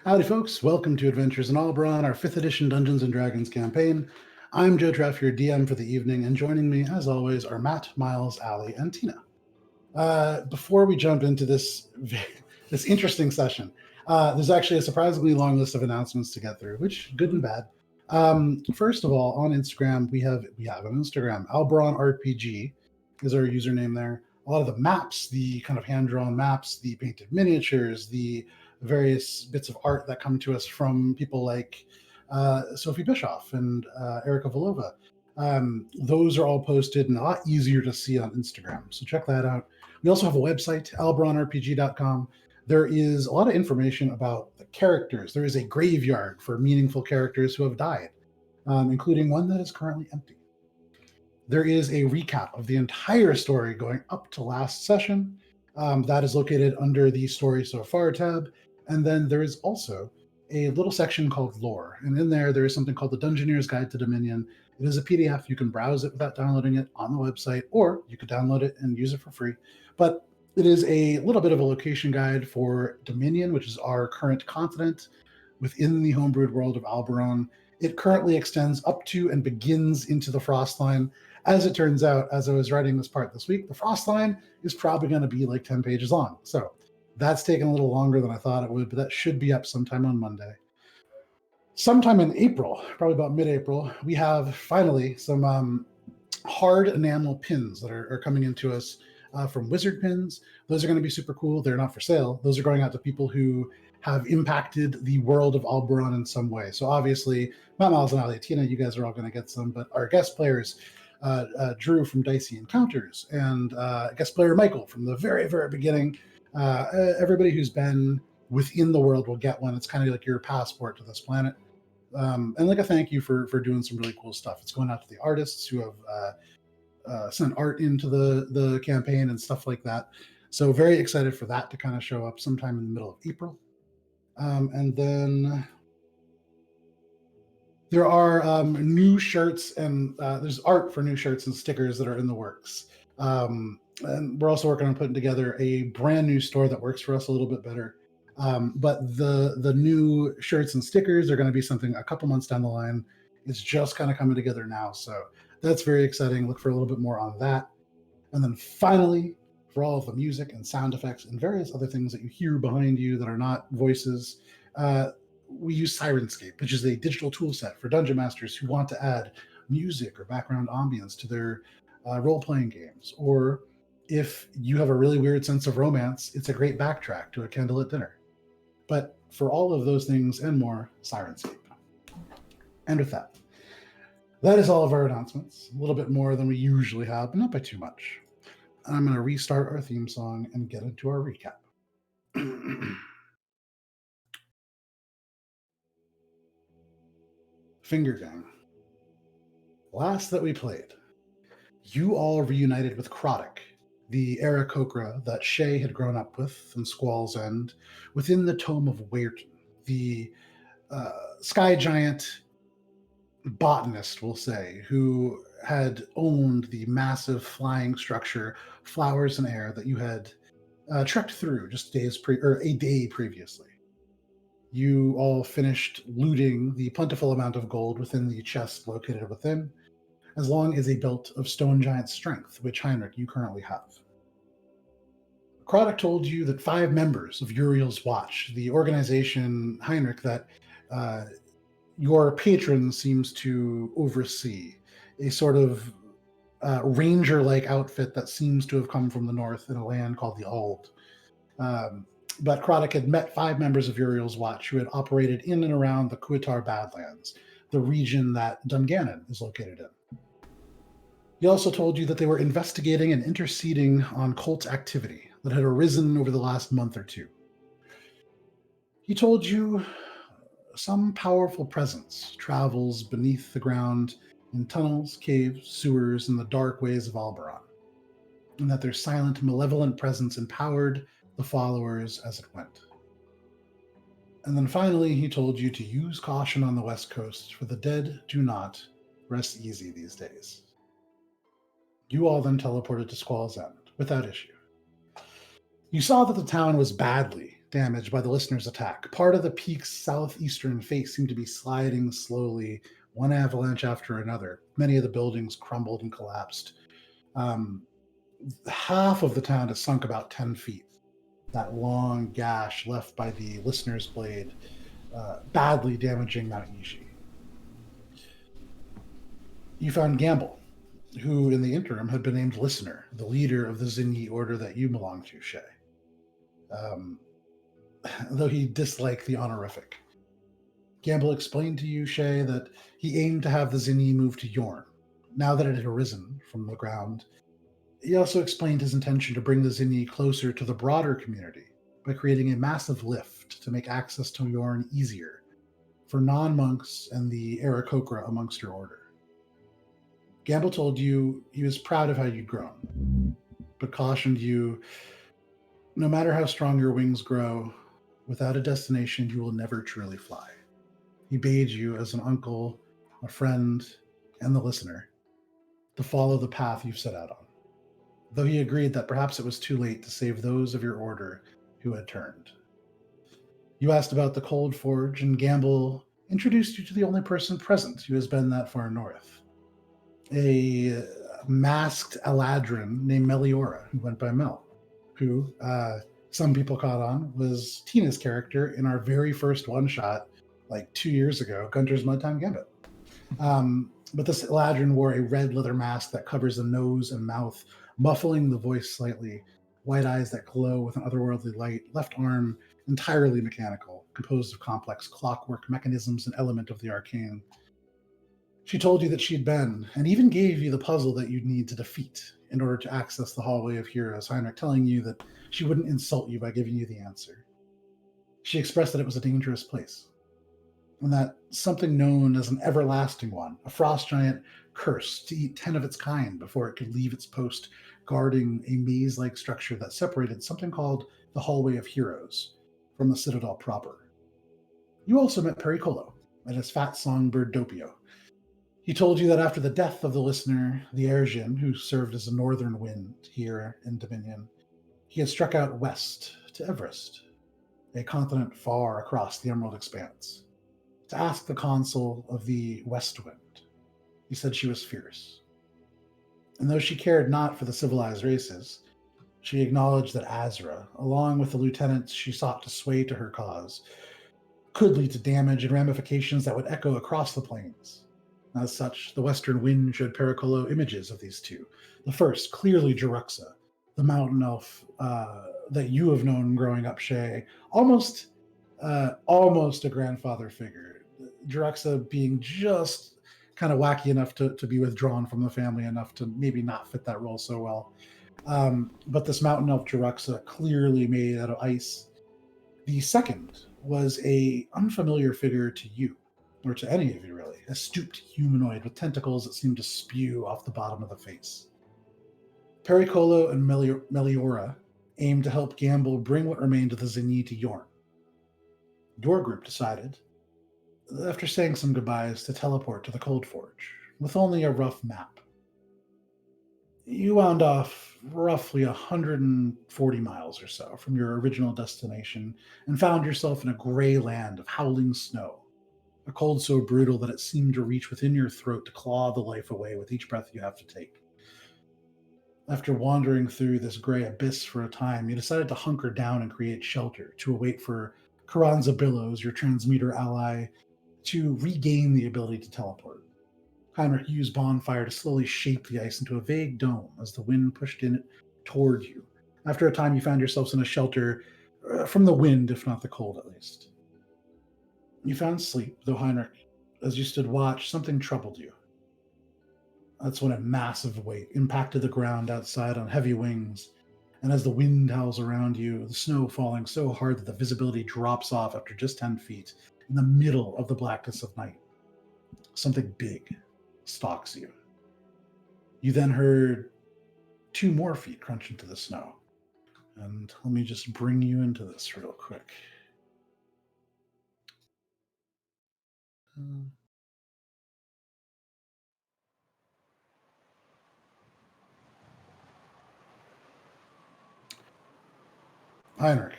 Howdy, folks. Welcome to Adventures in Alberon, our 5th edition Dungeons & Dragons campaign. I'm Joe Treff, your DM for the evening, and joining me, as always, are Matt, Miles, Allie, and Tina. Before we jump into this interesting session, there's actually a surprisingly long list of announcements to get through, which good and bad. First of all, on Instagram, we have an Instagram. Alberon RPG is our username there. A lot of the maps, the kind of hand-drawn maps, the painted miniatures, the various bits of art that come to us from people like Sophie Bischoff and Erica Volova. Those are all posted and a lot easier to see on Instagram. So check that out. We also have a website, alberonrpg.com. There is a lot of information about the characters. There is a graveyard for meaningful characters who have died, including one that is currently empty. There is a recap of the entire story going up to last session. That is located under the Story So Far tab. And then there is also a little section called Lore. And in there is something called the Dungeoneer's Guide to Dominion. It is a PDF. You can browse it without downloading it on the website, or you could download it and use it for free. But it is a little bit of a location guide for Dominion, which is our current continent within the homebrewed world of Alberon. It currently extends up to and begins into the Frostline. As it turns out, as I was writing this part this week, the Frostline is probably going to be like 10 pages long. So that's taken a little longer than I thought it would, but that should be up sometime on Monday. Sometime in April, probably about mid-April, we have finally some hard enamel pins that are coming into us from Wizard Pins. Those are going to be super cool. They're not for sale. Those are going out to people who have impacted the world of Alberon in some way. So obviously, Matt, Miles, and Ali, Tina, you guys are all going to get some, but our guest players, Drew from Dicey Encounters, and guest player Michael from the very, very beginning. Everybody who's been within the world will get one. It's kind of like your passport to this planet. And like a thank you for doing some really cool stuff. It's going out to the artists who have sent art into the campaign and stuff like that. So very excited for that to kind of show up sometime in the middle of April. And then there are new shirts and there's art for new shirts and stickers that are in the works. And we're also working on putting together a brand new store that works for us a little bit better. But the new shirts and stickers are going to be something a couple months down the line. It's just kind of coming together now. So that's very exciting. Look for a little bit more on that. And then finally, for all of the music and sound effects and various other things that you hear behind you that are not voices, we use Sirenscape, which is a digital tool set for dungeon masters who want to add music or background ambience to their role-playing games. Or if you have a really weird sense of romance, it's a great backtrack to a candlelit dinner. But for all of those things and more, Sirenscape. And with that, that is all of our announcements. A little bit more than we usually have, but not by too much. I'm going to restart our theme song and get into our recap. Finger Gang. Last that we played, you all reunited with Crotic, the Aarakocra that Shay had grown up with in Squall's End, within the Tome of Weirton, the sky giant botanist, we'll say, who had owned the massive flying structure, Flowers and Air, that you had trekked through just a day previously. You all finished looting the plentiful amount of gold within the chest located within, as long as a belt of stone giant strength, which Heinrich you currently have. Crotic told you that 5 members of Uriel's Watch, the organization, Heinrich, that your patron seems to oversee, a sort of ranger-like outfit that seems to have come from the north in a land called the Ald. But Crotic had met 5 members of Uriel's Watch who had operated in and around the Kuitar Badlands, the region that Dungannon is located in. He also told you that they were investigating and interceding on cult activity that had arisen over the last month or two. He told you some powerful presence travels beneath the ground in tunnels, caves, sewers, and the dark ways of Alberon, and that their silent, malevolent presence empowered the followers as it went. And then finally, he told you to use caution on the West Coast, for the dead do not rest easy these days. You all then teleported to Squall's End, without issue. You saw that the town was badly damaged by the listener's attack. Part of the peak's southeastern face seemed to be sliding slowly, one avalanche after another. Many of the buildings crumbled and collapsed. Um, Half of the town has sunk about 10 feet. That long gash left by the listener's blade, badly damaging Mount Yishi. You found Gamble, who in the interim had been named Listener, the leader of the Zinyi order that you belong to, Shay. Um, though he disliked the honorific. Gamble explained to you, Shay, that he aimed to have the Zinni move to Yorn, now that it had arisen from the ground. He also explained his intention to bring the Zinni closer to the broader community by creating a massive lift to make access to Yorn easier for non-monks and the Aarakocra amongst your order. Gamble told you he was proud of how you'd grown, but cautioned you, no matter how strong your wings grow, without a destination you will never truly fly. He bade you, as an uncle, a friend, and the listener, to follow the path you've set out on, though he agreed that perhaps it was too late to save those of your order who had turned. You asked about the Cold Forge, and Gamble introduced you to the only person present who has been that far north, a masked Eladrin named Meliora, who went by Mel, who some people caught on was Tina's character in our very first one-shot like 2 years ago, Guntir's Mudtime Gambit. But this Eladrin wore a red leather mask that covers the nose and mouth, muffling the voice slightly, white eyes that glow with an otherworldly light, left arm entirely mechanical, composed of complex clockwork mechanisms and element of the arcane. She told you that she'd been, and even gave you the puzzle that you'd need to defeat in order to access the Hallway of Heroes, Heinrich telling you that she wouldn't insult you by giving you the answer. She expressed that it was a dangerous place, and that something known as an everlasting one, a frost giant, cursed to eat 10 of its kind before it could leave its post, guarding a maze-like structure that separated something called the Hallway of Heroes from the Citadel proper. You also met Pericolo and his fat songbird Doppio. He told you that after the death of the listener, the Erjin, who served as a northern wind here in Dominion, he had struck out west to Everest, a continent far across the Emerald Expanse, to ask the consul of the West Wind. He said she was fierce. And though she cared not for the civilized races, she acknowledged that Azra, along with the lieutenants she sought to sway to her cause, could lead to damage and ramifications that would echo across the plains. As such, the Western Wind showed Pericolo images of these two. The first, clearly Jeruxa, the mountain elf that you have known growing up, Shay, almost a grandfather figure. Jeruxa being just kind of wacky enough to be withdrawn from the family enough to maybe not fit that role so well. But this mountain elf Jeruxa, clearly made out of ice. The second was a unfamiliar figure to you, or to any of you really, a stooped humanoid with tentacles that seemed to spew off the bottom of the face. Pericolo and Meliora aimed to help Gamble bring what remained of the Zinni to Yorn. Your group decided, after saying some goodbyes, to teleport to the Cold Forge, with only a rough map. You wound off roughly 140 miles or so from your original destination and found yourself in a gray land of howling snow, a cold so brutal that it seemed to reach within your throat to claw the life away with each breath you have to take. After wandering through this gray abyss for a time, you decided to hunker down and create shelter to await for Carranza Billows, your transmuter ally, to regain the ability to teleport. Heinrich used bonfire to slowly shape the ice into a vague dome as the wind pushed in it toward you. After a time, you found yourselves in a shelter from the wind, if not the cold at least. You found sleep, though Heinrich, as you stood watch, something troubled you. That's when a massive weight impacted the ground outside on heavy wings, and as the wind howls around you, the snow falling so hard that the visibility drops off after just 10 feet in the middle of the blackness of night, something big stalks you. You then heard 2 more feet crunch into the snow. And let me just bring you into this real quick. Heinrich,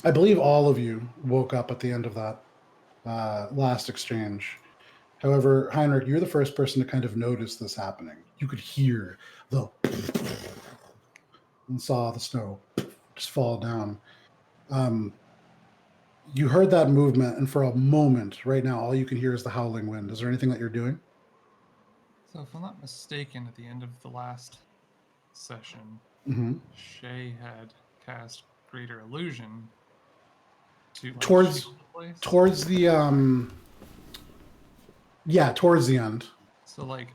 I believe all of you woke up at the end of that last exchange. However, Heinrich, you're the first person to kind of notice this happening. You could hear the and saw the snow just fall down. You heard that movement, and for a moment, right now, all you can hear is the howling wind. Is there anything that you're doing? So if I'm not mistaken, at the end of the last session, Mm-hmm. Shay had cast Greater Illusion to like Towards shield the place. towards the towards the end. So like,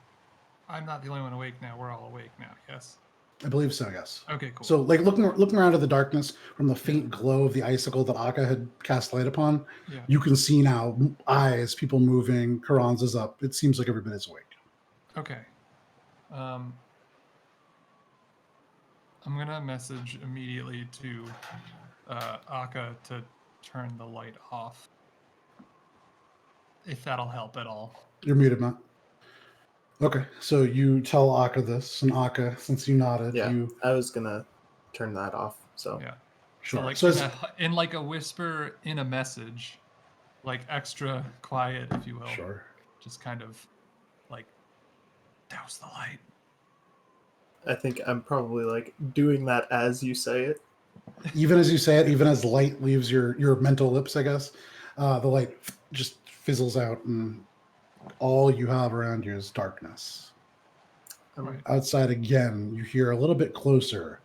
I'm not the only one awake now. We're all awake now. Yes. I believe so, yes. Okay, cool. So, like looking around at the darkness from the faint glow of the icicle that Akka had cast light upon, you can see now eyes, people moving. Karan's is up. It seems like everybody's awake. Okay. I'm gonna message immediately to Akka to turn the light off, if that'll help at all. You're muted, Matt. Okay, so you tell Akka this, and Akka, since you nodded, I was gonna turn that off. So yeah, sure. So like in like a whisper in a message, like extra quiet, if you will. Sure. Just kind of like douse the light. I think I'm probably like doing that as you say it. Even as you say it, even as light leaves your mental lips, I guess, the light just fizzles out, and all you have around you is darkness. Right. Outside again, you hear a little bit closer.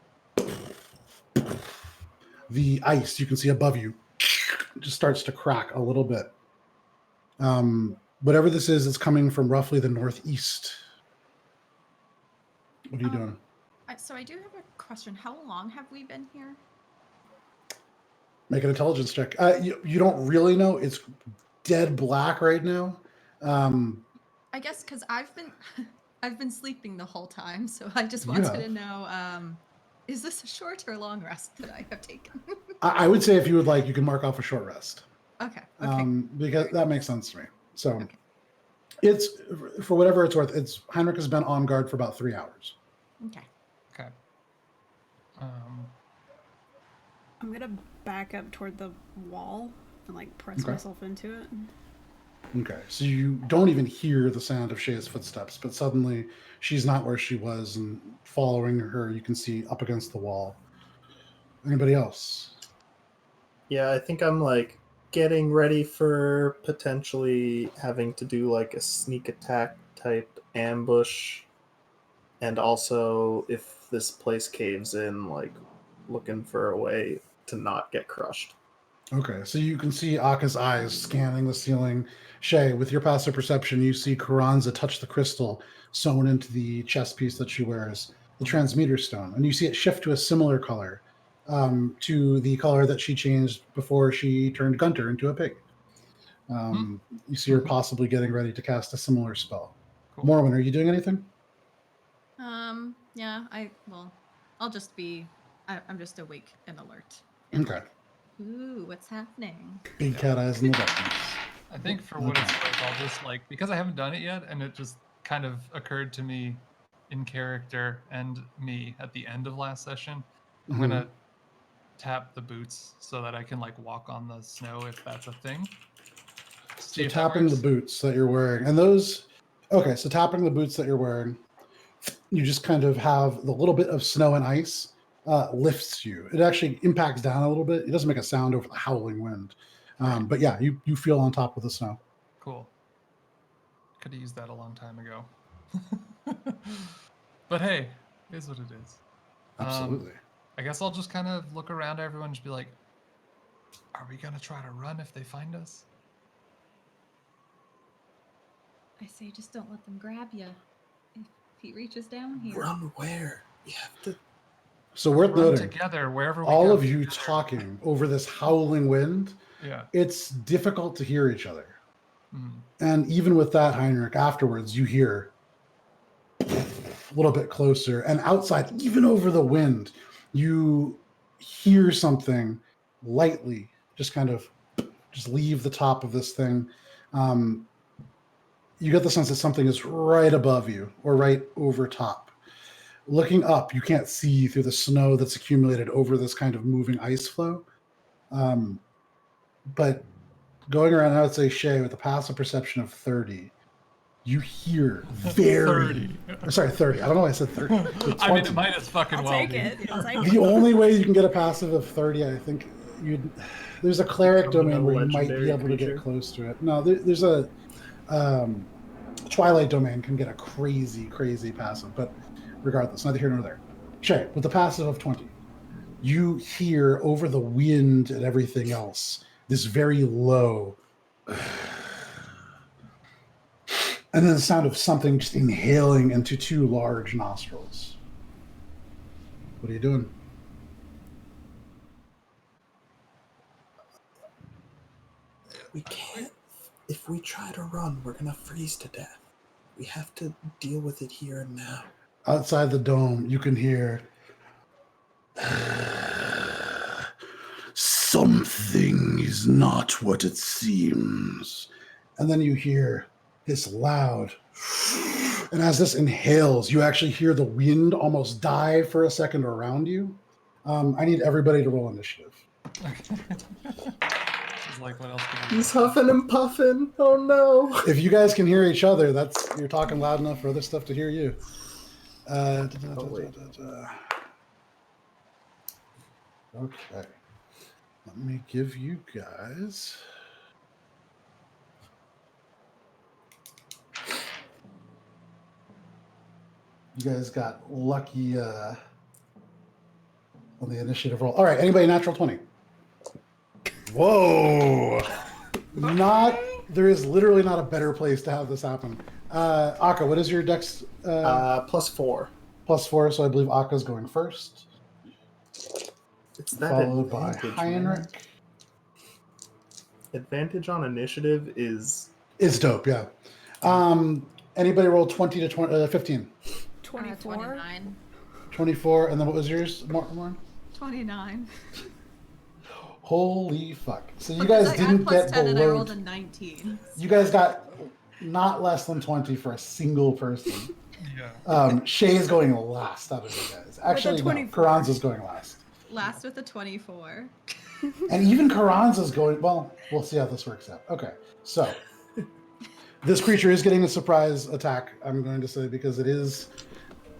The ice you can see above you just starts to crack a little bit. Whatever this is, it's coming from roughly the northeast. What are you doing? So I do have a question. How long have we been here? Make an intelligence check. You don't really know. It's dead black right now. I guess because I've been sleeping the whole time, so I just wanted to know, is this a short or long rest that I have taken? I would say if you would like, you can mark off a short rest. Okay. Because that makes sense to me. So it's, for whatever it's worth, Heinrich has been on guard for about 3 hours. Okay. I'm gonna back up toward the wall and like press myself into it. Okay, so you don't even hear the sound of Shay's footsteps, but suddenly she's not where she was, and following her, you can see up against the wall. Anybody else? Yeah, I think I'm like getting ready for potentially having to do like a sneak attack type ambush, and also if this place caves in, like looking for a way to not get crushed. Okay, so you can see Akka's eyes scanning the ceiling. Shay, with your passive perception, you see Karanza touch the crystal sewn into the chest piece that she wears, the transmuter stone, and you see it shift to a similar color to the color that she changed before she turned Guntir into a pig. You see her possibly getting ready to cast a similar spell. Cool. Morwen, are you doing anything? Yeah, I'll just be, I'm just awake and alert. Okay. Ooh, what's happening? Big cat eyes in the darkness. I think for what it's worth, I'll just like, because I haven't done it yet, and it just kind of occurred to me in character and me at the end of last session, I'm gonna tap the boots so that I can like walk on the snow if that's a thing. So tapping the boots that you're wearing, and those, okay, so tapping the boots that you're wearing, you just kind of have the little bit of snow and ice lifts you. It actually impacts down a little bit. It doesn't make a sound over the howling wind. But yeah, you feel on top of the snow. Cool. Could have used that a long time ago. But hey, it is what it is. Absolutely. I guess I'll just kind of look around everyone and just be like, are we going to try to run if they find us? I say just don't let them grab you if he reaches down here. Run where? You have to... So worth noting, together wherever we all go of you together. talking over this howling wind, it's difficult to hear each other. And even with that, Heinrich, afterwards, you hear a little bit closer. And outside, even over the wind, you hear something lightly just kind of just leave the top of this thing. You get the sense that something is right above you or right over top. Looking up, you can't see through the snow that's accumulated over this kind of moving ice flow. But going around, I would say Shay with a passive perception of 30. You hear very 30. I don't know why I said 30. I mean, it might as fucking I'll well take be. it. I'll take The it. only way you can get a passive of 30, I think there's a cleric Becoming domain a where you might be legendary able to creature. get close to it. No, there's a Twilight domain can get a crazy passive, but regardless, neither here nor there. Shay, with the passive of 20, you hear over the wind and everything else this very low and then the sound of something just inhaling into two large nostrils. What are you doing? We can't. If we try to run, we're gonna freeze to death. We have to deal with it here and now. Outside the dome, you can hear something is not what it seems. And then you hear this loud, and as this inhales, you actually hear the wind almost die for a second around you. I need everybody to roll initiative. It's like, what else can we He's do? huffing and puffing. Oh no! If you guys can hear each other, you're talking loud enough for other stuff to hear you. Okay. Let me give you guys. You guys got lucky on the initiative roll. All right, anybody natural 20? Whoa! There is literally not a better place to have this happen. Akka, what is your dex? +4. +4, so I believe Akka's going first. It's that Followed by advantage, Heinrich. man. Advantage on initiative is It's dope, yeah. Anybody roll 20 to 15? 24. 29. 24, and then what was yours, Morwen? 29. Holy fuck. So you Because guys I had didn't plus get 10 and I below... rolled a 19. You guys got not less than 20 for a single person. Yeah. Shay's going last out of you guys. Actually, no, 24. Karanza's going last. Last with a 24. And even Karanza's going... Well, we'll see how this works out. Okay, so... This creature is getting a surprise attack, I'm going to say, because it is...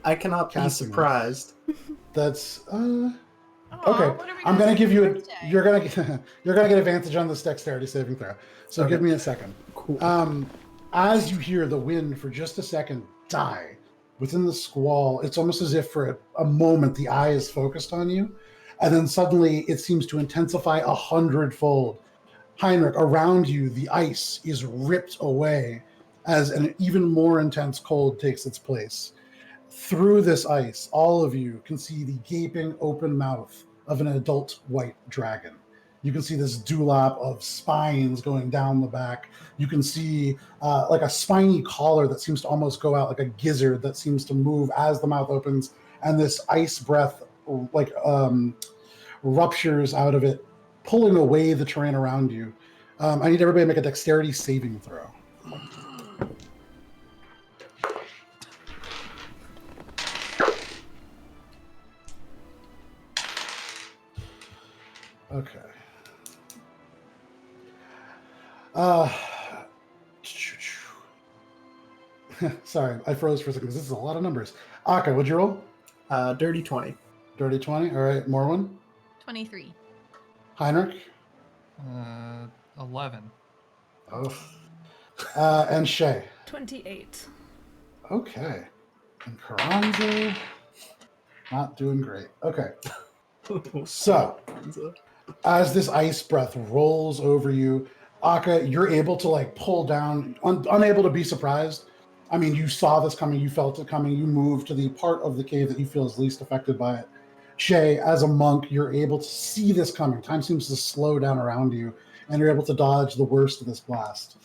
I cannot be Casting. surprised. That's... Aw, Okay, what are we I'm gonna gonna do give for you birthday? you're gonna get advantage on this dexterity saving throw. So Okay. give me a second. Cool. As you hear the wind for just a second die within the squall, it's almost as if for a moment the eye is focused on you, and then suddenly it seems to intensify 100-fold. Heinrich, around you, the ice is ripped away as an even more intense cold takes its place. Through this ice, all of you can see the gaping open mouth of an adult white dragon. You can see this dewlap of spines going down the back. You can see like a spiny collar that seems to almost go out, like a gizzard that seems to move as the mouth opens, and this ice breath like ruptures out of it, pulling away the terrain around you. I need everybody to make a dexterity saving throw. Okay. Sorry, I froze for a second because this is a lot of numbers. Akka, what'd you roll? Dirty 20. Dirty 20. All right, Morwen. 23. Heinrich. 11. Oh. And Shay. 28. Okay. And Karanza. Not doing great. Okay. So, as this ice breath rolls over you, Akka, you're able to like pull down, unable to be surprised. I mean, you saw this coming, you felt it coming, you moved to the part of the cave that you feel is least affected by it. Shay, as a monk, you're able to see this coming. Time seems to slow down around you, and you're able to dodge the worst of this blast.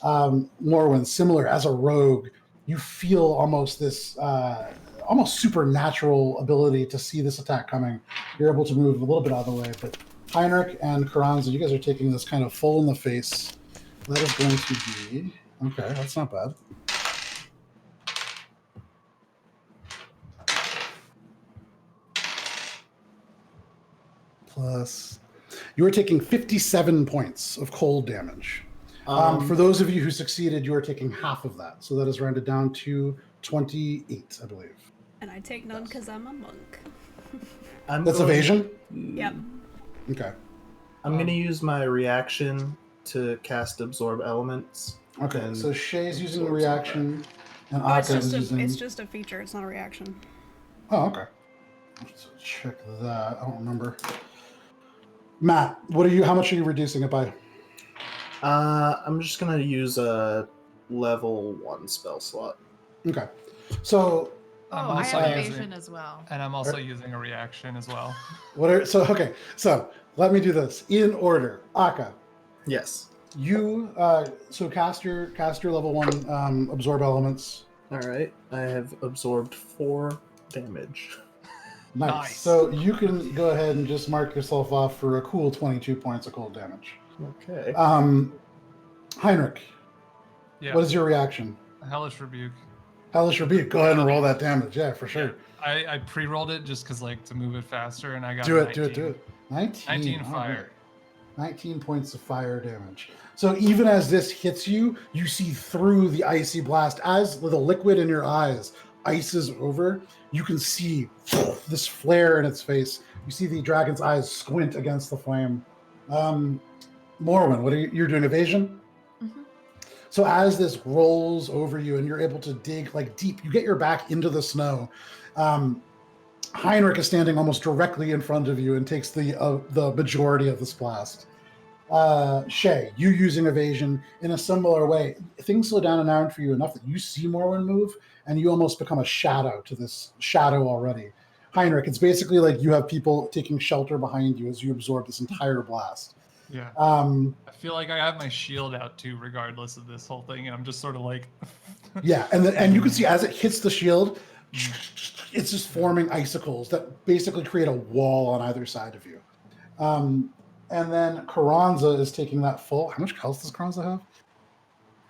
Morwen, similar, as a rogue, you feel almost this almost supernatural ability to see this attack coming. You're able to move a little bit out of the way, but Heinrich and Karanza, you guys are taking this kind of full in the face. That is going to be... Okay, that's not bad. Plus... You are taking 57 points of cold damage. For those of you who succeeded, you are taking half of that. So that is rounded down to 28, I believe. And I take none because I'm a monk. That's evasion? Yep. Okay. I'm going to use my reaction to cast Absorb Elements. Okay, and so Shay's using a absorb reaction, and Oh, it's Akka is using... it's just a feature. It's not a reaction. Oh, okay. Let's check that. I don't remember. Matt, how much are you reducing it by? I'm just going to use a level 1 spell slot. Okay. So... I'm I also have using, evasion as well. and I'm also using a reaction as well. So let me do this in order. Akka, Yes. you cast your level 1 absorb elements. All right. I have absorbed 4 damage. Nice. So you can go ahead and just mark yourself off for a cool 22 points of cold damage. Okay. Heinrich, Yeah. what is your reaction? Hellish Rebuke. Hellish Rebuke. Go ahead and roll that damage. Yeah, for sure. I pre-rolled it just because to move it faster, and I got Do 19. it. 19 fire. Right. 19 points of fire damage. So even as this hits you, you see through the icy blast, as with a liquid in your eyes ices over, you can see this flare in its face. You see the dragon's eyes squint against the flame. Morwen, you're doing evasion? Mm-hmm. So as this rolls over you and you're able to dig deep, you get your back into the snow. Heinrich is standing almost directly in front of you and takes the majority of this blast. Shay, you using evasion in a similar way. Things slow down and around for you enough that you see Morwen move, and you almost become a shadow to this shadow already. Heinrich, it's basically like you have people taking shelter behind you as you absorb this entire blast. Yeah. I feel like I have my shield out too, regardless of this whole thing, and I'm just sort of like. Yeah, and you can see as it hits the shield, it's just forming icicles that basically create a wall on either side of you. And then Carranza is taking that full. How much health does Carranza have?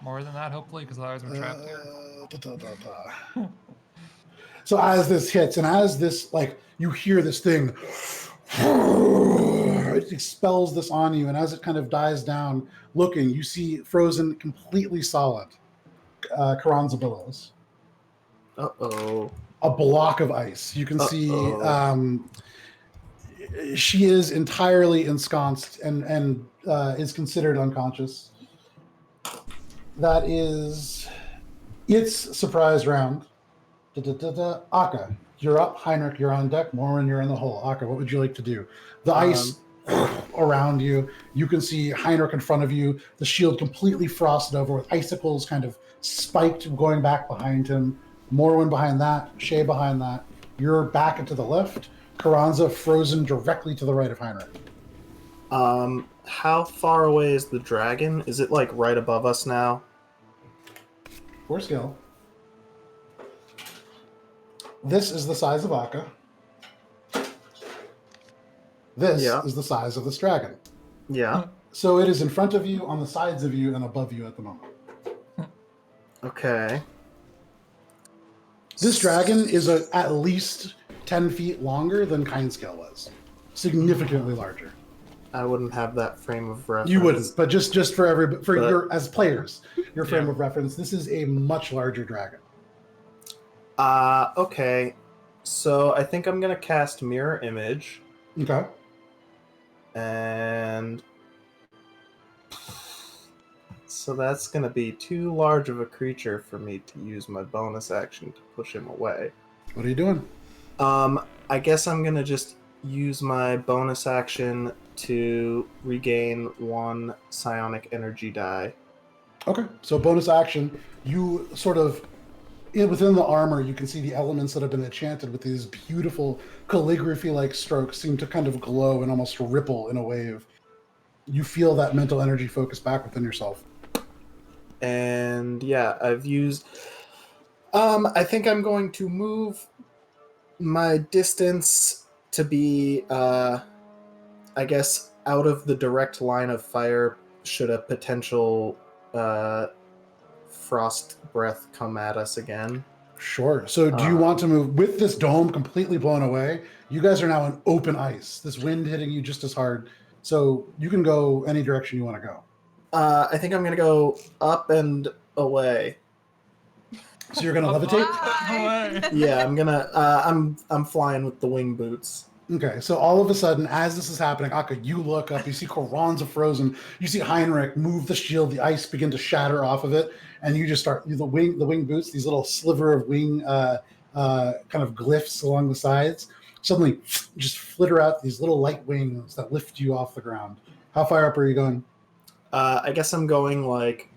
More than that, hopefully, because otherwise we're trapped here. So as this hits, and as this, you hear this thing, it expels this on you, and as it kind of dies down, looking, you see frozen completely solid Carranza billows. Uh-oh. A block of ice. You can see she is entirely ensconced and is considered unconscious. That is its surprise round. Akka, you're up. Heinrich, you're on deck. Morwen, you're in the hole. Akka, what would you like to do? The ice around you. You can see Heinrich in front of you. The shield completely frosted over with icicles kind of spiked going back behind him. Morwen behind that. Shay behind that. You're back and to the left. Carranza frozen directly to the right of Heinrich. How far away is the dragon? Is it right above us now? 4 skill. This is the size of Akka. This is the size of this dragon. Yeah. So it is in front of you, on the sides of you, and above you at the moment. Okay. This dragon is at least 10 feet longer than Kindscale was. Significantly larger. I wouldn't have that frame of reference. You wouldn't, but just your as players, your frame of reference, this is a much larger dragon. Okay. So I think I'm gonna cast Mirror Image. Okay. And so that's gonna be too large of a creature for me to use my bonus action to push him away. What are you doing? I guess I'm gonna just use my bonus action to regain 1 psionic energy die. Okay, so bonus action, you sort of, within the armor, you can see the elements that have been enchanted with these beautiful calligraphy-like strokes seem to kind of glow and almost ripple in a wave. You feel that mental energy focus back within yourself. And yeah, I've used... I think I'm going to move my distance to be, I guess, out of the direct line of fire should a potential frost breath come at us again. Sure. So do you want to move with this dome completely blown away? You guys are now in open ice. This wind hitting you just as hard. So you can go any direction you want to go. I think I'm gonna go up and away. So you're going to levitate? Away. Yeah, I'm gonna. I'm flying with the wing boots. Okay, so all of a sudden, as this is happening, Akka, you look up, you see Koranza frozen, you see Heinrich move the shield, the ice begin to shatter off of it, and you just start, the wing boots, these little sliver of wing kind of glyphs along the sides, suddenly just flitter out these little light wings that lift you off the ground. How far up are you going? I guess I'm going like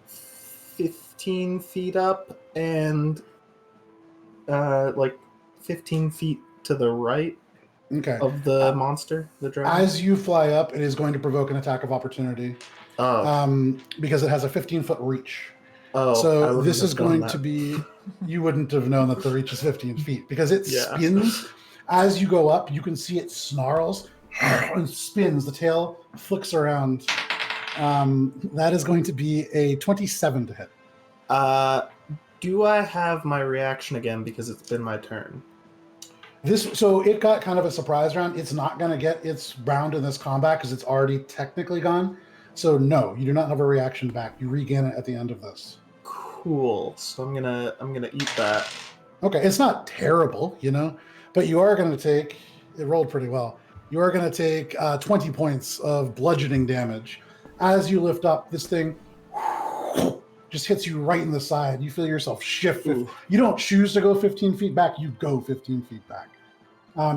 15 feet up and like 15 feet to the right Okay. of the monster, the dragon. As you fly up, it is going to provoke an attack of opportunity because it has a 15-foot reach. Oh, so this is going to be, you wouldn't have known that the reach is 15 feet because it spins. As you go up, you can see it snarls and spins. The tail flicks around. That is going to be a 27 to hit. Do I have my reaction again because it's been my turn? So it got kind of a surprise round. It's not going to get its round in this combat because it's already technically gone. So no, you do not have a reaction back. You regain it at the end of this. Cool. So I'm gonna eat that. Okay, it's not terrible, but you are going to take. It rolled pretty well. You are going to take 20 points of bludgeoning damage as you lift up. This thing just hits you right in the side. You feel yourself shift. If you don't choose to go 15 feet back, you go 15 feet back.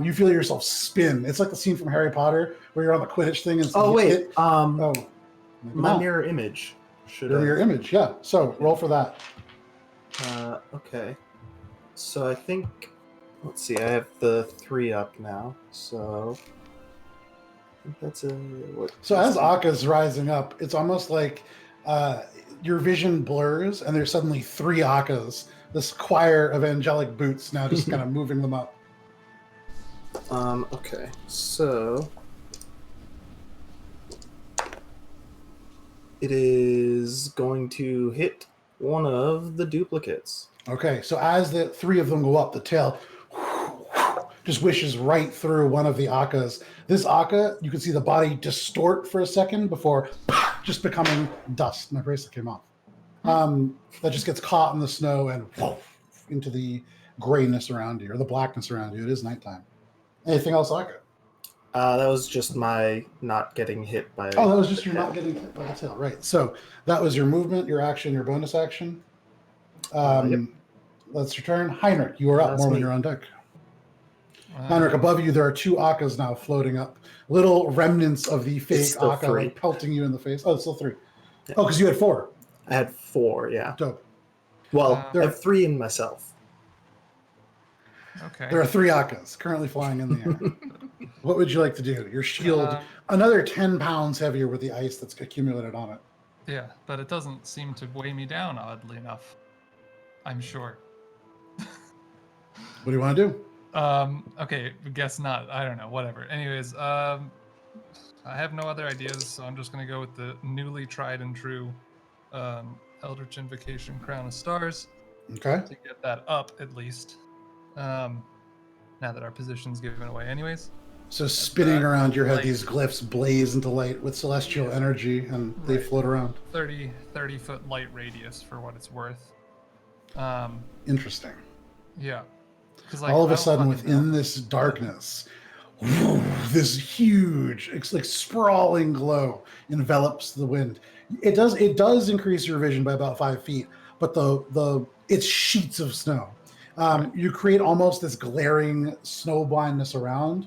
You feel yourself spin. It's like the scene from Harry Potter where you're on the Quidditch thing. And my mirror image. Your mirror image, yeah. So roll for that. Okay. So I think, let's see, I have the 3 up now. So I think that's a... So as Akka's rising up, it's almost like your vision blurs and there's suddenly 3 Akkas, this choir of angelic boots now just kind of moving them up. Okay, so it is going to hit one of the duplicates. Okay, so as the 3 of them go up, the tail just wishes right through one of the Akkas. This Akka, you can see the body distort for a second before just becoming dust. My bracelet came off. That just gets caught in the snow and into the grayness around you, or the blackness around you. It is nighttime. Anything else, Akka? That was just my not getting hit by... Oh, that was just your not getting hit by the tail. Right. So that was your movement, your action, your bonus action. Yep. Let's return. Heinrich, you are up. Morwen, you're on deck. Heinrich, above you, there are 2 Akkas now floating up. Little remnants of the fake Akka like pelting you in the face. Oh, it's still 3. Yeah. Oh, because you had 4. I had 4, yeah. Dope. Well, I have 3 in myself. Okay. There are 3 Akkas currently flying in the air. What would you like to do? Your shield, another 10 pounds heavier with the ice that's accumulated on it. Yeah, but it doesn't seem to weigh me down, oddly enough. I'm sure. What do you want to do? Okay, guess not. I don't know. Whatever. Anyways, I have no other ideas, so I'm just gonna go with the newly tried and true Eldritch Invocation Crown of Stars. Okay. To get that up at least. Now that our position's given away, anyways. So spinning around your head, these glyphs blaze into light with celestial energy, and they float around. 30 foot light radius for what it's worth. Interesting. Yeah. All of a sudden, within this darkness, this huge, like sprawling glow envelops the wind. It does increase your vision by about 5 feet, but it's sheets of snow. You create almost this glaring snow blindness around.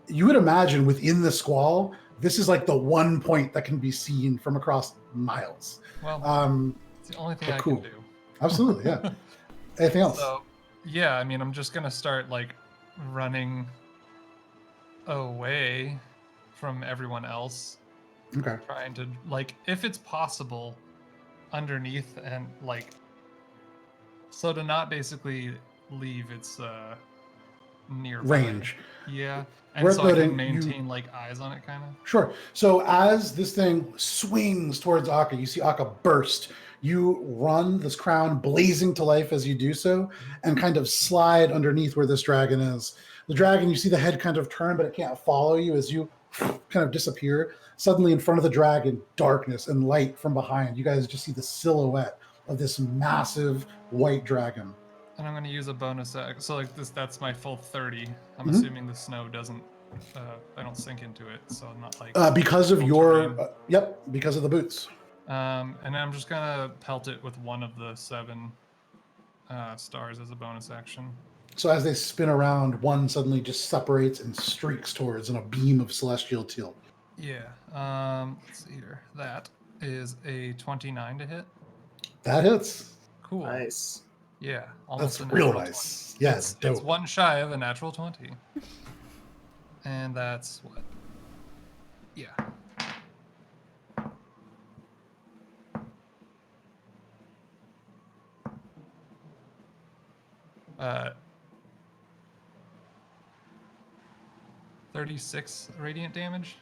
You would imagine within the squall, this is like the one point that can be seen from across miles. Well, it's the only thing I can do. Absolutely, yeah. Anything else? So, yeah, I mean, I'm just gonna start like running away from everyone else. Okay. Trying to if it's possible, underneath and so to not basically leave its nearby range. Yeah. And so I can maintain eyes on it kind of. Sure. So as this thing swings towards Akka, you see Akka burst. You run, this crown blazing to life as you do so, and kind of slide underneath where this dragon is. The dragon, you see the head kind of turn, but it can't follow you as you kind of disappear. Suddenly in front of the dragon, darkness and light from behind. You guys just see the silhouette of this massive white dragon. And I'm going to use a bonus act. So like that's my full 30. I'm Mhm. assuming the snow doesn't, I don't sink into it. So I'm not like. Because of full your, terrain. because of the boots. And I'm just going to pelt it with one of the 7 stars as a bonus action. So as they spin around, one suddenly just separates and streaks towards in a beam of celestial teal. Yeah. Let's see here. That is a 29 to hit. That hits. Cool. Nice. Yeah. That's a real natural nice. 20. Yeah, it's dope. one shy of a natural 20. And that's what? Yeah. Uh, 36 radiant damage.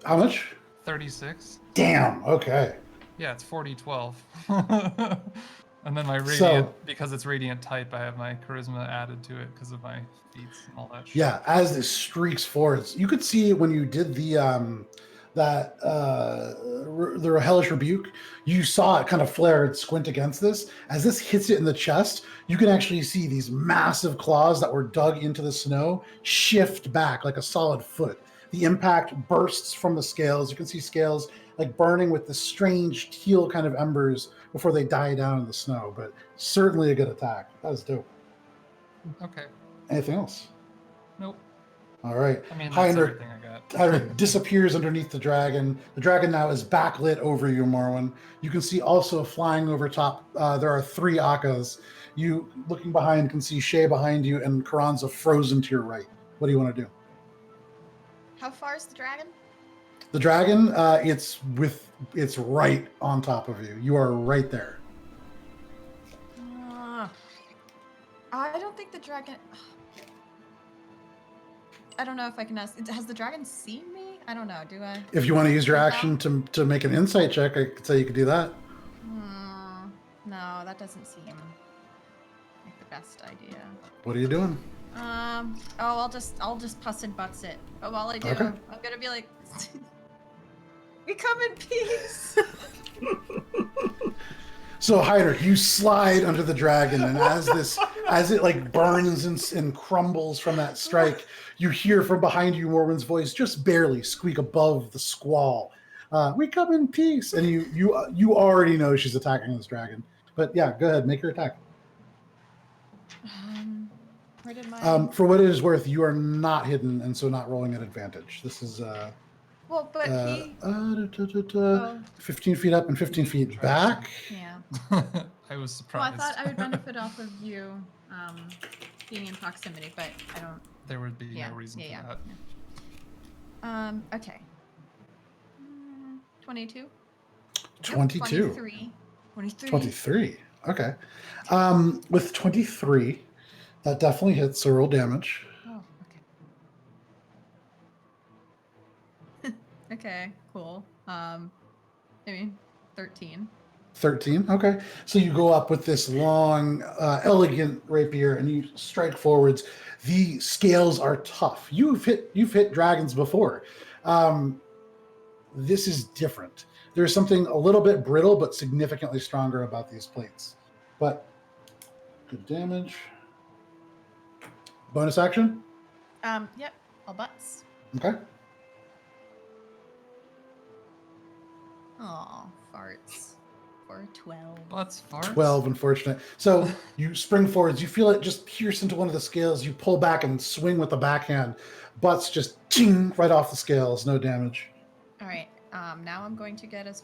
How much? 36. Damn. Okay. Yeah, it's 40-12. And then my radiant, So- because it's radiant type, I have my charisma added to it because of my feats and all that shit. Yeah, as this streaks forwards, you could see when you did the hellish rebuke, you saw it kind of flare and squint against this. As this hits it in the chest, you can actually see these massive claws that were dug into the snow shift back like a solid foot. The impact bursts from the scales. You can see scales like burning with the strange teal kind of embers before they die down in the snow, but certainly a good attack. That was dope. Okay. Anything else? Nope. All right. I mean, that's Heinrich, everything I got. Heinrich disappears underneath the dragon. The dragon now is backlit over you, Morwen. You can see also flying over top, there are 3 Akkas. You, looking behind, can see Shay behind you and Karanza frozen to your right. What do you want to do? How far is the dragon? The dragon, it's right on top of you. You are right there. I don't think the dragon. I don't know if I can ask. Has the dragon seen me? I don't know. Do I? If you want to use your action to make an insight check, I could say you could do that. No, that doesn't seem like the best idea. What are you doing? I'll just puss and butts it. But while I do, Okay. I'm gonna be like, we come in peace. So Heinrich, you slide under the dragon, and as it like burns and crumbles from that strike, you hear from behind you Morwen's voice just barely squeak above the squall. We come in peace, and you already know she's attacking this dragon. But yeah, go ahead, make her attack. Where did my? For what it is worth, you are not hidden, and so not rolling at advantage. This is Well, but he. 15 feet up and 15 feet back. Yeah. I was Well, I surprised. thought I would benefit off of you being in proximity, but I don't. There would be Yeah. no reason Yeah. for Yeah. Okay. 22. 22. 23. 23. 23. Okay. With 23, that definitely hits, so roll damage. Oh, okay. Okay, cool. I mean, 13. 13. Okay. So you go up with this long, elegant rapier and you strike forwards. The scales are tough. You've hit dragons before. This is different. There's something a little bit brittle but significantly stronger about these plates. But good damage. Bonus action? Yep, all butts. Okay. Aw, farts. For 12. Butts, farts. 12, unfortunate. So you spring forwards. You feel it just pierce into one of the scales. You pull back and swing with the backhand. Butts just ching right off the scales. No damage. All right. Now I'm going to get as.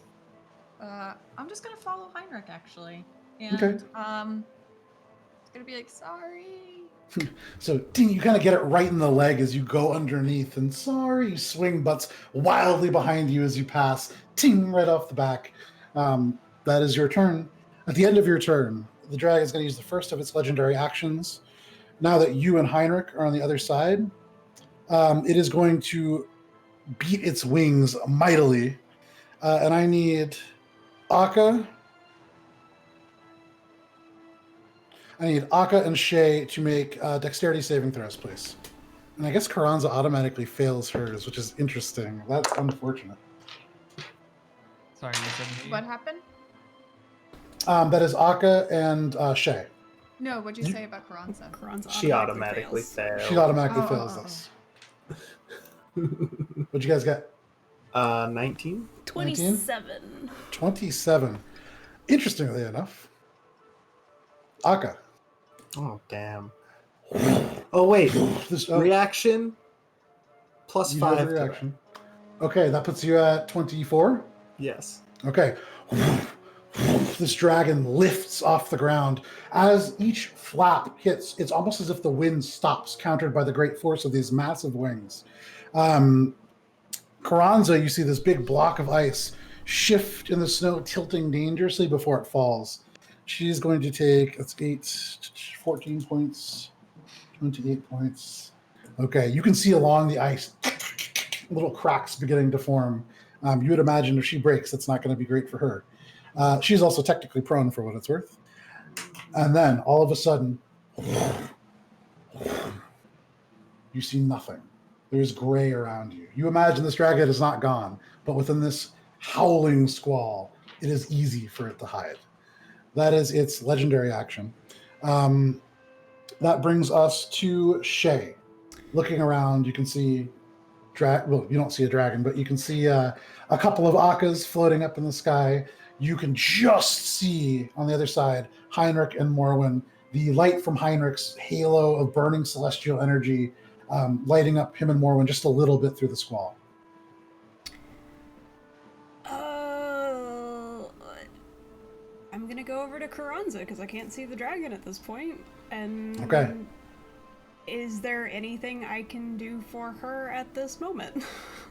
I'm just gonna follow Heinrich actually, and Okay. it's gonna be like sorry. So ding, you kind of get it right in the leg as you go underneath. And sorry, you swing Butts wildly behind you as you pass. Ting, right off the back. That is your turn. At the end of your turn, the dragon is going to use the first of its legendary actions. Now that you and Heinrich are on the other side, it is going to beat its wings mightily. And I need Akka, I need Akka and Shay to make dexterity saving throws, please. And I guess Carranza automatically fails hers, which is interesting. That's unfortunate. Sorry, you said me. What happened? That is Akka and Shay. No, what'd you say about Carranza? Carranza She automatically fails. She automatically Oh, fails oh, oh. this. What'd you guys get? 19. 27. 27. Interestingly enough, Akka. Oh, damn. Oh, wait. This, Reaction plus you know 5 the to that. reaction. Okay, that puts you at 24. Yes. Okay. This dragon lifts off the ground. As each flap hits, it's almost as if the wind stops, countered by the great force of these massive wings. Carranza, you see this big block of ice shift in the snow, tilting dangerously before it falls. She's going to take, that's 14 points, 28 points. Okay, you can see along the ice, little cracks beginning to form. You would imagine if she breaks, it's not going to be great for her. She's also technically prone for what it's worth. And then all of a sudden, you see nothing. There's gray around you. You imagine this dragon is not gone, but within this howling squall, it is easy for it to hide. That is its legendary action. That brings us to Shay. Looking around, you can see, well, you don't see a dragon, but you can see a couple of Akkas floating up in the sky. You can just see on the other side Heinrich and Morwen. The light from Heinrich's halo of burning celestial energy lighting up him and Morwen just a little bit through the squall. I'm gonna go over to Carranza because I can't see the dragon at this point. And Okay. is there anything I can do for her at this moment?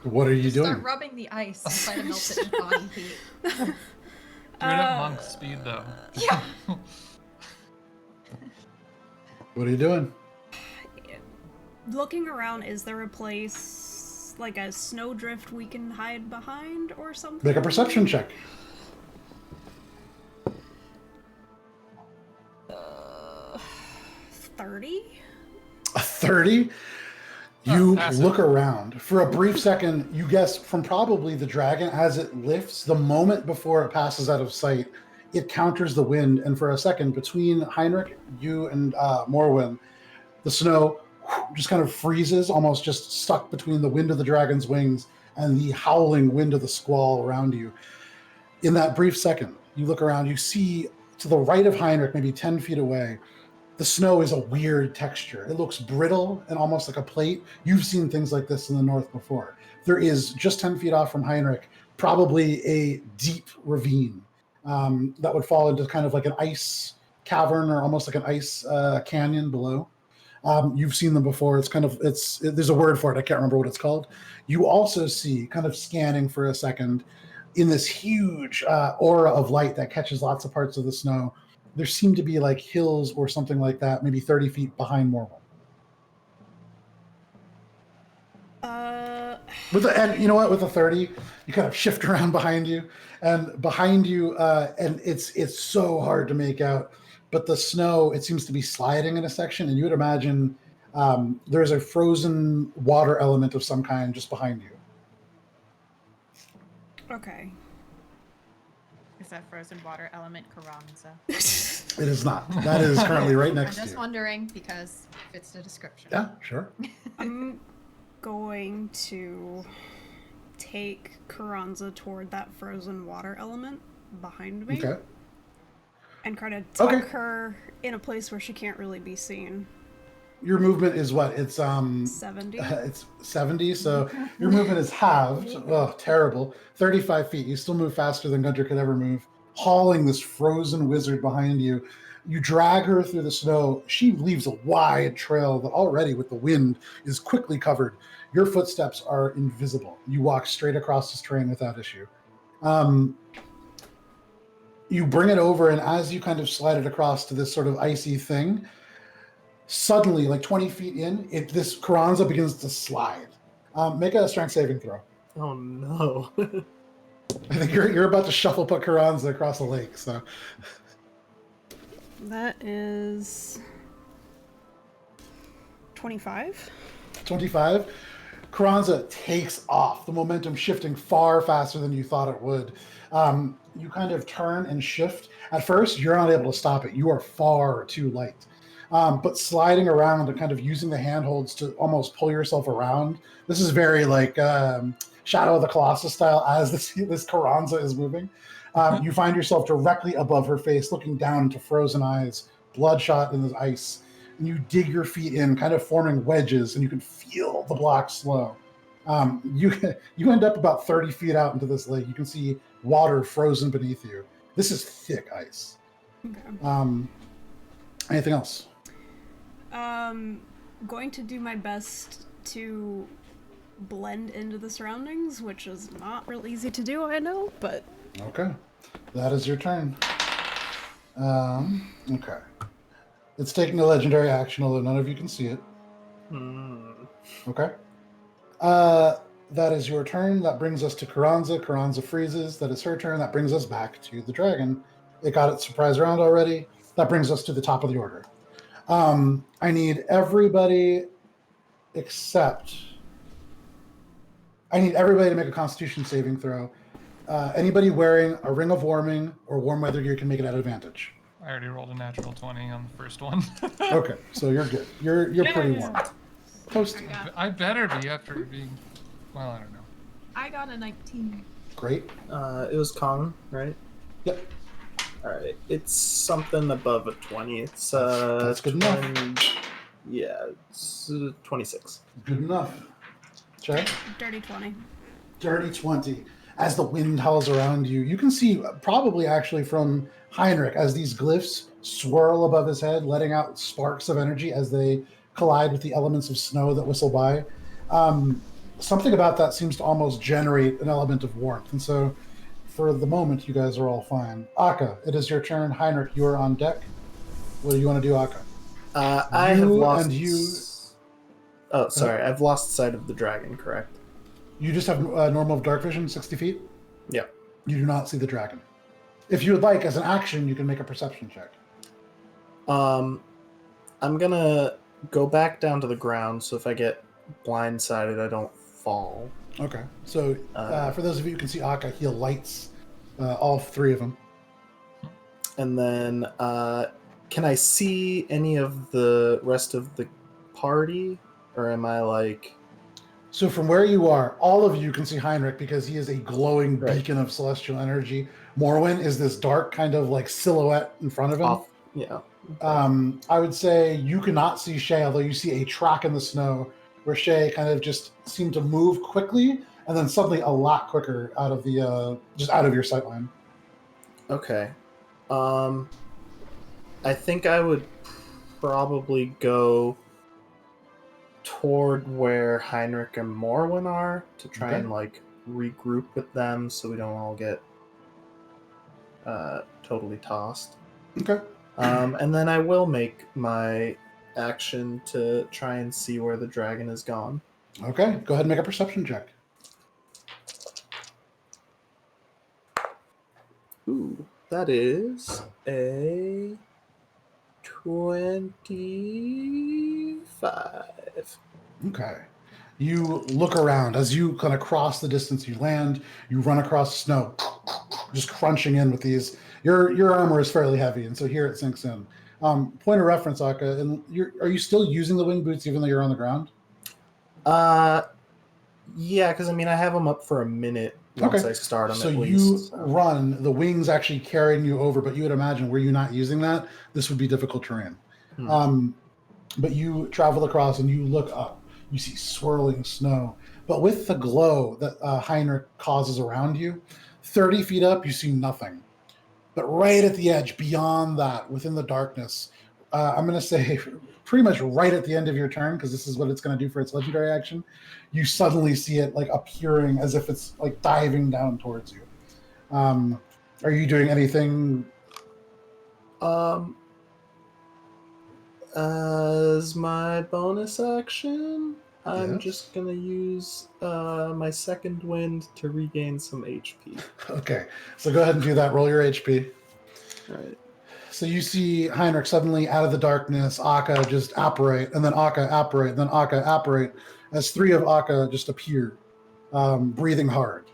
What are you Just doing? start rubbing the ice and try to melt it in body heat. Get rid of monk speed though. Yeah. What are you doing? Looking around, is there a place like a snowdrift we can hide behind or something? Make a perception check. 30? A 30? You passive. look around. For a brief second, you guess from probably the dragon as it lifts, the moment before it passes out of sight, it counters the wind. And for a second, between Heinrich, you, and Morwen, the snow just kind of freezes, almost just stuck between the wind of the dragon's wings and the howling wind of the squall around you. In that brief second, you look around, you see to the right of Heinrich, maybe 10 feet away, the snow is a weird texture. It looks brittle and almost like a plate. You've seen things like this in the north before. There is, just 10 feet off from Heinrich, probably a deep ravine that would fall into kind of like an ice cavern or almost like an ice canyon below. You've seen them before. There's a word for it. I can't remember what it's called. You also see, kind of scanning for a second, in this huge aura of light that catches lots of parts of the snow, there seem to be like hills or something like that, maybe 30 feet behind Morwen. And you know what? With a 30, you kind of shift around behind you, and it's so hard to make out. But the snow, it seems to be sliding in a section, and you would imagine there's a frozen water element of some kind just behind you. Okay. Is that frozen water element Carranza? It is not. That is currently right I'm next to just you. wondering because it fits the description. Yeah, sure. I'm going to take Carranza toward that frozen water element behind me. Okay. And try to tuck Okay. her in a place where she can't really be seen. Your movement is what? It's 70? It's 70, so your movement is halved. Oh, terrible. 35 feet. You still move faster than Guntir could ever move, hauling this frozen wizard behind you. You drag her through the snow. She leaves a wide trail that already, with the wind, is quickly covered. Your footsteps are invisible. You walk straight across this terrain without issue. You bring it over, and as you kind of slide it across to this sort of icy thing, suddenly, like 20 feet in, this Carranza begins to slide. Make a strength saving throw. Oh no. I think you're about to shuffle put Carranza across the lake. So That is 25. 25. Carranza takes off, the momentum shifting far faster than you thought it would. You kind of turn and shift. At first, you're not able to stop it. You are far too light. But sliding around and kind of using the handholds to almost pull yourself around. This is very like Shadow of the Colossus style as this Carranza is moving. You find yourself directly above her face, looking down into frozen eyes, bloodshot in the ice. And you dig your feet in, kind of forming wedges, and you can feel the block slow. You end up about 30 feet out into this lake. You can see water frozen beneath you. This is thick ice. Okay. Anything else? Going to do my best to blend into the surroundings, which is not real easy to do, I know, but... Okay. That is your turn. Okay. It's taking a legendary action, although none of you can see it. Okay. That is your turn. That brings us to Carranza. Carranza freezes. That is her turn. That brings us back to the dragon. It got its surprise round already. That brings us to the top of the order. I need everybody except... I need everybody to make a Constitution saving throw. Anybody wearing a Ring of Warming or warm weather gear can make it at advantage. I already rolled a natural 20 on the first one. Okay, so you're good. You're pretty warm. Toasty. I better be after being... Well, I don't know. I got a 19. Great. It was Kong, right? Yep. Alright. It's something above a 20. It's That's good enough. Yeah, it's 26. Good enough. Check. Dirty 20. Dirty 20. As the wind howls around you, you can see probably actually from Heinrich as these glyphs swirl above his head, letting out sparks of energy as they collide with the elements of snow that whistle by. Something about that seems to almost generate an element of warmth. And so for the moment, you guys are all fine. Akka, it is your turn. Heinrich, you are on deck. What do you want to do, Akka? I have lost... Oh, Uh-huh. sorry. I've lost sight of the dragon, correct? You just have normal dark vision, 60 feet? Yeah. You do not see the dragon. If you would like, as an action, you can make a perception check. I'm gonna go back down to the ground, so if I get blindsided, I don't fall. Okay. So for those of you who can see Akka, he lights all three of them. And then, can I see any of the rest of the party? Or am I like... So from where you are, all of you can see Heinrich because he is a glowing Right. beacon of celestial energy. Morwen is this dark kind of like silhouette in front of him. off? Yeah. I would say you cannot see Shay, although you see a track in the snow where Shay kind of just seemed to move quickly and then suddenly a lot quicker out of the just out of your sightline. Okay. I think I would probably go toward where Heinrich and Morwen are to try Okay. and like regroup with them so we don't all get totally tossed. Okay. And then I will make my action to try and see where the dragon is gone. Okay. Go ahead and make a perception check. Ooh, that is a 25. Okay. You look around as you kind of cross the distance. You land. You run across snow, just crunching in with these. Your armor is fairly heavy, and so here it sinks in. Point of reference, Akka. And are you still using the wing boots even though you're on the ground? Yeah, because I mean I have them up for a minute once Okay. I start them. So at you least, so. run. The wings actually carrying you over, but you would imagine were you not using that, this would be difficult terrain. But you travel across and you look up. You see swirling snow. But with the glow that Heinrich causes around you, 30 feet up, you see nothing. But right at the edge, beyond that, within the darkness, I'm going to say pretty much right at the end of your turn, because this is what it's going to do for its legendary action, you suddenly see it like appearing as if it's like diving down towards you. Are you doing anything? As my bonus action, I'm Yes. just gonna use my second wind to regain some HP. Okay, so go ahead and do that. Roll your HP. All right. So you see Heinrich suddenly out of the darkness, Akka just apparate, and then Akka apparate, then Akka apparate, as 3 of Akka just appear, breathing hard.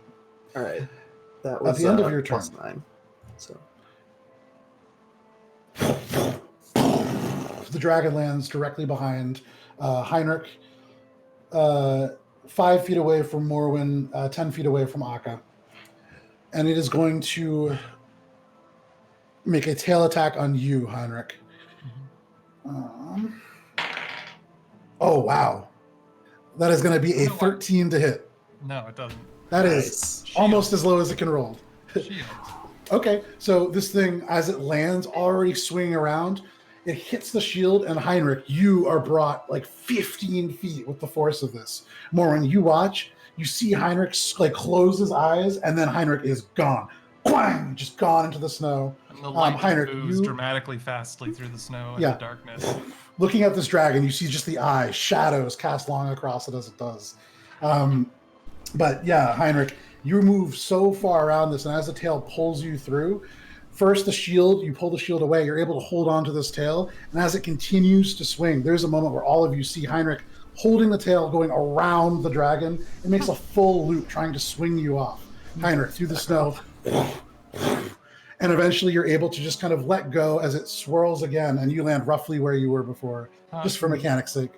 All right. That was At the end of your turn. +9. So the dragon lands directly behind Heinrich, 5 feet away from Morwen, 10 feet away from Akka. And it is going to make a tail attack on you, Heinrich. Oh, wow. That is going to be a 13 to hit. No, it doesn't. That is almost as low as it can roll. Shield. Okay, so this thing, as it lands, already swinging around, it hits the shield, and Heinrich, you are brought like 15 feet with the force of this. Morwen, you watch, you see Heinrich like close his eyes, and then Heinrich is gone. Quang! Just gone into the snow. And the light Heinrich, moves dramatically fastly through the snow and Yeah. the darkness. Looking at this dragon, you see just the eyes, shadows cast long across it as it does. But yeah, Heinrich, you move so far around this, and as the tail pulls you through, first the shield, you pull the shield away, you're able to hold on to this tail, and as it continues to swing, there's a moment where all of you see Heinrich holding the tail, going around the dragon. It makes a full loop, trying to swing you off. Heinrich, through the snow. And eventually you're able to just kind of let go as it swirls again, and you land roughly where you were before, just for mechanics' sake.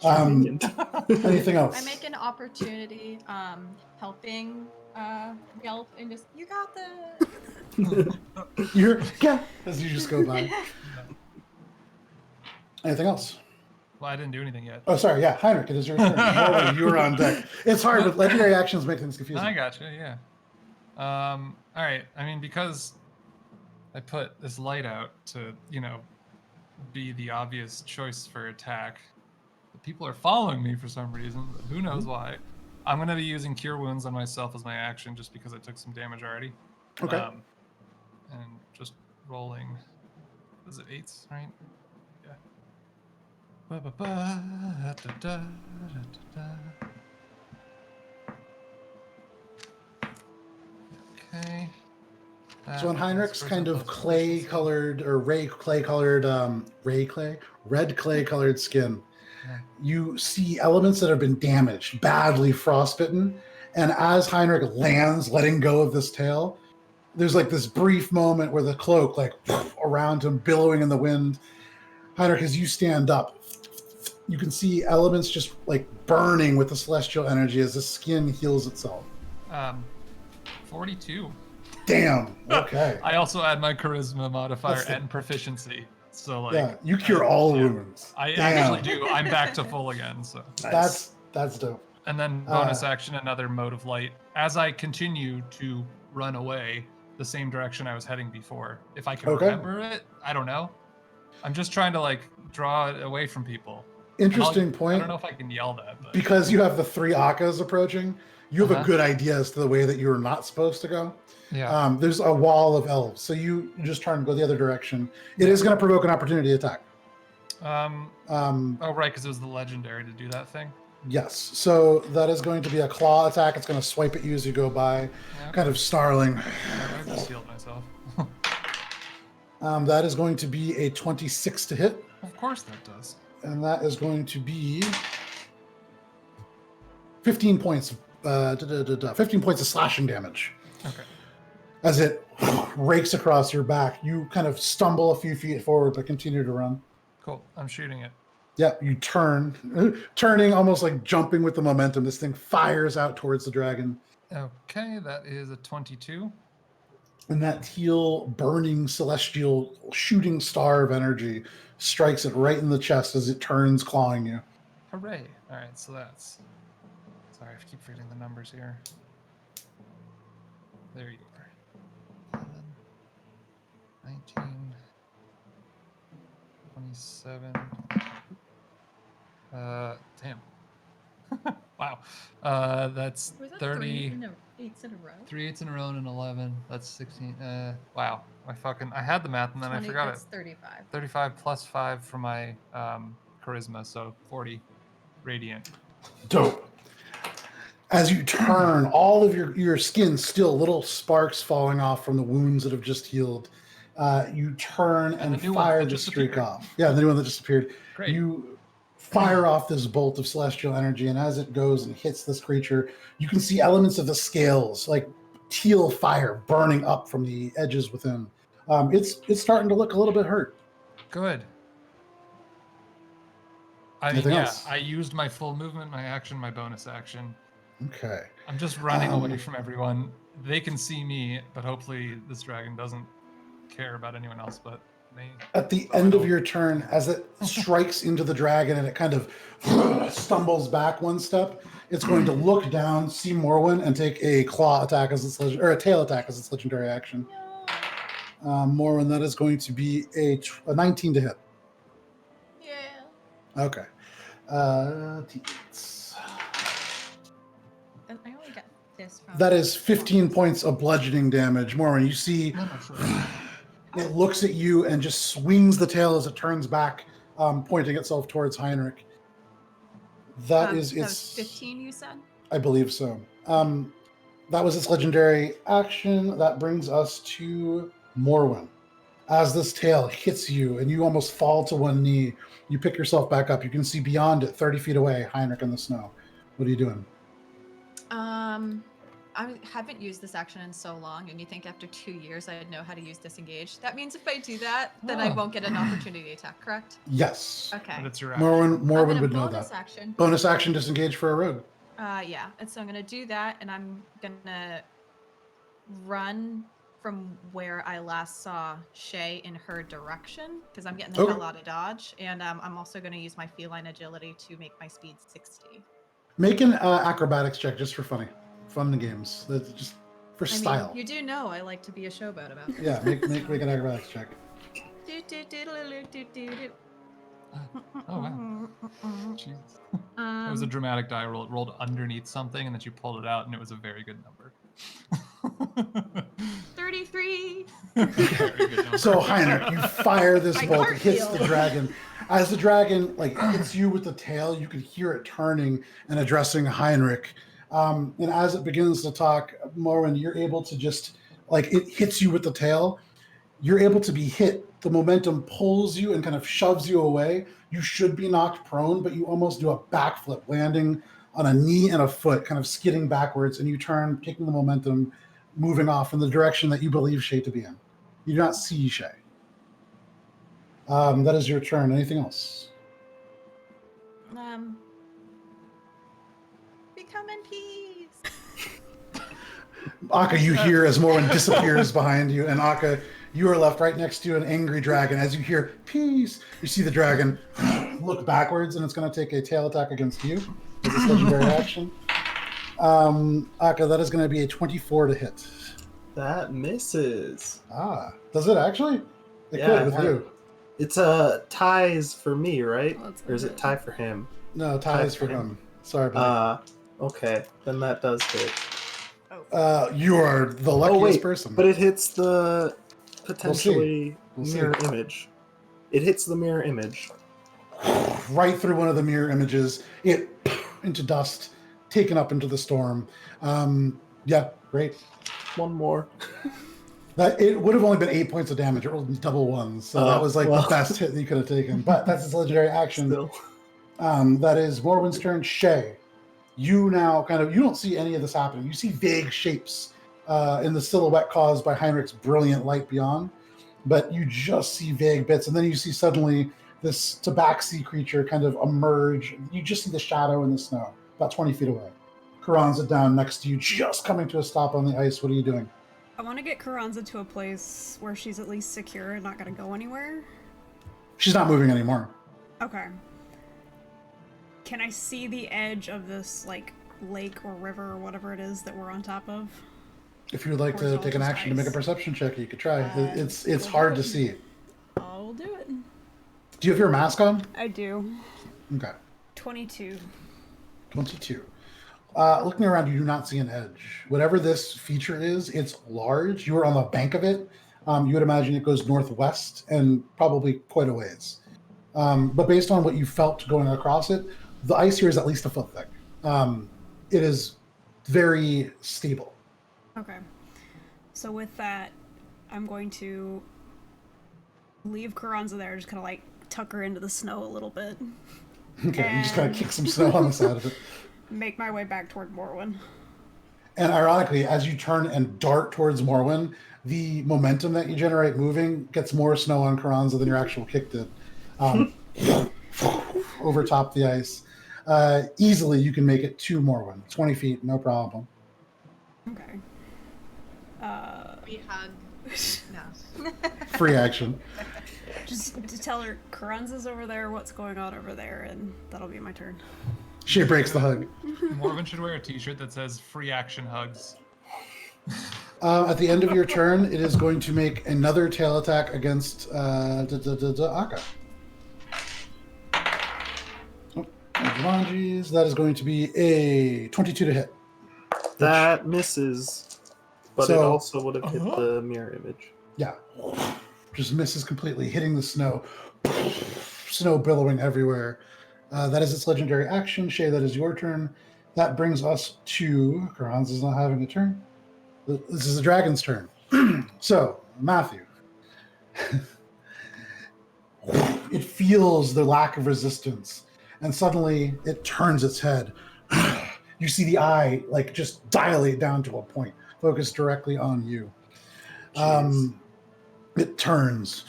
Anything else? I make an opportunity helping Yelp and just, you got this. Yeah, as you just go by. Anything else? Well, I didn't do anything yet. Oh, sorry. Yeah, Heinrich, it is your turn. Morwen, you are on deck. It's hard, but legendary actions make things confusing. I gotcha, yeah. All right. I mean, because I put this light out to, be the obvious choice for attack, but people are following me for some reason. Who knows why? I'm going to be using Cure Wounds on myself as my action just because I took some damage already. Okay. And just rolling. Is it 8s, right? Yeah. Okay. So in Heinrich's kind of clay-colored or red clay-colored skin, you see elements that have been damaged, badly frostbitten, and as Heinrich lands, letting go of this tail, there's like this brief moment where the cloak, like around him, billowing in the wind. Heinrich, as you stand up, you can see elements just like burning with the celestial energy as the skin heals itself. 42. Damn. Okay. I also add my charisma modifier and proficiency. So like, yeah, you cure all wounds. I actually do. I'm back to full again. So that's dope. And then bonus action, another mode of light. As I continue to run away the same direction I was heading before, if I can remember it, I don't know. I'm just trying to like draw it away from people. Interesting point. I don't know if I can yell that, but because you have the 3 Akkas approaching, you have a good idea as to the way that you're not supposed to go. Yeah. There's a wall of elves, so you just try and go the other direction. It is going to provoke an opportunity attack. Oh right, because it was the legendary to do that thing. Yes. So that is going to be a claw attack. It's going to swipe at you as you go by, kind of snarling. I just healed myself. That is going to be a 26 to hit. Of course that does. And that is going to be 15 points. 15 points of slashing damage. Okay. As it rakes across your back, you kind of stumble a few feet forward, but continue to run. Cool. I'm shooting it. Yeah, you turning, almost like jumping with the momentum. This thing fires out towards the dragon. Okay, that is a 22. And that teal, burning, celestial, shooting star of energy strikes it right in the chest as it turns, clawing you. Hooray. All right, so that's... Sorry, I keep forgetting the numbers here. There you are. 11, 19, 27. Damn. Wow. That's Was that 30. 3 8s in a row? 3 8s in a row and an 11. That's 16. Wow. I had the math and then 20, I forgot that's it. 35. 35 plus 5 for my charisma, so 40 radiant. Dope. As you turn, all of your skin still little sparks falling off from the wounds that have just healed. You turn and the new one fire that the just streak appeared. off. Yeah, the new one that just appeared. Great. You fire off this bolt of celestial energy, and as it goes and hits this creature, you can see elements of the scales, like teal fire, burning up from the edges within. It's starting to look a little bit hurt. Good. Anything else? I used my full movement, my action, my bonus action. Okay. I'm just running away from everyone. They can see me, but hopefully this dragon doesn't care about anyone else but me. At the end of your turn, as it strikes into the dragon and it kind of stumbles back one step, it's going to look down, see Morwen, and take a claw attack as its or a tail attack as its legendary action. Morwen, that is going to be a 19 to hit. Yeah. Okay. And I only got this from. That is 15 points of bludgeoning damage. Morwen, you see it looks at you and just swings the tail as it turns back, pointing itself towards Heinrich. That was 15, you said? I believe so. That was its legendary action. That brings us to Morwen. As this tail hits you and you almost fall to one knee, you pick yourself back up. You can see beyond it, 30 feet away, Heinrich in the snow. What are you doing? I haven't used this action in so long, and you think after 2 years I'd know how to use disengage. That means if I do that, then I won't get an opportunity attack, correct? Yes. Okay. But it's your action. Morwen would know bonus that. Action. Bonus action disengage for a rogue. Yeah, and so I'm gonna do that, and I'm gonna run from where I last saw Shay in her direction, because I'm getting the hell out of dodge, and I'm also gonna use my feline agility to make my speed 60. Make an acrobatics check just for fun and games. That's just for style. You do know I like to be a showboat about this. Yeah, make an acrobatics check. Oh wow. Jesus. It was a dramatic die roll. It rolled underneath something and then she pulled it out and it was a very good number. 33. Very good number. So Heinrich, you fire this I bolt, it hits cartwheel. the dragon. As the dragon hits you with the tail, you can hear it turning and addressing Heinrich. And as it begins to talk, Morwen, you're able to just it hits you with the tail. You're able to be hit. The momentum pulls you and kind of shoves you away. You should be knocked prone, but you almost do a backflip, landing on a knee and a foot, kind of skidding backwards, and you turn, taking the momentum, moving off in the direction that you believe Shay to be in. You do not see Shay. That is your turn. Anything else? Become NPCs. Akka, you hear as Morwen disappears behind you, and Akka, you are left right next to an angry dragon. As you hear peace, you see the dragon look backwards, and it's going to take a tail attack against you as its legendary action. Akka, that is going to be a 24 to hit. That misses. Does it actually? It Yeah, could with you. It's ties for me, right? Well, that's Or is it good. tie for him? No, ties for him. Sorry, buddy. Okay. Then that does hit. You are the luckiest person. But it hits the potentially We'll see. mirror image. It hits the mirror image. Right through one of the mirror images, it into dust, taken up into the storm. Yeah, great. One more. That it would have only been 8 points of damage. It rolled double ones, so that was the best hit that you could have taken. But that's its legendary action. Still. That is Morwen's turn. Shay, you now you don't see any of this happening. You see vague shapes in the silhouette caused by Heinrich's brilliant light beyond, but you just see vague bits, and then you see suddenly this tabaxi creature kind of emerge. You just see the shadow in the snow, about 20 feet away. Karanza down next to you, just coming to a stop on the ice. What are you doing? I want to get Karanza to a place where she's at least secure and not going to go anywhere. She's not moving anymore. Okay. Can I see the edge of this, lake or river or whatever it is that we're on top of? If you would like to take an action to make a perception check, you could try. It's hard to see. I'll do it. Do you have your mask on? I do. Okay. 22. 22. Looking around, you do not see an edge. Whatever this feature is, it's large. You are on the bank of it. You would imagine it goes northwest and probably quite a ways. But based on what you felt going across it, the ice here is at least a foot thick. It is very stable. Okay. So with that, I'm going to leave Carranza there, just kind of like tuck her into the snow a little bit. Okay, you just kind of kick some snow on the side of it. Make my way back toward Morwen. And ironically, as you turn and dart towards Morwen, the momentum that you generate moving gets more snow on Carranza than your actual kick did. Over top the ice. Easily, you can make it to Morwen. 20 feet, no problem. Okay. We hug. No. Free action. Just to tell her Carranza's over there, what's going on over there, and that'll be my turn. She breaks the hug. Morwen should wear a t-shirt that says free action hugs. At the end of your turn, it is going to make another tail attack against Aka. Jumanji's. That is going to be a 22 to hit. That misses, but it So- also would have hit the mirror image. Yeah. Just misses completely, hitting the snow. Snow billowing everywhere. That is its legendary action. Shay, that is your turn. That brings us to... Carranza's not having a turn. This is the dragon's turn. So, Matthew. It feels the lack of resistance, and suddenly it turns its head. You see the eye like just dilate down to a point, focused directly on you. It turns.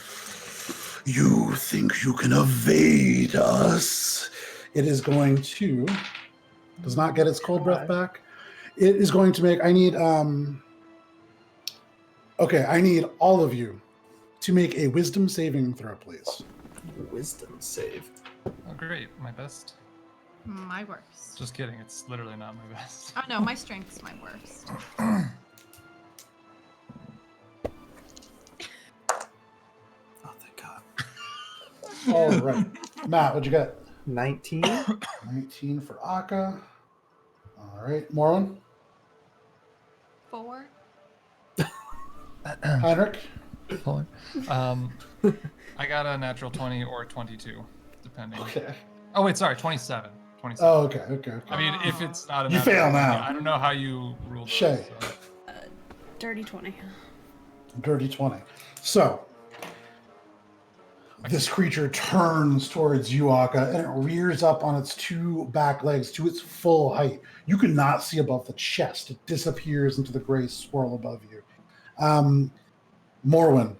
You think you can evade us? It is going to... Does not get its cold breath back. It is going to make... I need all of you to make a wisdom saving throw, please. Wisdom save. Oh, great. My best. My worst. Just kidding. It's literally not my best. Oh no, my strength's my worst. Oh, thank God. All right. Matt, what'd you get? 19. 19 for Aka. All right. Morwen? 4. Heinrich? I got a natural 20 or 22, depending. Okay. Oh, wait, sorry, 27. 27. Oh, okay. I mean, if it's not a You natural fail 20, now. I don't know how you rule those. Shay. So. Dirty 20. Dirty 20. So, this creature turns towards you, Aka, and it rears up on its two back legs to its full height. You cannot see above the chest. It disappears into the gray swirl above you. Morwen,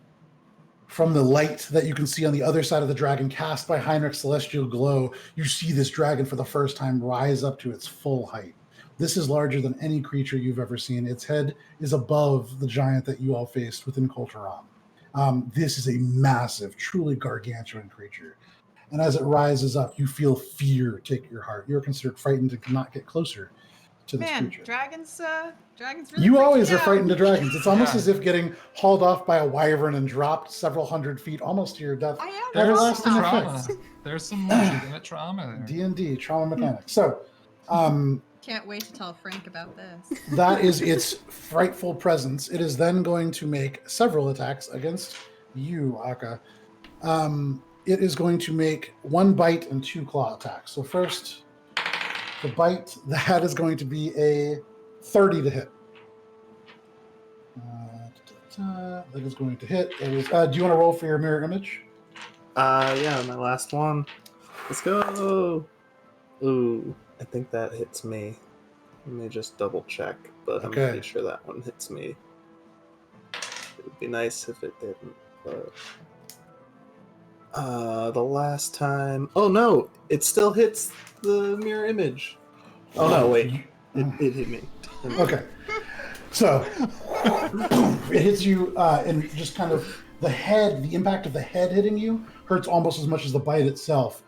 from the light that you can see on the other side of the dragon cast by Heinrich's celestial glow, you see this dragon for the first time rise up to its full height. This is larger than any creature you've ever seen. Its head is above the giant that you all faced within Kulturam. This is a massive, truly gargantuan creature. And as it rises up, you feel fear take your heart. You're considered frightened and cannot get closer to this Man, creature. dragons really You freak always me are out. frightened of dragons. It's almost Yeah. as if getting hauled off by a wyvern and dropped several hundred feet, almost to your death. I am. There's Everlasting some terrified. trauma. effects. There's some legitimate trauma there. D&D, trauma mechanics. So, Can't wait to tell Frank about this. that is its frightful presence. It is then going to make several attacks against you, Aka. It is going to make 1 bite and 2 claw attacks. So first, the bite, that is going to be a 30 to hit. That is going to hit. It is, do you want to roll for your mirror image? Yeah, my last one. Let's go. Ooh, I think that hits me. Let me just double check, but I'm Okay. pretty sure that one hits me. It would be nice if it didn't, but... the last time... Oh no! It still hits the mirror image. Oh no, wait. It hit me. Okay. So, it hits you, and just kind of the head, the impact of the head hitting you hurts almost as much as the bite itself.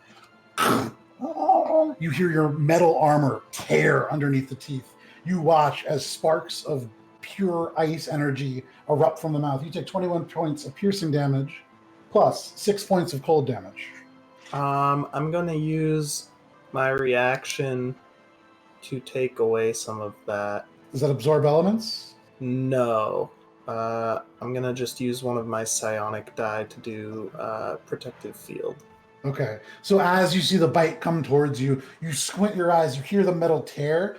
You hear your metal armor tear underneath the teeth. You watch as sparks of pure ice energy erupt from the mouth. You take 21 points of piercing damage, plus 6 points of cold damage. I'm gonna use my reaction to take away some of that. Does that absorb elements? No. I'm gonna just use one of my psionic die to do protective field. Okay. So as you see the bite come towards you, you squint your eyes, you hear the metal tear,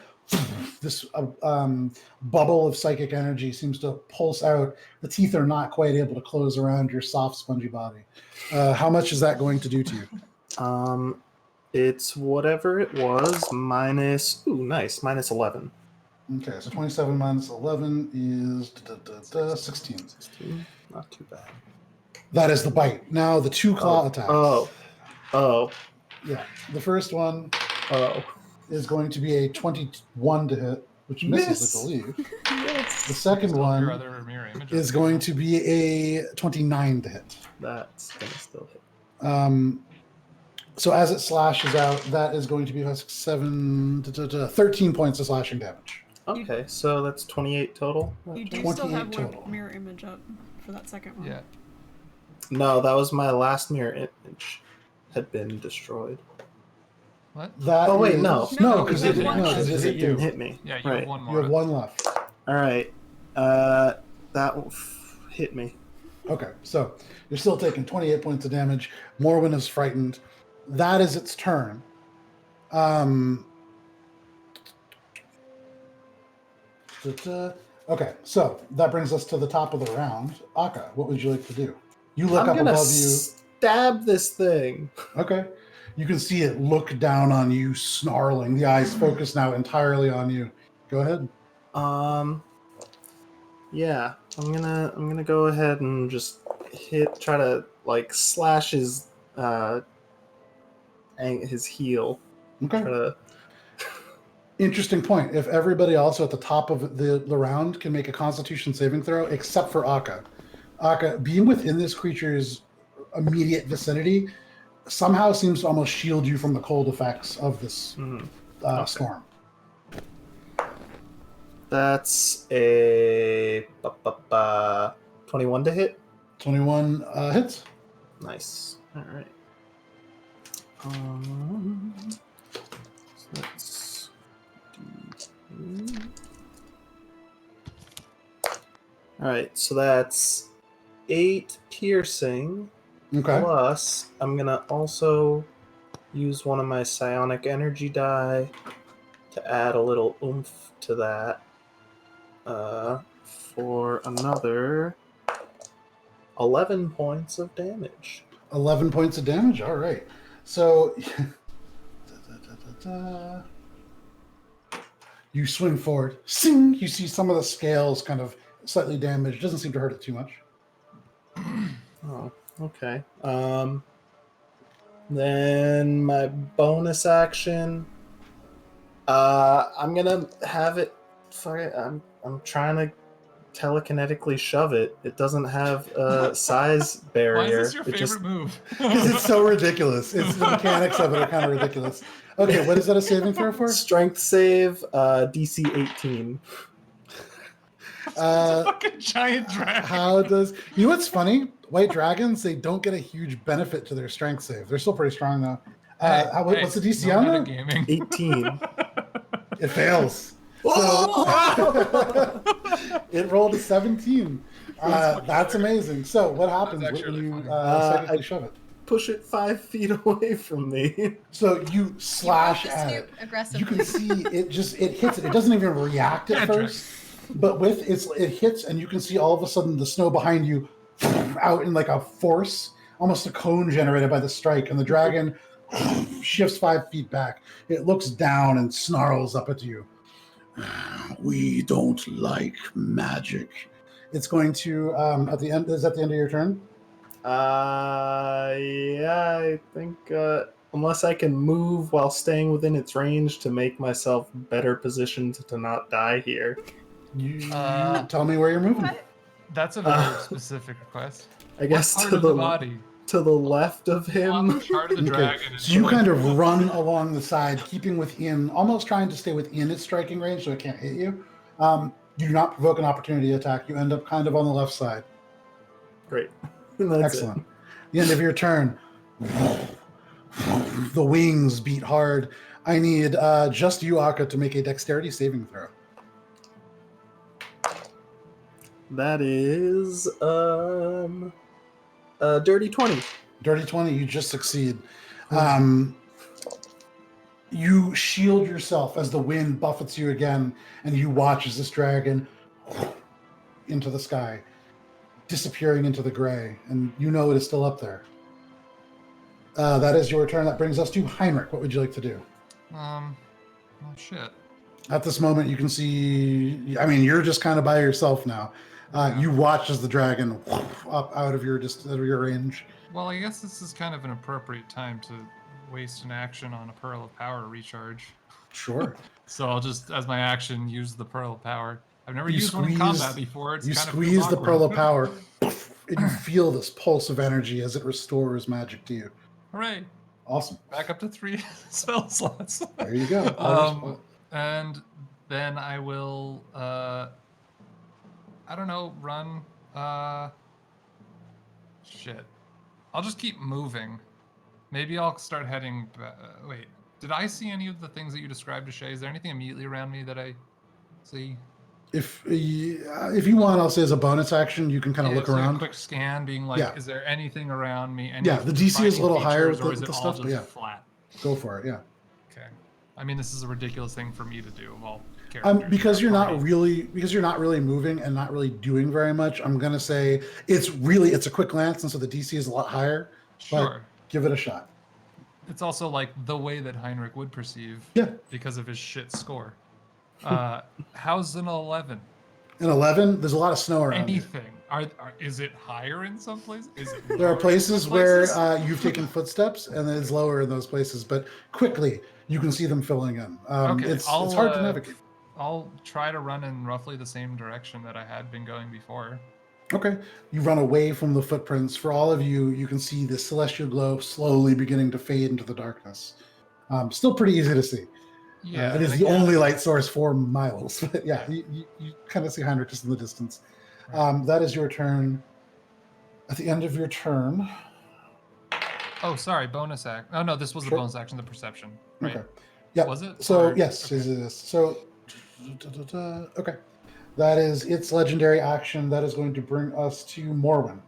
this bubble of psychic energy seems to pulse out. The teeth are not quite able to close around your soft, spongy body. How much is that going to do to you? It's whatever it was minus. Ooh, nice. Minus 11. Okay, so 27 minus 11 is 16. 16. Not too bad. That is the bite. Now the two claw attacks. Oh. Yeah. The first one is going to be a 21 to hit, which misses, I believe. Yes. The second Still one your other mirror image is up going there. to be a 29 to hit. That's going to still hit. So as it slashes out, that is going to be 13 points of slashing damage. Okay, so that's 28 total. You do still 28 have total. one mirror image up for that second one. Yeah. No, that was my last mirror image. Had been destroyed. What? That wait, is- no. No, because you it have one didn't left. hit you. Hit me. Yeah, you right. have one more. You have one left. All right. That hit me. Okay, so you're still taking 28 points of damage. Morwen is frightened. That is its turn. Okay, so that brings us to the top of the round. Akka, what would you like to do? You look I'm up gonna above you. stab this thing. Okay. You can see it look down on you, snarling. The eyes focus now entirely on you. Go ahead. Yeah, I'm gonna go ahead and just try to like slash his heel. Okay. Try to, Interesting point. If everybody else at the top of the round can make a Constitution saving throw, except for Akka. Akka, being within this creature's immediate vicinity, somehow seems to almost shield you from the cold effects of this storm. That's a 21 to hit. 21 hits. Nice. All right. So that's all right. So that's 8 piercing. Okay. Plus, I'm gonna also use one of my psionic energy die to add a little oomph to that. For another 11 points of damage. 11 points of damage. All right. So you swing forward. Sing! You see some of the scales kind of slightly damaged. Doesn't seem to hurt it too much. Oh, okay. Then my bonus action. I'm gonna have it. Fuck it. I'm trying to telekinetically shove it. It doesn't have a size barrier. Why is this your It favorite move? Because it's so ridiculous. It's the mechanics of it are kind of ridiculous. Okay, what is that a saving throw for? Strength save, DC 18. It's a fucking giant dragon. How does... You know what's funny? White dragons, they don't get a huge benefit to their strength save. They're still pretty strong, though. What's the DC on that? Gaming. 18. It fails. So, it rolled a 17. That's amazing. So what happens That's when actually you really psychically shove it? Push it 5 feet away from me. So you slash at it. You can see it hits it. It doesn't even react at first, but with it hits, and you can see all of a sudden the snow behind you out in like a force, almost a cone generated by the strike, and the dragon shifts 5 feet back. It looks down and snarls up at you. We don't like magic. It's going to at the end. Is that the end of your turn? Yeah, I think unless I can move while staying within its range to make myself better positioned to not die here. You tell me where you're moving. What? That's a very specific request. I guess What part to of the body. to the left of him. What part of the dragon is So you going kind of through? run along the side, keeping within, almost trying to stay within its striking range so it can't hit you. You do not provoke an opportunity attack. You end up kind of on the left side. Great. That's Excellent. The end of your turn. The wings beat hard. I need just you, Akka, to make a dexterity saving throw. That is dirty 20. Dirty 20, you just succeed. You shield yourself as the wind buffets you again, and you watch as this dragon into the sky, disappearing into the gray, and you know it is still up there. That is your turn. That brings us to Heinrich. What would you like to do? Oh shit. At this moment, you can see, I mean, you're just kind of by yourself now. You watch as the dragon up out of your range. Well, I guess this is kind of an appropriate time to waste an action on a Pearl of Power recharge. Sure. So I'll just, as my action, use the Pearl of Power. I've never You used one in combat before. You squeeze the Pearl of Power, and you feel this pulse of energy as it restores magic to you. Hooray! Awesome. Back up to 3 spell slots. There you go. And then I will, I don't know, run. Shit. I'll just keep moving. Maybe I'll start heading. Wait, did I see any of the things that you described to Shay? Is there anything immediately around me that I see? If you want, I'll say as a bonus action, you can kind of look around. A quick scan, being like, is there anything around me? Yeah, the DC is a little higher with or is the it stuff, all but just yeah. flat? Go for it, yeah. Okay. I mean, this is a ridiculous thing for me to do. Well, characters. Because you're not really moving and not really doing very much. I'm gonna say it's a quick glance, and so the DC is a lot higher. Sure. But give it a shot. It's also like the way that Heinrich would perceive. Yeah. Because of his shit score. How's an 11? An 11, there's a lot of snow around. Anything? Is it higher in some places? Is it there are places where you've taken footsteps, and it's lower in those places. But quickly, you can see them filling in. It's hard to navigate. I'll try to run in roughly the same direction that I had been going before. Okay. You run away from the footprints. For all of you, you can see the celestial glow slowly beginning to fade into the darkness. Still pretty easy to see. Yeah, it is the only light source for miles. But yeah, you kind of see Heinrich just in the distance. Right. That is your turn. At the end of your turn. Oh, sorry, bonus act. Oh no, this was the bonus action, the perception. Right. Okay. Yeah. Was it? So yes, it is. So okay. That is its legendary action. That is going to bring us to Morwen.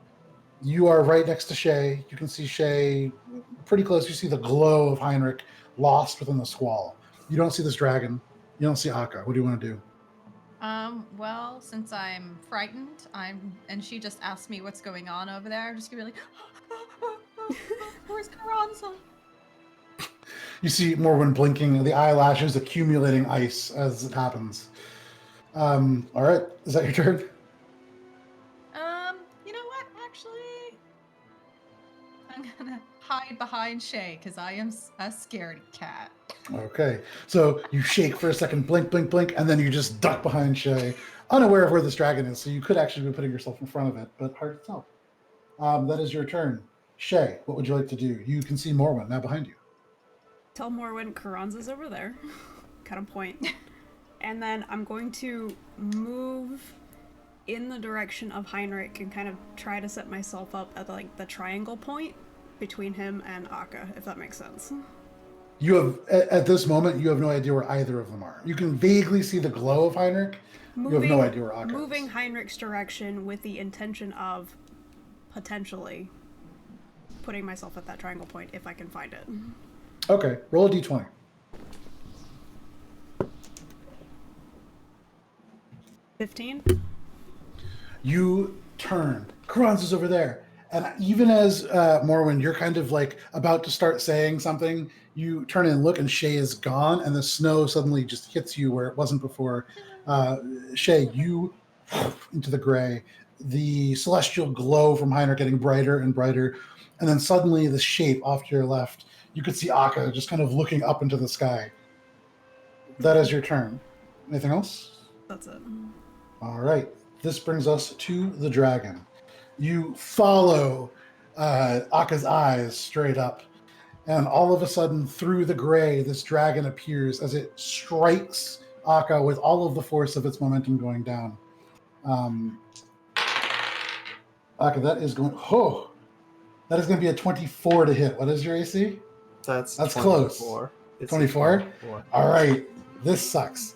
You are right next to Shay. You can see Shay pretty close. You see the glow of Heinrich lost within the squall. You don't see this dragon. You don't see Akka. What do you want to do? Well, since I'm frightened, and she just asked me what's going on over there, I'm just gonna be like, where's Carranza? You see Morwen blinking, the eyelashes accumulating ice as it happens. All right, is that your turn? You know what? Actually, I'm gonna hide behind Shay because I am a scaredy cat. Okay, so you shake for a second, blink, blink, blink, and then you just duck behind Shay, unaware of where this dragon is. So you could actually be putting yourself in front of it, but hard to tell. That is your turn. Shay, what would you like to do? You can see Morwen now behind you. Tell Morwen Carranza's over there. Kind of point. And then I'm going to move in the direction of Heinrich and kind of try to set myself up at the triangle point between him and Akka, if that makes sense. You have, at this moment, you have no idea where either of them are. You can vaguely see the glow of Heinrich. You have no idea where Akka is. Moving Heinrich's direction with the intention of potentially putting myself at that triangle point if I can find it. Okay, roll a d20. You turn. Carranza's over there. And even as Morwen, you're kind of like about to start saying something, you turn and look, and Shay is gone, and the snow suddenly just hits you where it wasn't before. Shay, you into the gray, the celestial glow from Heinrich getting brighter and brighter, and then suddenly the shape off to your left, you could see Akka just kind of looking up into the sky. That is your turn. Anything else? That's it. All right. This brings us to the dragon. You follow Akka's eyes straight up, and all of a sudden, through the gray, this dragon appears as it strikes Akka with all of the force of its momentum going down. Akka, that is going to be a 24 to hit. What is your AC? That's 24. Close. 24? All right. This sucks.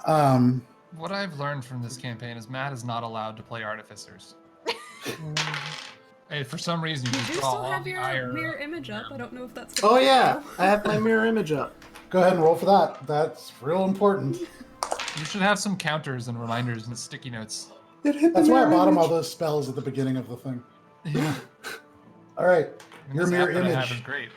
What I've learned from this campaign is Matt is not allowed to play artificers. Hey, for some reason, you do still have your mirror image up. I don't know if that's. Oh yeah, I have my mirror image up. Go ahead and roll for that. That's real important. You should have some counters and reminders and sticky notes. That's why I bought all those spells at the beginning of the thing. Yeah. All right. Your This mirror app that I have is image. great.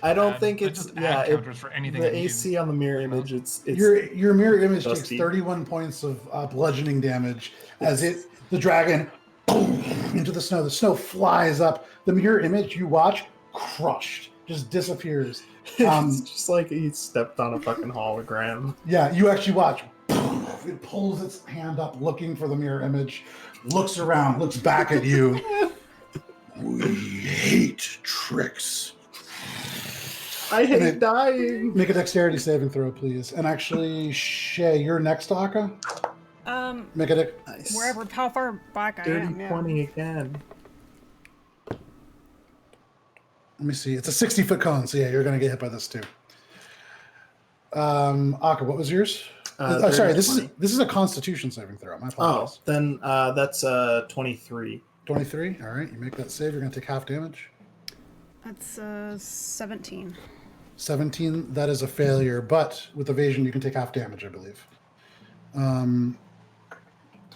I don't think it's just add counters for anything. I The need. AC on the mirror image. It's Your mirror image dusty. takes 31 points of bludgeoning damage as the dragon boom, into the snow. The snow flies up. The mirror image you watch crushed, just disappears. It's just like he stepped on a fucking hologram. Yeah, you actually watch. It pulls its hand up, looking for the mirror image, looks around, looks back at you. We hate tricks. I hate dying. Make a dexterity saving throw, please. And actually, Shay, you're next, Aka. Make a Nice. Wherever, how far back I Dirty am. Yeah. 20 again. Let me see. It's a 60-foot cone, so yeah, you're going to get hit by this too. Aka, what was yours? Sorry, this is a Constitution saving throw. My apologies. Oh, then that's 23. 23. All right, you make that save. You're going to take half damage. That's 17. 17. That is a failure, but with evasion, you can take half damage, I believe.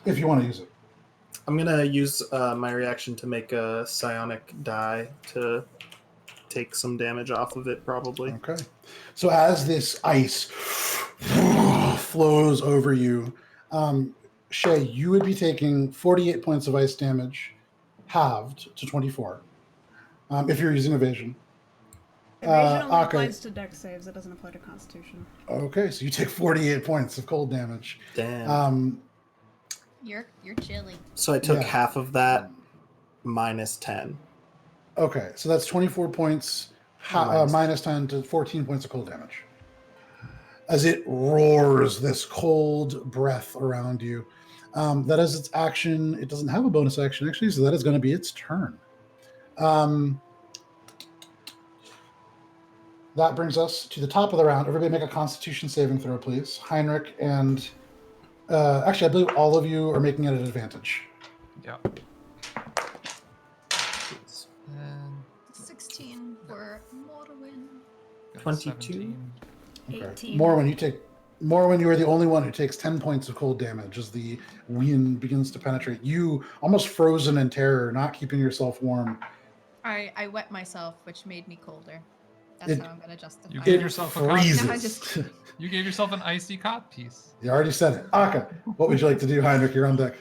If you want to use it. I'm gonna use my reaction to make a psionic die to take some damage off of it, probably. Okay. So as this ice flows over you, Shay, you would be taking 48 points of ice damage, halved to 24, if you're using evasion. Evasion only Aka. applies to dex saves. It doesn't apply to Constitution. Okay, so you take 48 points of cold damage. Damn. You're chilly. So I took yeah. half of that minus 10. Okay, so that's 24 points, minus 10 to 14 points of cold damage. As it roars this cold breath around you. That is its action. It doesn't have a bonus action, actually, so that is going to be its turn. That brings us to the top of the round. Everybody make a Constitution saving throw, please. Heinrich and... actually, I believe all of you are making it at advantage. Yeah. And 16 for Morwen. got 22. 17. Okay. 18. Morwen, you are the only one who takes 10 points of cold damage as the wind begins to penetrate. You, almost frozen in terror, not keeping yourself warm. I wet myself, which made me colder. That's how I'm gonna justify You it. gave yourself a freezes. Yeah, I just- You gave yourself an icy cot piece. You already said it. Aka, what would you like to do, Heinrich? You're on deck.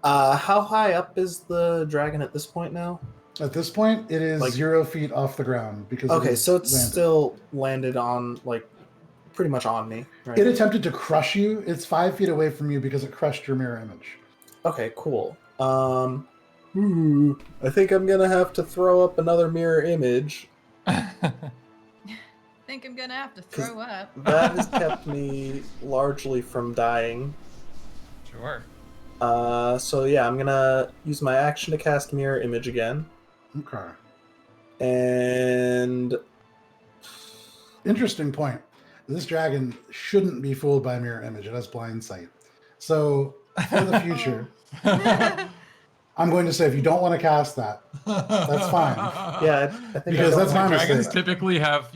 How high up is the dragon at this point now? At this point, it is Like- 0 feet off the ground because Okay, is so it's landed. still landed on, like, pretty much on me, right? It attempted to crush you. It's 5 feet away from you because it crushed your mirror image. Okay, cool. I think I'm gonna have to throw up another mirror image. think I'm gonna have to throw up. That has kept me largely from dying. Sure. So yeah, I'm gonna use my action to cast mirror image again. Okay. And Interesting point. This dragon shouldn't be fooled by mirror image. It has blind sight. So for the future, I'm going to say if you don't want to cast that, that's fine. yeah, I think Because I that's don't my like- mistake. Dragons typically have,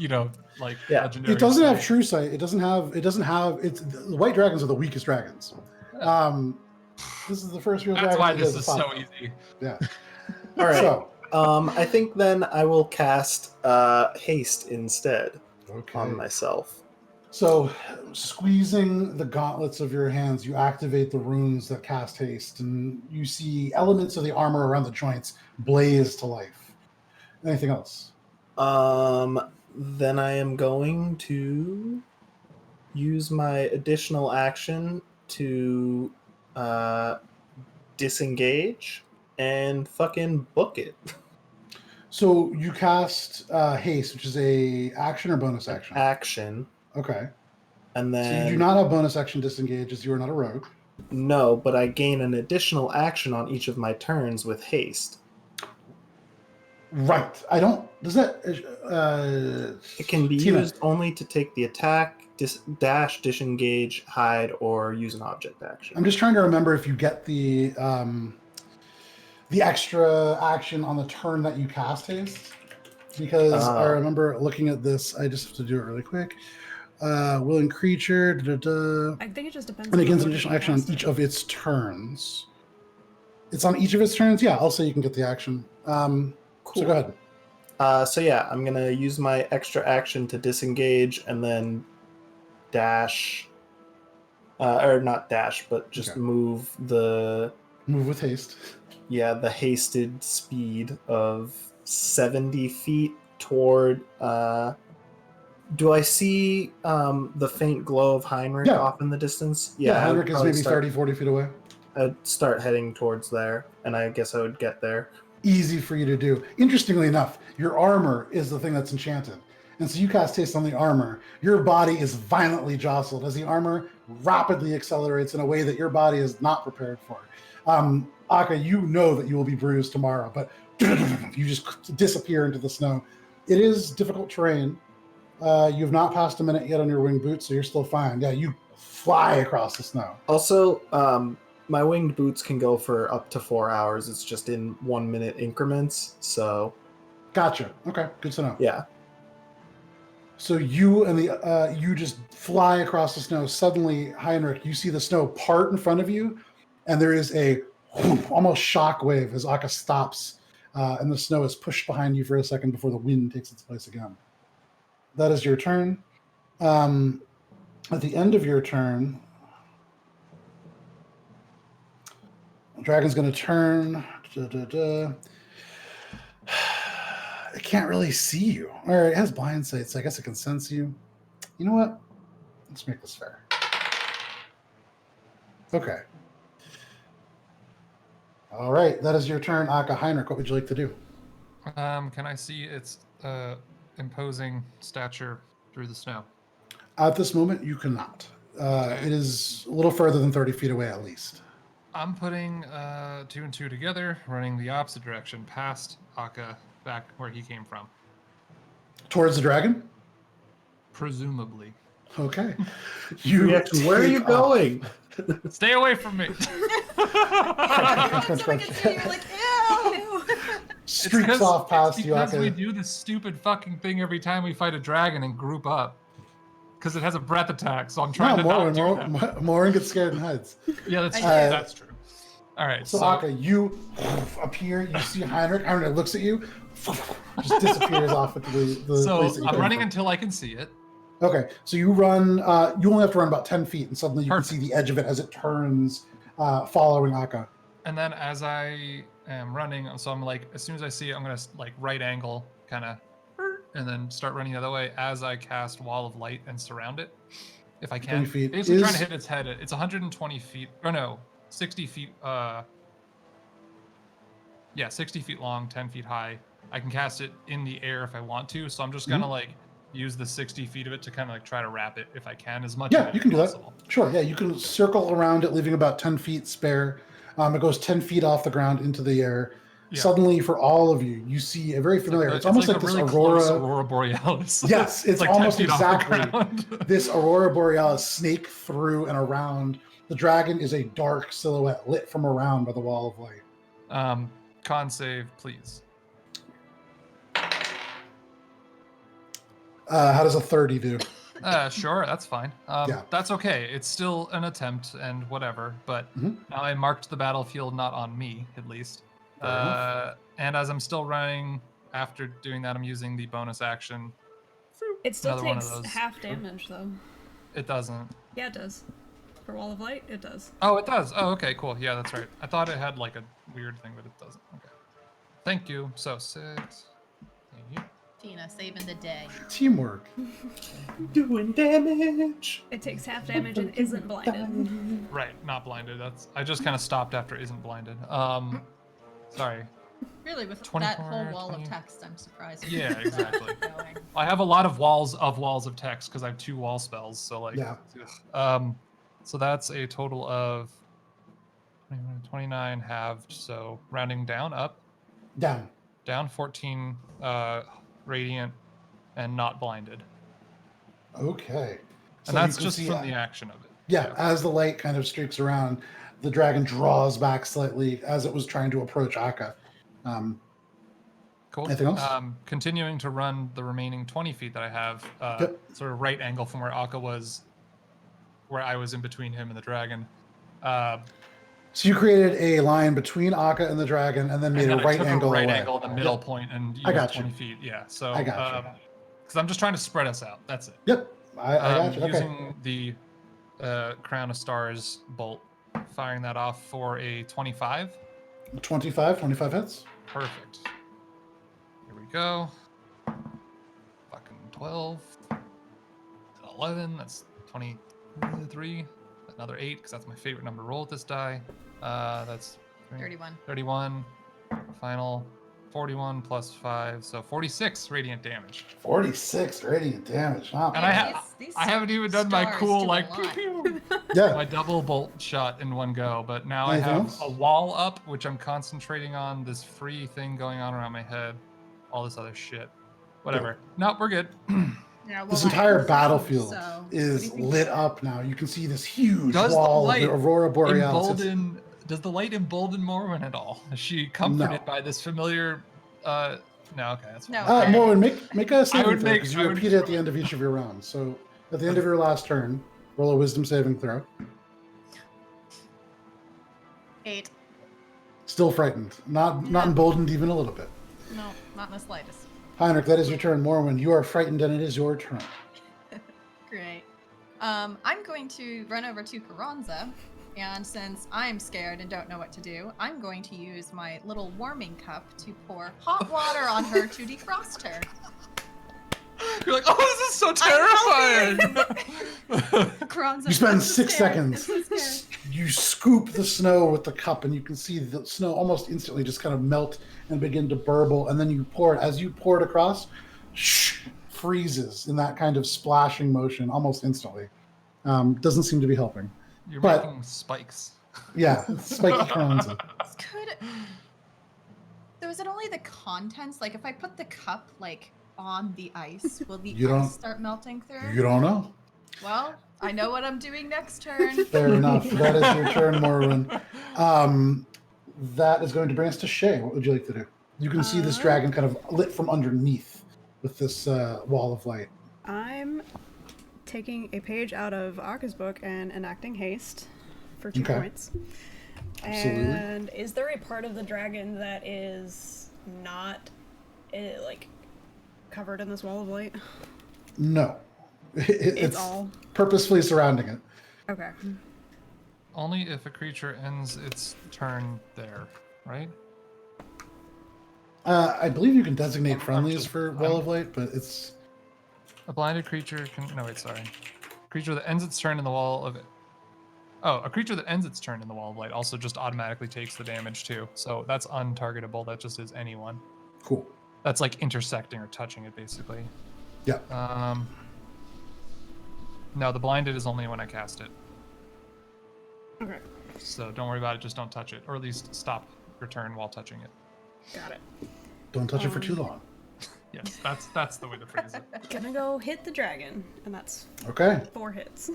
like Yeah. legendary. It doesn't have sight. true sight. It doesn't have. The white dragons are the weakest dragons. This is the first real That's dragon. why that this does is the so pop. easy. Yeah. All right. So I think then I will cast haste instead okay. on myself. So, squeezing the gauntlets of your hands, you activate the runes that cast haste, and you see elements of the armor around the joints blaze to life. Anything else? Then I am going to use my additional action to disengage and fucking book it. So you cast haste, which is a action or bonus action. Action. Okay. And So then you do not have bonus action disengage, as you are not a rogue. no, but I gain an additional action on each of my turns with haste. Right. I don't. Does that? It can be Tina, used only to take the attack, dash, disengage, hide, or use an object action. I'm just trying to remember if you get the extra action on the turn that you cast haste, because I remember looking at this. I just have to do it really quick. Willing creature. I think it just depends. And it gains on an the additional order action you on cast each it. of its turns. It's on each of its turns? Yeah, I'll say you can get the action. Cool. So go ahead. So yeah, I'm gonna use my extra action to disengage and then dash, or not dash, but just Okay. move the Move with haste. the hasted speed of 70 feet toward. Do I see the faint glow of Heinrich Yeah. off in the distance? Yeah, I would Heinrich is probably maybe 30, 40 feet away. I'd start heading towards there, and I guess I would get there. Easy for you to do. Interestingly enough, your armor is the thing that's enchanted. And so you cast haste on the armor. Your body is violently jostled as the armor rapidly accelerates in a way that your body is not prepared for. Akka, you know that you will be bruised tomorrow, but you just disappear into the snow. It is difficult terrain. You've not passed a minute yet on your winged boots, so you're still fine. Yeah, you fly across the snow. Also, my winged boots can go for up to 4 hours. It's just in 1 minute increments. So, Gotcha. Okay, good to know. yeah. So you and the you just fly across the snow. Suddenly, Heinrich, you see the snow part in front of you, and there is a almost shock wave as Akka stops, and the snow is pushed behind you for a second before the wind takes its place again. That is your turn. At the end of your turn, the dragon's going to turn. It can't really see you. Or it has blind sight, so I guess it can sense you. You know what? Let's make this fair. Okay. All right, that is your turn, Akka. Heinrich, what would you like to do? Can I see its imposing stature through the snow? At this moment, you cannot. It is a little further than 30 feet away, at least. I'm putting 2 and 2 together, running the opposite direction, past Akka, back where he came from. Towards the dragon? Presumably. Okay. Reaction, where are you take off. going? Stay away from me! Crunch, crunch. You're like, ew. Streaks off past you, because we Akka. do this stupid fucking thing every time we fight a dragon and group up. Because it has a breath attack, so I'm trying to not do that. Morwen gets scared and hides. Yeah, that's true. I do. That's true. All right, So Akka, you appear, you see Heinrich. Heinrich looks at you, just disappears off into the so place that you I'm came running from. until I can see it. Okay, so you run, you only have to run about 10 feet, and suddenly you Perfect. can see the edge of it as it turns, following Akka. And then as I am running, so I'm like, as soon as I see it, I'm going to like right angle, kind of, and then start running the other way as I cast Wall of Light and surround it, if I can. 20 feet Basically trying to is- hit its head. It's 120 feet, or no, 60 feet, yeah, 60 feet long, 10 feet high. I can cast it in the air if I want to, so I'm just going to like use the 60 feet of it to kind of like try to wrap it if I can, as much Yeah, of it you can as do possible. that. Sure, yeah, you can circle around it, leaving about 10 feet spare. It goes 10 feet off the ground into the air. Yeah. Suddenly, for all of you, you see a very familiar. It's almost like a this really close aurora. Aurora Borealis. Yes, it's like 10 almost feet off the exactly ground. this aurora borealis snake through and around. The dragon is a dark silhouette lit from around by the wall of light. Con save, please. How does a 30 do? Sure, that's fine. Yeah. That's okay. It's still an attempt and whatever, but Mhm. now I marked the battlefield not on me, at least. Fair enough. And as I'm still running, after doing that, I'm using the bonus action. It still Another one of takes those. half damage, though. It doesn't. Yeah, it does. For Wall of Light, it does. Oh, it does. Oh, okay, cool. Yeah, that's right. I thought it had like a weird thing, but it doesn't. Okay. Thank you. So 6. Thank you. Tina saving the day. Teamwork. Doing damage. It takes half damage and isn't blinded. Right, not blinded. I just kind of stopped after isn't blinded. Sorry. Really, with that 24, whole wall 20. of text, I'm surprised. Yeah, you kept that exactly. going. I have a lot of walls of text because I have 2 wall spells. So like, Yeah. so that's a total of 29 halved. So rounding down, up, Down. 14 radiant, and not blinded. Okay. So And that's you can just see, from the action of it. Yeah, as the light kind of streaks around, the dragon draws back slightly as it was trying to approach Akka. Cool. Anything else? Continuing to run the remaining 20 feet that I have, Yep. sort of right angle from where Akka was, where I was in between him and the dragon. So you created a line between Akka and the dragon, and then made and then a right I took angle a right away. angle at the middle Yep. point and used I got you. 20 feet. Yeah. So I got you. because I'm just trying to spread us out. That's it. Yep. I got you. Okay. Using the Crown of Stars bolt, firing that off for a 25. 25 hits. Perfect. Here we go. Fucking 12. 11. That's 23. Another 8, because that's my favorite number to roll with this die. That's 31. 31. Final 41 plus 5. So 46 radiant damage. 46 radiant damage. Wow. And I haven't even done my cool, like, pew pew. Yeah. My double bolt shot in one go, but now I Anything have else? a wall up, which I'm concentrating on, this free thing going on around my head, all this other shit. Whatever. Nope, we're good. Yeah, This well, entire I- battlefield so, what is do you think? lit up now. You can see this huge Does the wall of light the Aurora Borealis. It's- Does the light embolden Morwen at all? Is she comforted by this familiar? No, okay, that's fine. No. Morwen, make a saving would throw make- because I you would repeat it at try. the end of each of your rounds. So at the end of your last turn, roll a Wisdom saving throw. 8. Still frightened, not emboldened even a little bit. No, not in the slightest. Heinrich, that is your turn. Morwen, you are frightened, and it is your turn. Great. I'm going to run over to Carranza, and since I'm scared and don't know what to do, I'm going to use my little warming cup to pour hot water on her to defrost her. You're like, oh, this is so terrifying. Carranza, You spend I'm so 6 scared. seconds. I'm so scared. You scoop the snow with the cup, and you can see the snow almost instantly just kind of melt and begin to burble. And then you pour it. As you pour it across, freezes in that kind of splashing motion almost instantly. Doesn't seem to be helping. You're But- making spikes. Yeah, spiky Carranza. Could. So is it only the contents? Like, if I put the cup like on the ice, will the You don't- ice start melting through? You don't know. Well, I know what I'm doing next turn. Fair enough. That is your turn, Morwen. That is going to bring us to Shay. What would you like to do? You can see this dragon kind of lit from underneath with this wall of light. I'm taking a page out of Akka's book and enacting haste for 2 Okay. points. Absolutely. And is there a part of the dragon that is not like covered in this wall of light? No. It's all purposefully surrounding it. okay. Only if a creature ends its turn there, right? I believe you can designate friendlies for Wall of Light, but it's... A blinded creature can. No, wait, sorry. Creature that ends its turn in the wall of. Oh, a creature that ends its turn in the wall of light also just automatically takes the damage too. So that's untargetable. That just is anyone. Cool. That's like intersecting or touching it, basically. Yeah. No, the blinded is only when I cast it. Okay. So don't worry about it. Just don't touch it, or at least stop your turn while touching it. Got it. Don't touch it for too long. Yes, that's the way to phrase it. Gonna go hit the dragon, and that's Okay. 4 hits.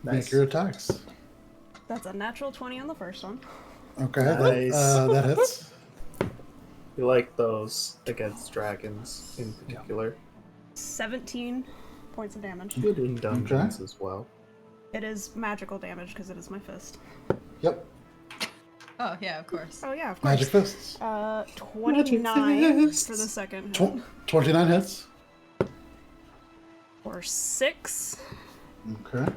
Nice. Make your attacks. That's a natural 20 on the first one. Okay. Nice. That hits. We like those against dragons in particular. 17 points of damage. Good in dungeons as well. It is magical damage because it is my fist. Yep. Oh yeah, of course. Oh yeah, of course. Magic fists. 29 for the second hit. 29 hits. For 6. Okay.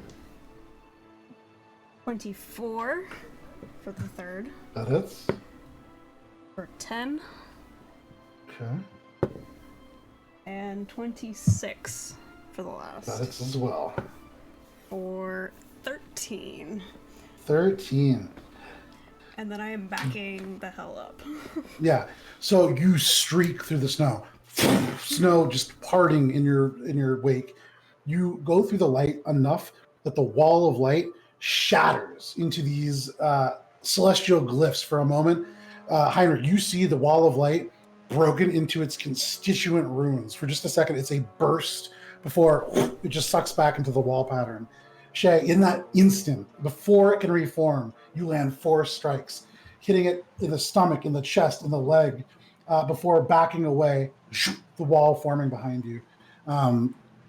24 for the third. That hits. For 10. Okay. And 26 for the last. That hits as well. For 13. 13. And then I am backing the hell up. Yeah. So you streak through the snow. Snow just parting in your wake. You go through the light enough that the wall of light shatters into these celestial glyphs for a moment. Heinrich, you see the wall of light broken into its constituent runes. For just a second, it's a burst before it just sucks back into the wall pattern. Shay, in that instant, before it can reform, you land 4 strikes, hitting it in the stomach, in the chest, in the leg. before backing away, the wall forming behind you.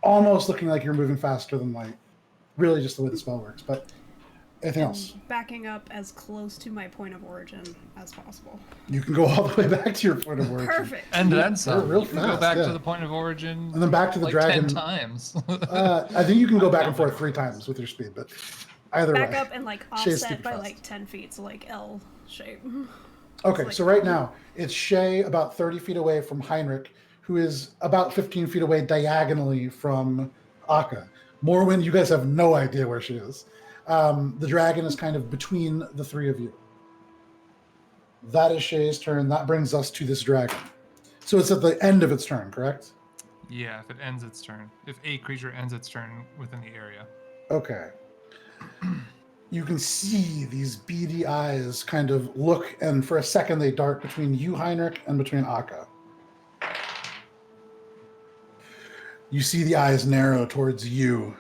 Almost looking like you're moving faster than light. Really just the way the spell works. But anything else? Backing up as close to my point of origin as possible. You can go all the way back to your point of origin. Perfect. And then some. Real You can fast, go back yeah. to the point of origin. And then back to the like dragon 10 times. I think you can go back and forth 3 times with your speed, but either Back way. up and like Shay's offset super by fast. like 10 feet, so like L shape. Okay, like- so right now it's Shay about 30 feet away from Heinrich, who is about 15 feet away diagonally from Akka. Morwen, you guys have no idea where she is. The dragon is kind of between the 3 of you. That is Shay's turn. That brings us to this dragon. So it's at the end of its turn, correct? Yeah, if it ends its turn. If a creature ends its turn within the area. Okay. You can see these beady eyes kind of look, and for a second they dart between you, Heinrich, and between Akka. You see the eyes narrow towards you.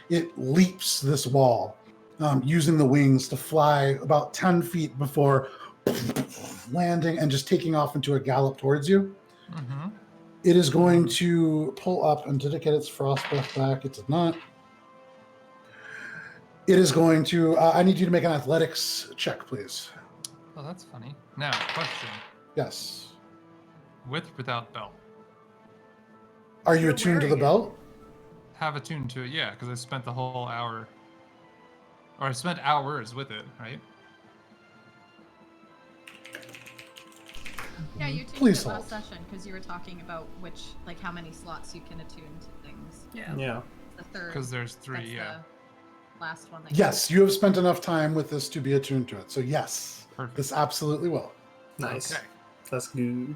It leaps this wall, using the wings to fly about 10 feet before landing and just taking off into a gallop towards you. Mm-hmm. It is going to pull up, and did it get its frost breath back? It did not. It is going to, I need you to make an athletics check, please. Oh, that's funny. Now, question. Yes. With or without belt? Are you You're attuned to the wearing belt? Have attuned to it, yeah, because I spent the whole hour. Or I spent hours with it, right? Yeah, you tuned Please it last hold. session because you were talking about which, like, how many slots you can attune to things. Yeah. Yeah. The third. Because there's 3, that's yeah. the last one. That Yes, you have spent enough time with this to be attuned to it. So yes, Perfect. this absolutely will. Nice. Okay. That's good.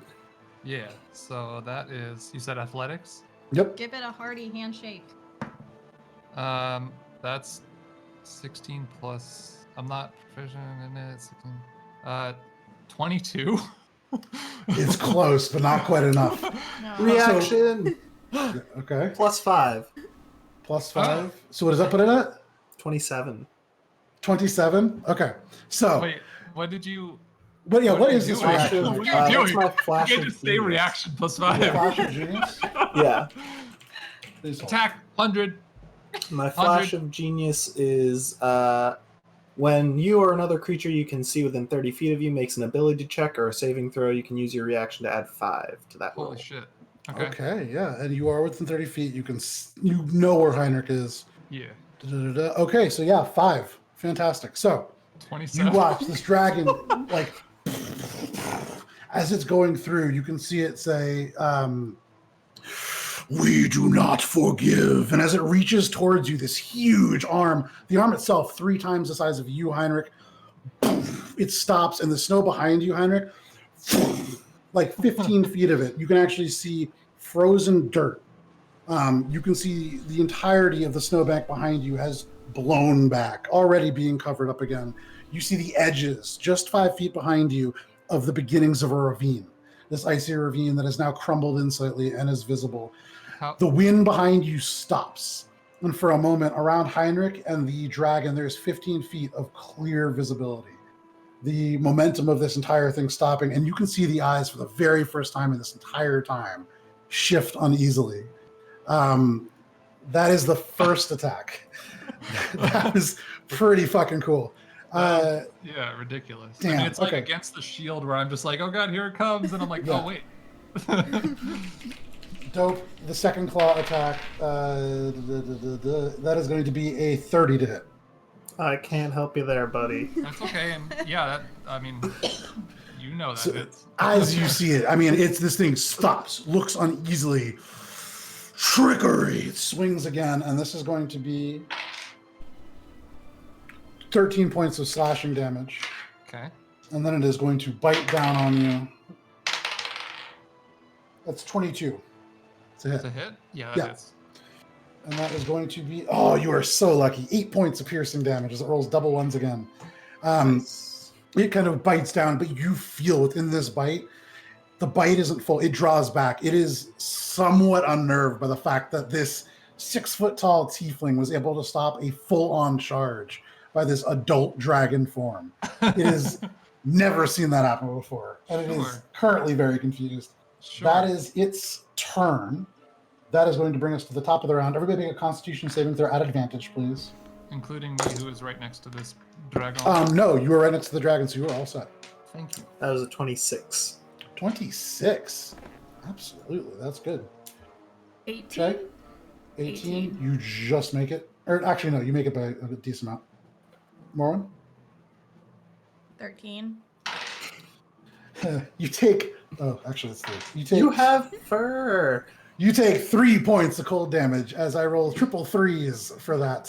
Yeah, so that is, you said athletics? Yep. Give it a hearty handshake. That's 16 plus, I'm not proficient in it, 16. 22? It's close, but not quite enough. No. Reaction! Yeah, okay. +5. Plus 5. So what does that put it at? 27. 27? Okay. So, Wait, what did you... what what what are you is this doing? reaction? What are you That's doing? my You flash can't of just say genius. reaction plus 5. Flash of genius? Yeah. Please hold. Attack, 100. My flash of genius is when you or another creature you can see within 30 feet of you makes an ability check or a saving throw, you can use your reaction to add 5 to that roll. Holy shit. Okay. Okay, yeah. And you are within 30 feet. You you know where Heinrich is. Yeah. Da-da-da-da. Okay, so yeah, 5. Fantastic. So, 27. you watch this dragon, like, as it's going through, you can see it say, "We do not forgive." And as it reaches towards you, this huge arm, the arm itself 3 times the size of you, Heinrich, it stops, and the snow behind you, Heinrich, like 15 feet of it, you can actually see frozen dirt. You can see the entirety of the snowbank behind you has blown back, already being covered up again. You see the edges, just 5 feet behind you, of the beginnings of a ravine. This icy ravine that has now crumbled in slightly and is visible. How, The wind behind you stops. And for a moment, around Heinrich and the dragon, there's 15 feet of clear visibility. The momentum of this entire thing stopping, and you can see the eyes for the very first time in this entire time shift uneasily. That is the first attack. That was pretty fucking cool. yeah, ridiculous. I damn, mean, it's like okay. against the shield where I'm just like, oh god, here it comes. And I'm like, Yeah. oh, wait. Dope. The second claw attack, that is going to be a 30 to hit. I can't help you there, buddy. That's okay. And yeah, that, I mean, you know that. So, it's, as you see it, I mean, it's this thing stops, looks uneasily. Trickery! It swings again, and this is going to be 13 points of slashing damage. okay. And then it is going to bite down on you. That's 22. It's a hit. It's a hit? Yeah, Yeah. that is. And that is going to be, oh, you are so lucky. 8 points of piercing damage as it rolls double ones again. It kind of bites down, but you feel within this bite, the bite isn't full. It draws back. It is somewhat unnerved by the fact that this 6 foot tall tiefling was able to stop a full on charge by this adult dragon form. It is never seen that happen before, and it is Sure. currently very confused. Sure. That is its turn. That is going to bring us to the top of the round. Everybody make a Constitution saving throw at advantage, please. Including me, who is right next to this dragon. No, you were right next to the dragon, so you were all set. Thank you. That was a 26. 26. Absolutely, that's good. 18. Okay. 18. You just make it. Or actually, no, you make it by a decent amount. Morwen? 13. You take. Oh, actually, it's 3. You have fur. You take 3 points of cold damage as I roll triple 3s for that.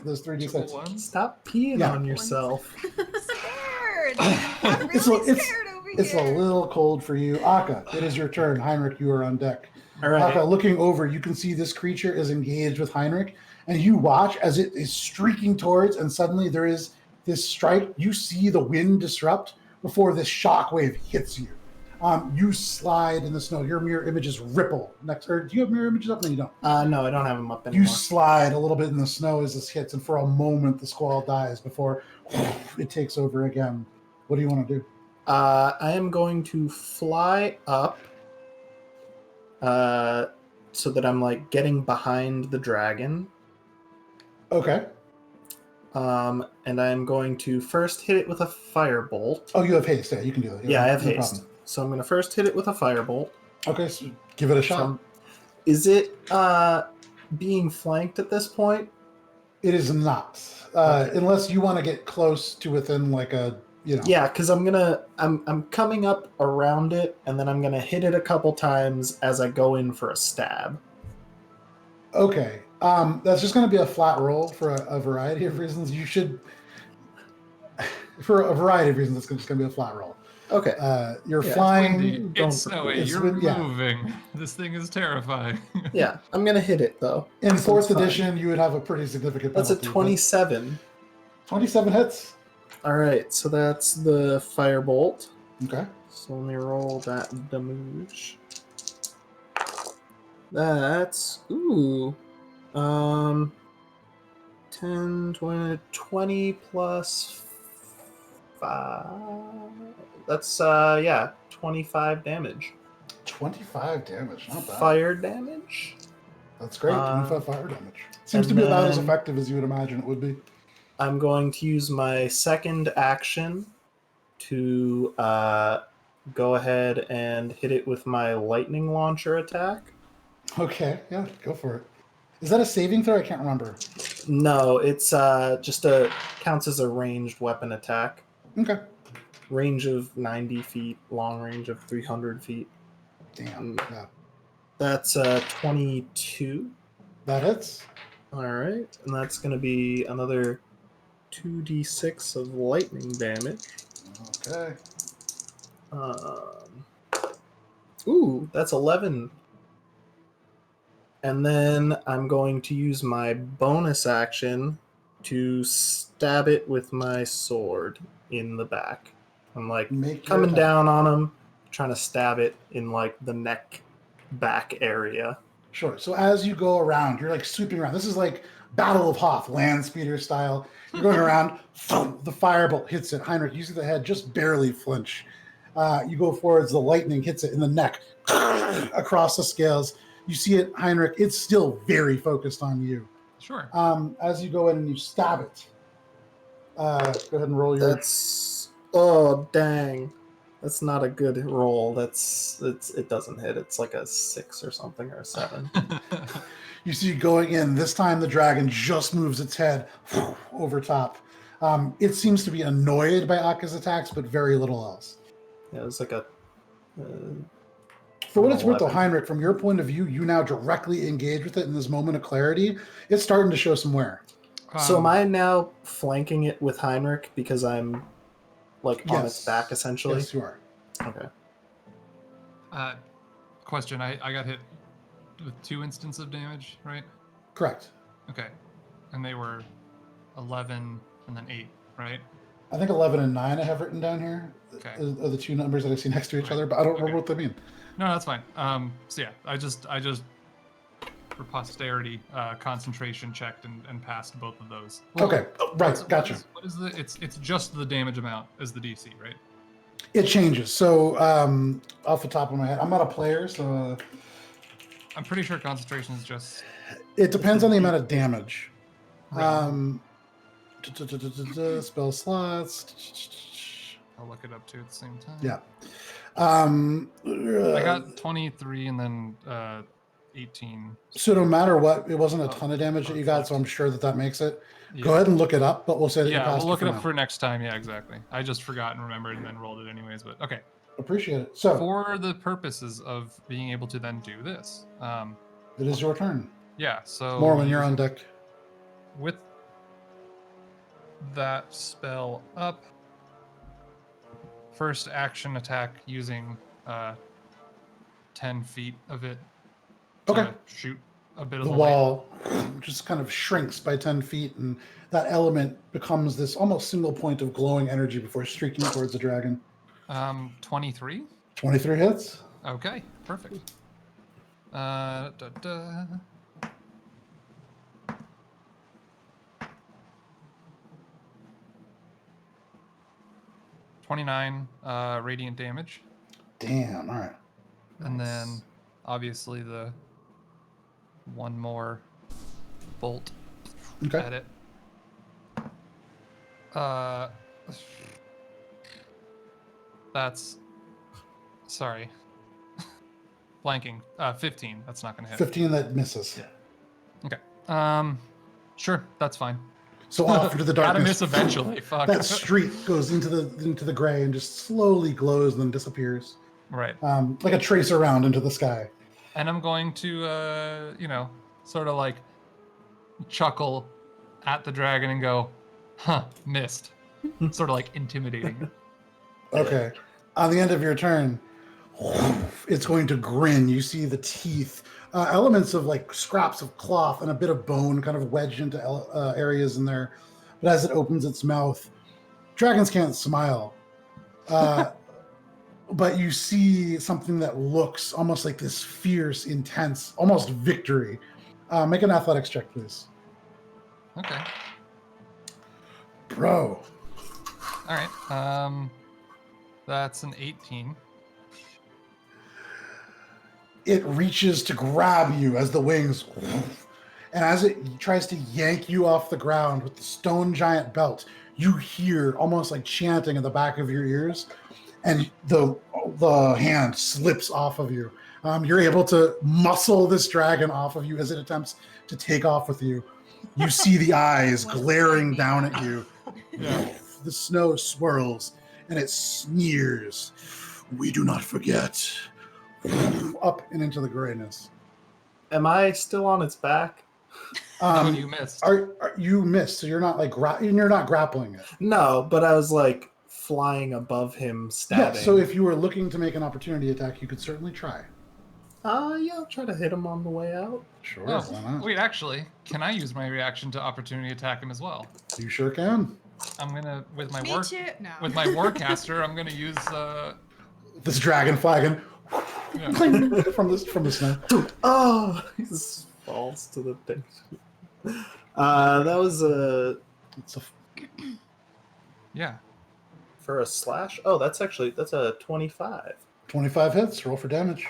Those 3 Triple d6. ones? Stop peeing Yeah. on yourself. Scared. I'm really It's a- scared over here. It's a little cold for you. Akka, it is your turn. Heinrich, you are on deck. All right. Akka, looking over, you can see this creature is engaged with Heinrich, and you watch as it is streaking towards, and suddenly there is this strike. You see the wind disrupt before this shockwave hits you. You slide in the snow. Your mirror images ripple next. Or do you have mirror images up? No, you don't. No, I don't have them up anymore. You slide a little bit in the snow as this hits, and for a moment the squall dies before it takes over again. What do you want to do? I am going to fly up so that I'm like getting behind the dragon. Okay. And I'm going to first hit it with a firebolt. Oh, you have haste. Yeah, you can do that. Yeah, I have no haste. problem. So I'm going to first hit it with a firebolt. Okay, so give it a shot. Is it being flanked at this point? It is not, Okay. unless you want to get close to within like a, you know. Yeah, because I'm coming up around it, and then I'm gonna hit it a couple times as I go in for a stab. Okay. That's just going to be a flat roll for a variety of reasons. You should, for a variety of reasons, it's just going to be a flat roll. Okay. You're Yeah, flying. Windy. don't- It's snowy. it's You're wind- yeah. moving. This thing is terrifying. Yeah, I'm gonna hit it though. In So it's 4th fine. edition, you would have a pretty significant That's a penalty. but 27. 27 hits. All right, so that's the firebolt. Okay. So let me roll that damage. That's 10, 20 plus 5. That's 25 damage. 25 damage. Not bad. Fire damage. That's great. Uh, 25 fire damage. Seems to and be about as then- effective as you would imagine it would be. I'm going to use my second action to go ahead and hit it with my lightning launcher attack. Okay. Yeah, go for it. Is that a saving throw? I can't remember. No, it's just counts as a ranged weapon attack. Okay. Range of 90 feet, long range of 300 feet. Damn. Yeah. That's 22. That hits. All right, and that's going to be another 2d6 of lightning damage. Okay. That's 11. And then I'm going to use my bonus action to stab it with my sword in the back. I'm like Make your coming attack. down on him, trying to stab it in like the neck back area. Sure. So as you go around, you're like sweeping around. This is like Battle of Hoth, land speeder style. You're going around, thump, the firebolt hits it. Heinrich, you see the head just barely flinch. You go forwards, the lightning hits it in the neck, across the scales. You see it, Heinrich, it's still very focused on you. Sure. As you go in and you stab it, go ahead and roll your... Oh dang. That's not a good roll. It doesn't hit. It's like a 6 or something, or a 7. You see going in. This time the dragon just moves its head over top. It seems to be annoyed by Akka's attacks, but very little else. Yeah, it was like a... For what it's worth, though, 11. Heinrich, from your point of view, you now directly engage with it in this moment of clarity. It's starting to show some wear. So am I now flanking it with Heinrich because I'm like on its Yes. back essentially? Yes, you are. Okay. Question. I got hit with 2 instances of damage, right? Correct. Okay. And they were 11 and then 8, right? I think 11 and 9 I have written down here Okay. are the two numbers that I see next to each Right. other, but I don't remember Okay. what they mean. No, that's fine. So yeah, I just for posterity concentration checked and passed both of those. Okay, right, What's- gotcha. What is the? It's just the damage amount as the DC, right? It changes. So off the top of my head, I'm not a player, so I'm pretty sure concentration is just. it depends on the amount of damage. Right. Spell slots. I'll look it up too at the same time. Yeah. I got 23 and then 18. So no matter what, it wasn't a ton of damage that you got, so I'm sure that makes it. Yeah. Go ahead and look it up, but we'll say that you Yeah, passed we'll look it up now. for next time. Yeah, exactly. I just forgot and remembered and then rolled it anyways. But okay. Appreciate it. So For the purposes of being able to then do this, it is your turn. yeah. So Morwen, you're on deck. with that spell up, first action attack using 10 feet of it to Okay. shoot a bit of The the light. wall just kind of shrinks by 10 feet, and that element becomes this almost single point of glowing energy before streaking towards the dragon. 23. 23 hits. Okay, perfect. 29 radiant damage. Damn, all right. And then obviously the one more bolt Okay. at it. That's sorry. Blanking. 15. That's not gonna hit. 15 that misses. Okay. Sure, that's fine. So off into the Gotta darkness. miss eventually. Fuck. That streak goes into the gray and just slowly glows and then disappears. Right. Like a tracer round into the sky. And I'm going to, sort of like chuckle at the dragon and go, huh, missed. Sort of like intimidating. Okay. On the end of your turn, it's going to grin. You see the teeth, elements of like scraps of cloth and a bit of bone kind of wedged into areas in there. But as it opens its mouth, dragons can't smile. But you see something that looks almost like this fierce, intense, almost victory. Make an athletics check, please. Okay. Bro. All right. That's an 18. It reaches to grab you as the wings, and as it tries to yank you off the ground with the stone giant belt, you hear almost like chanting in the back of your ears, and the hand slips off of you. You're able to muscle this dragon off of you as it attempts to take off with you. You see the eyes glaring down at you. Yeah. The snow swirls and it sneers. We do not forget. Up and into the grayness. Am I still on its back? You missed. Are you missed? So you're not like you're not grappling it. No, but I was like flying above him, stabbing. Yeah. So if you were looking to make an opportunity attack, you could certainly try. Yeah, I'll try to hit him on the way out. Sure. Oh, Why not? wait, actually, can I use my reaction to opportunity attack him as well? You sure can. I'm gonna with my Me work too. No. with my warcaster. I'm gonna use This dragon flagon yeah. from the snow. Oh, he just falls to the thing. That was It's a Yeah. for a slash. Oh, that's a 25. 25 hits. Roll for damage.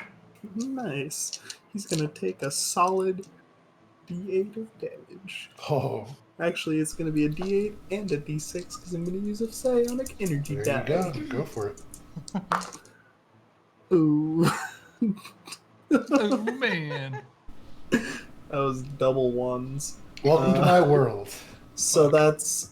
Nice. He's gonna take a solid D8 of damage. Oh, Actually, it's gonna be a D8 and a D6 because I'm gonna use a psionic energy there die. you go. Go for it. Ooh. Oh man. That was double ones. Welcome to my world. So that's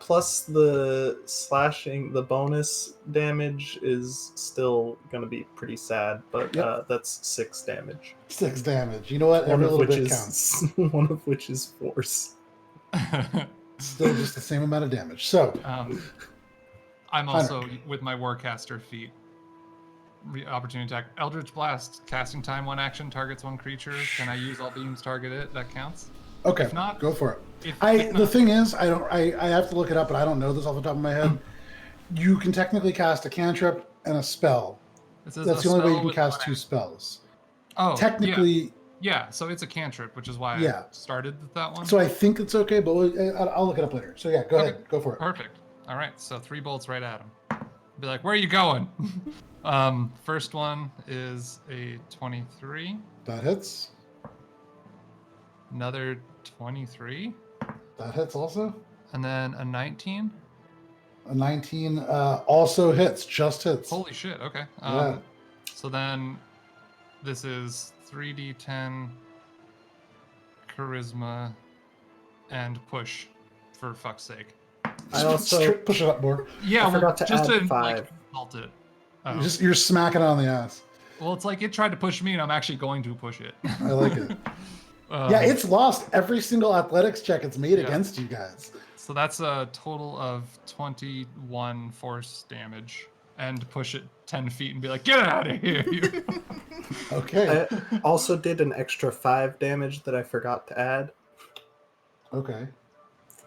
plus the slashing, the bonus damage is still going to be pretty sad, but Yep. that's 6 damage. 6 damage. You know what? One Every of little which bit is counts. one of which is force. Still just the same amount of damage. So, I'm also with my warcaster feat. Opportunity attack. Eldritch Blast. Casting time 1 action. Targets 1 creature. Can I use all beams target it? That counts. okay, If not, go for it. If The not, thing is, I have to look it up, but I don't know this off the top of my head. You can technically cast a cantrip and a spell. it says That's a the only way you spell can with cast 1 2 spells. Oh, Technically, yeah. So it's a cantrip, which is why Yeah. I started with that one. so I think it's okay, but I'll look it up later. So yeah, go Okay. ahead, go for it. Perfect. All right. So 3 bolts right at him. Be like, where are you going? First one is a 23. That hits. Another 23. That hits also. And then a 19. A 19 also hits. Just hits. Holy shit, okay. Yeah. So then this is 3d10 charisma and push, for fuck's sake. I also push it up more. Yeah, I forgot to just add to 5. like insult it. Oh. You're smacking it on the ass. Well, it's like it tried to push me, and I'm actually going to push it. I like it. Yeah, it's lost every single athletics check it's made against you guys. So that's a total of 21 force damage, and push it 10 feet and be like, get out of here. Okay. I also did an extra 5 damage that I forgot to add. Okay.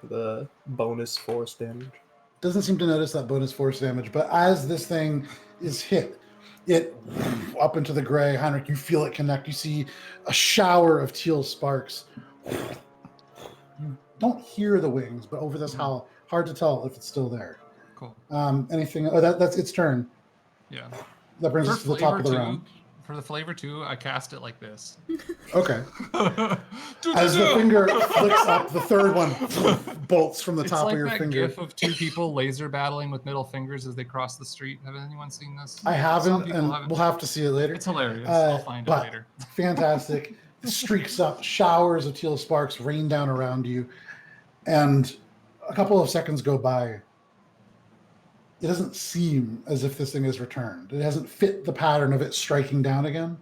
The bonus force damage. Doesn't seem to notice that bonus force damage, but as this thing is hit, it up into the gray. Heinrich, you feel it connect. You see a shower of teal sparks. You don't hear the wings, but over this howl, hard to tell if it's still there. Cool. Anything? Oh, that's its turn. Yeah. That brings us to the top of the round. For the flavor too, I cast it like this. Okay. As the finger flicks up, the third one bolts from the top like of your that finger. GIF of 2 people laser battling with middle fingers as they cross the street. Have anyone seen this? I Some haven't, people and haven't. we'll have to see it later. It's hilarious. I'll find it but later. Fantastic. It streaks up, showers of teal sparks rain down around you, and a couple of seconds go by. It doesn't seem as if this thing is returned. It hasn't fit the pattern of it striking down again.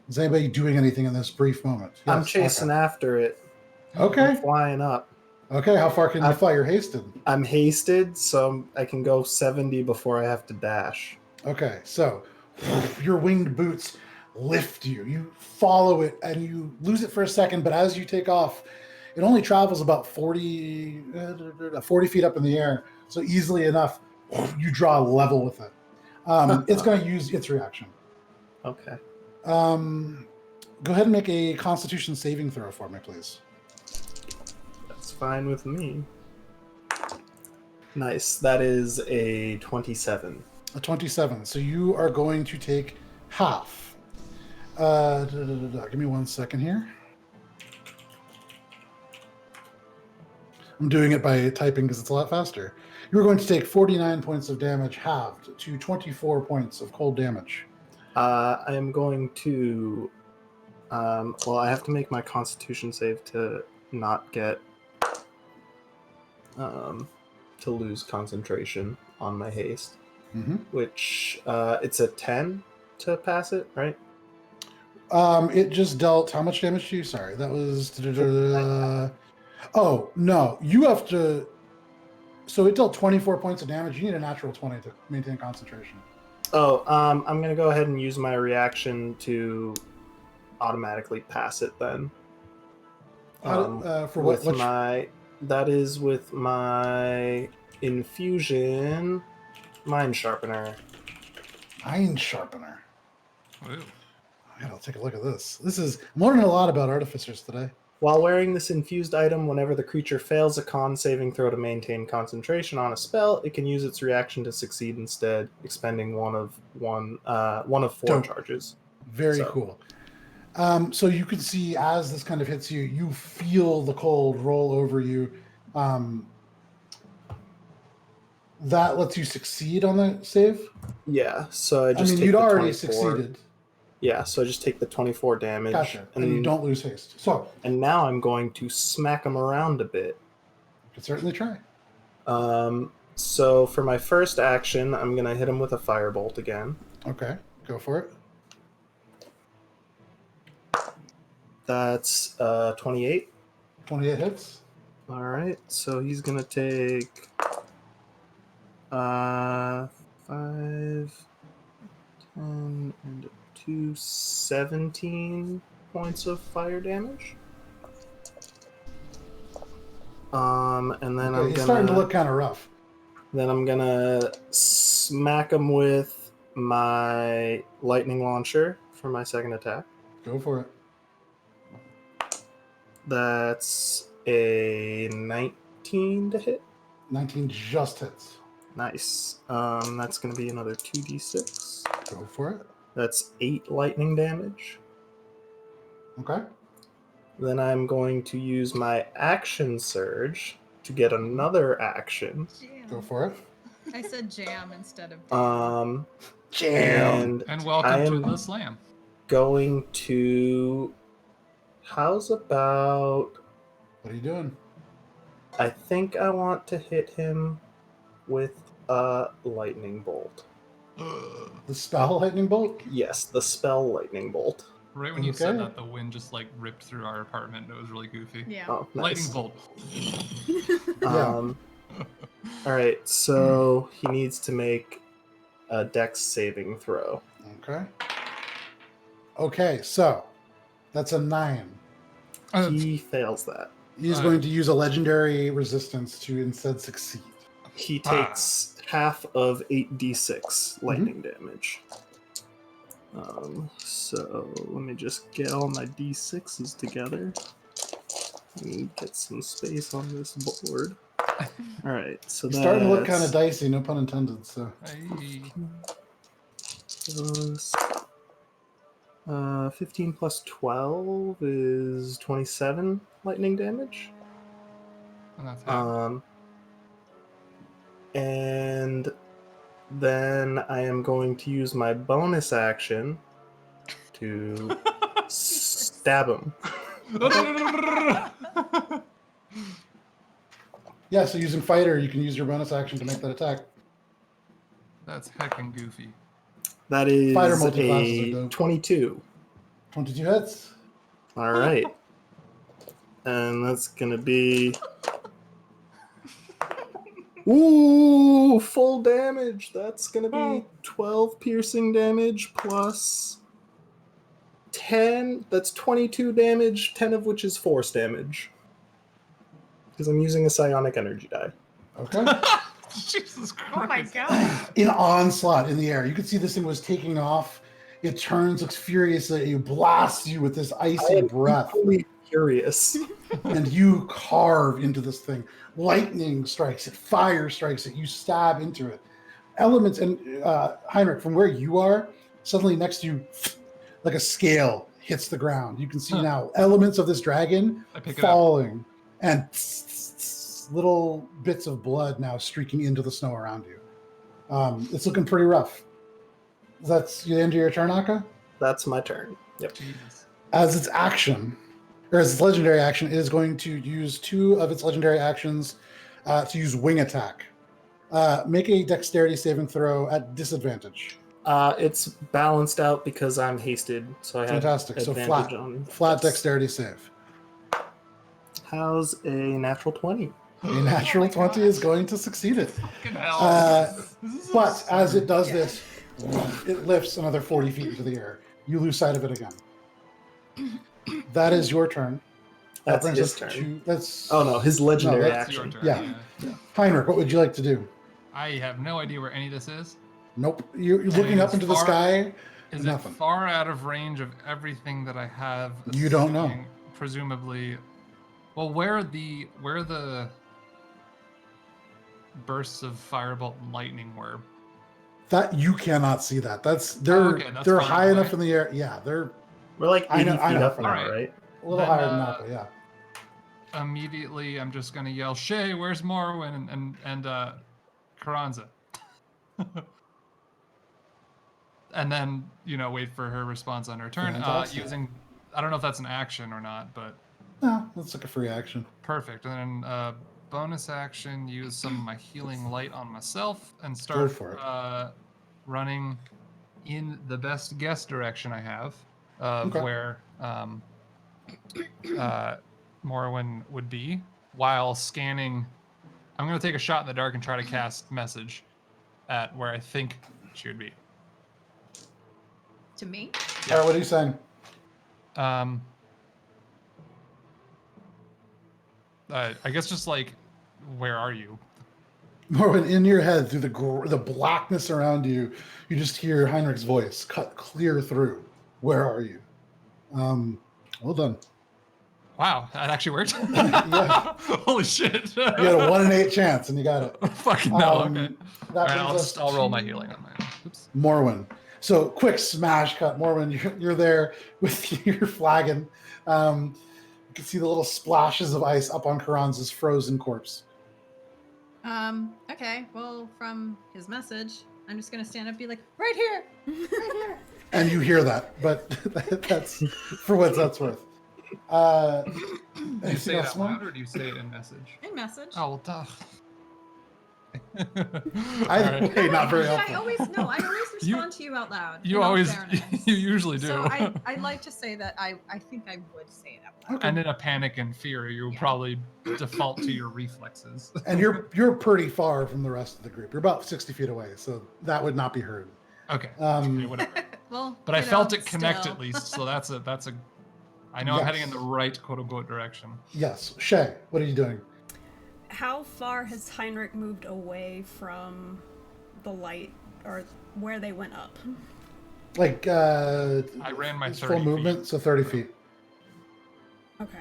Is anybody doing anything in this brief moment? Yes, I'm chasing after it. Okay. I'm flying up. Okay, how far can you fly? You're hasted. I'm hasted, so I can go 70 before I have to dash. Okay, so your winged boots lift you. You follow it and you lose it for a second, but as you take off, it only travels about 40 feet up in the air. So easily enough, you draw a level with it. It's going to use its reaction. Okay. Go ahead and make a Constitution saving throw for me, please. That's fine with me. Nice. That is a 27. A 27. So you are going to take half. Give me 1 second here. I'm doing it by typing because it's a lot faster. You're going to take 49 points of damage halved to 24 points of cold damage. I am going to... well, I have to make my Constitution save to not get... to lose concentration on my haste. Mm-hmm. Which, it's a 10 to pass it, right? It just dealt... How much damage to you? Sorry, that was... Oh, no. You have to... So it dealt 24 points of damage. You need a natural 20 to maintain concentration. Oh, I'm going to go ahead and use my reaction to automatically pass it then. For what? That is with my infusion mind sharpener. Mind sharpener. Ooh. I gotta take a look at this. I'm learning a lot about artificers today. While wearing this infused item, whenever the creature fails a con saving throw to maintain concentration on a spell, it can use its reaction to succeed instead, expending one of 4 Dope. charges. Very cool. So you can see as this kind of hits you, you feel the cold roll over you. That lets you succeed on the save? Yeah, so I just take you'd the already 24. succeeded. Yeah, so I just take the 24 damage. Gotcha. And you don't lose haste. So And now I'm going to smack him around a bit. you can certainly try. So for my first action, I'm going to hit him with a firebolt again. Okay, go for it. That's 28. 28 hits. All right, so he's going to take 5, 10, and 2, 17 points of fire damage. And then He's starting to look kind of rough. Then I'm gonna smack him with my lightning launcher for my second attack. Go for it. That's a 19 to hit. 19 just hits. Nice. That's going to be another 2d6. Go for it. That's 8 lightning damage. Okay. Then I'm going to use my action surge to get another action. Go for it. I said jam instead of. Jam. And I welcome to am the slam. going to. How's about? What are you doing? I think I want to hit him with a lightning bolt. The spell lightning bolt? Yes, the spell lightning bolt. Right when you said Okay. that, the wind just like ripped through our apartment. It was really goofy. Yeah. Oh, Lightning nice. bolt. All right, so he needs to make a dex saving throw. Okay. Okay, so that's a 9. He fails that. He's going to use a legendary resistance to instead succeed. He takes half of 8d6 lightning damage. So let me just get all my d6s together. And get some space on this board. All right, so He's that's starting to look kind of dicey, no pun intended. So Hey. 15 plus 12 is 27 lightning damage. And that's half. And then I am going to use my bonus action to stab him. yeah, so using fighter, you can use your bonus action to make that attack. That's heckin' goofy. That is Fighter multi-classes are a dope. 22. 22 hits. All right. And that's going to be... Ooh, full damage. That's going to be 12 piercing damage plus 10. That's 22 damage, 10 of which is force damage. Because I'm using a psionic energy die. Okay. Jesus Christ. Oh my god. In onslaught in the air. You could see this thing was taking off. It turns, looks furious at you, blasts you with this icy breath. Equally furious. And you carve into this thing. Lightning strikes it, fire strikes it, you stab into it. Elements, and Heinrich, from where you are, suddenly next to you, like a scale hits the ground. You can see now elements of this dragon falling, and little bits of blood now streaking into the snow around you. It's looking pretty rough. That's the end of your turn, Akka? That's my turn. Yep. Jesus. As its action, or as its legendary action, it is going to use 2 of its legendary actions to use wing attack. Make a dexterity saving throw at disadvantage. It's balanced out because I'm hasted, so I have Fantastic. So advantage on flat dexterity save. How's a natural 20? A natural 20 is going to succeed it. Fucking hell. But as it does this, it lifts another 40 feet into the air. You lose sight of it again. That is your turn. That That's brings his us turn. to that's Oh no, his legendary That's your action. turn. Yeah. Heinrich, what would you like to do? I have no idea where any of this is. Nope. You're looking up into the sky. Is Nothing. it far out of range of everything that I have? You don't know. assuming- Presumably. Well, where the bursts of firebolt and lightning were. That you cannot see that. They're that's they're far high away. enough in the air. Yeah, they're We're like 80 I feet know. up now, Alright. right? a little Then, higher than Napa. Yeah. Immediately, I'm just gonna yell, "Shay, where's Morwen?" and Carranza. And then wait for her response on her turn. Fantastic. Using, I don't know if that's an action or not, but No, that's like a free action. perfect. And then bonus action, use some of my healing light on myself and Go start for it. running in the best guess direction I have of Okay. where Morwen would be, while scanning. I'm going to take a shot in the dark and try to cast message at where I think she would be. To me? All right, what are you saying? I guess just like, where are you? Morwen, in your head, through the blackness around you, you just hear Heinrich's voice cut clear through. Where are you? Well done. Wow, that actually worked. Yeah. Holy shit! You had a 1 in 8 chance, and you got it. Fucking no. Okay. That All right, brings us I'll roll to my healing on my own. Oops. Morwen. So quick smash cut, Morwen. You're there with your flagon. You can see the little splashes of ice up on Karan's frozen corpse. Okay. Well, from his message, I'm just gonna stand up and be like, right here, right here. And you hear that, but that's for what that's worth. Do you Anything say it else, out Morwen? loud or do you say it in message? In message. Oh, well, duh. Either Alright. way, not very I helpful. always respond to you out loud. You in all always, fairness. you usually do. So I'd like to say that I think I would say it out loud. Okay. And in a panic and fear, you'll probably default to your reflexes. And you're pretty far from the rest of the group. You're about 60 feet away, so that would not be heard. Okay. Um, Whatever. Well, But I you know, felt it connect still. at least, so that's a. I know I'm heading in the right quote unquote direction. Yes, Shay, what are you doing? How far has Heinrich moved away from the light, or where they went up? Like, I ran my it's 30 full movement, feet. so 30 feet. Okay.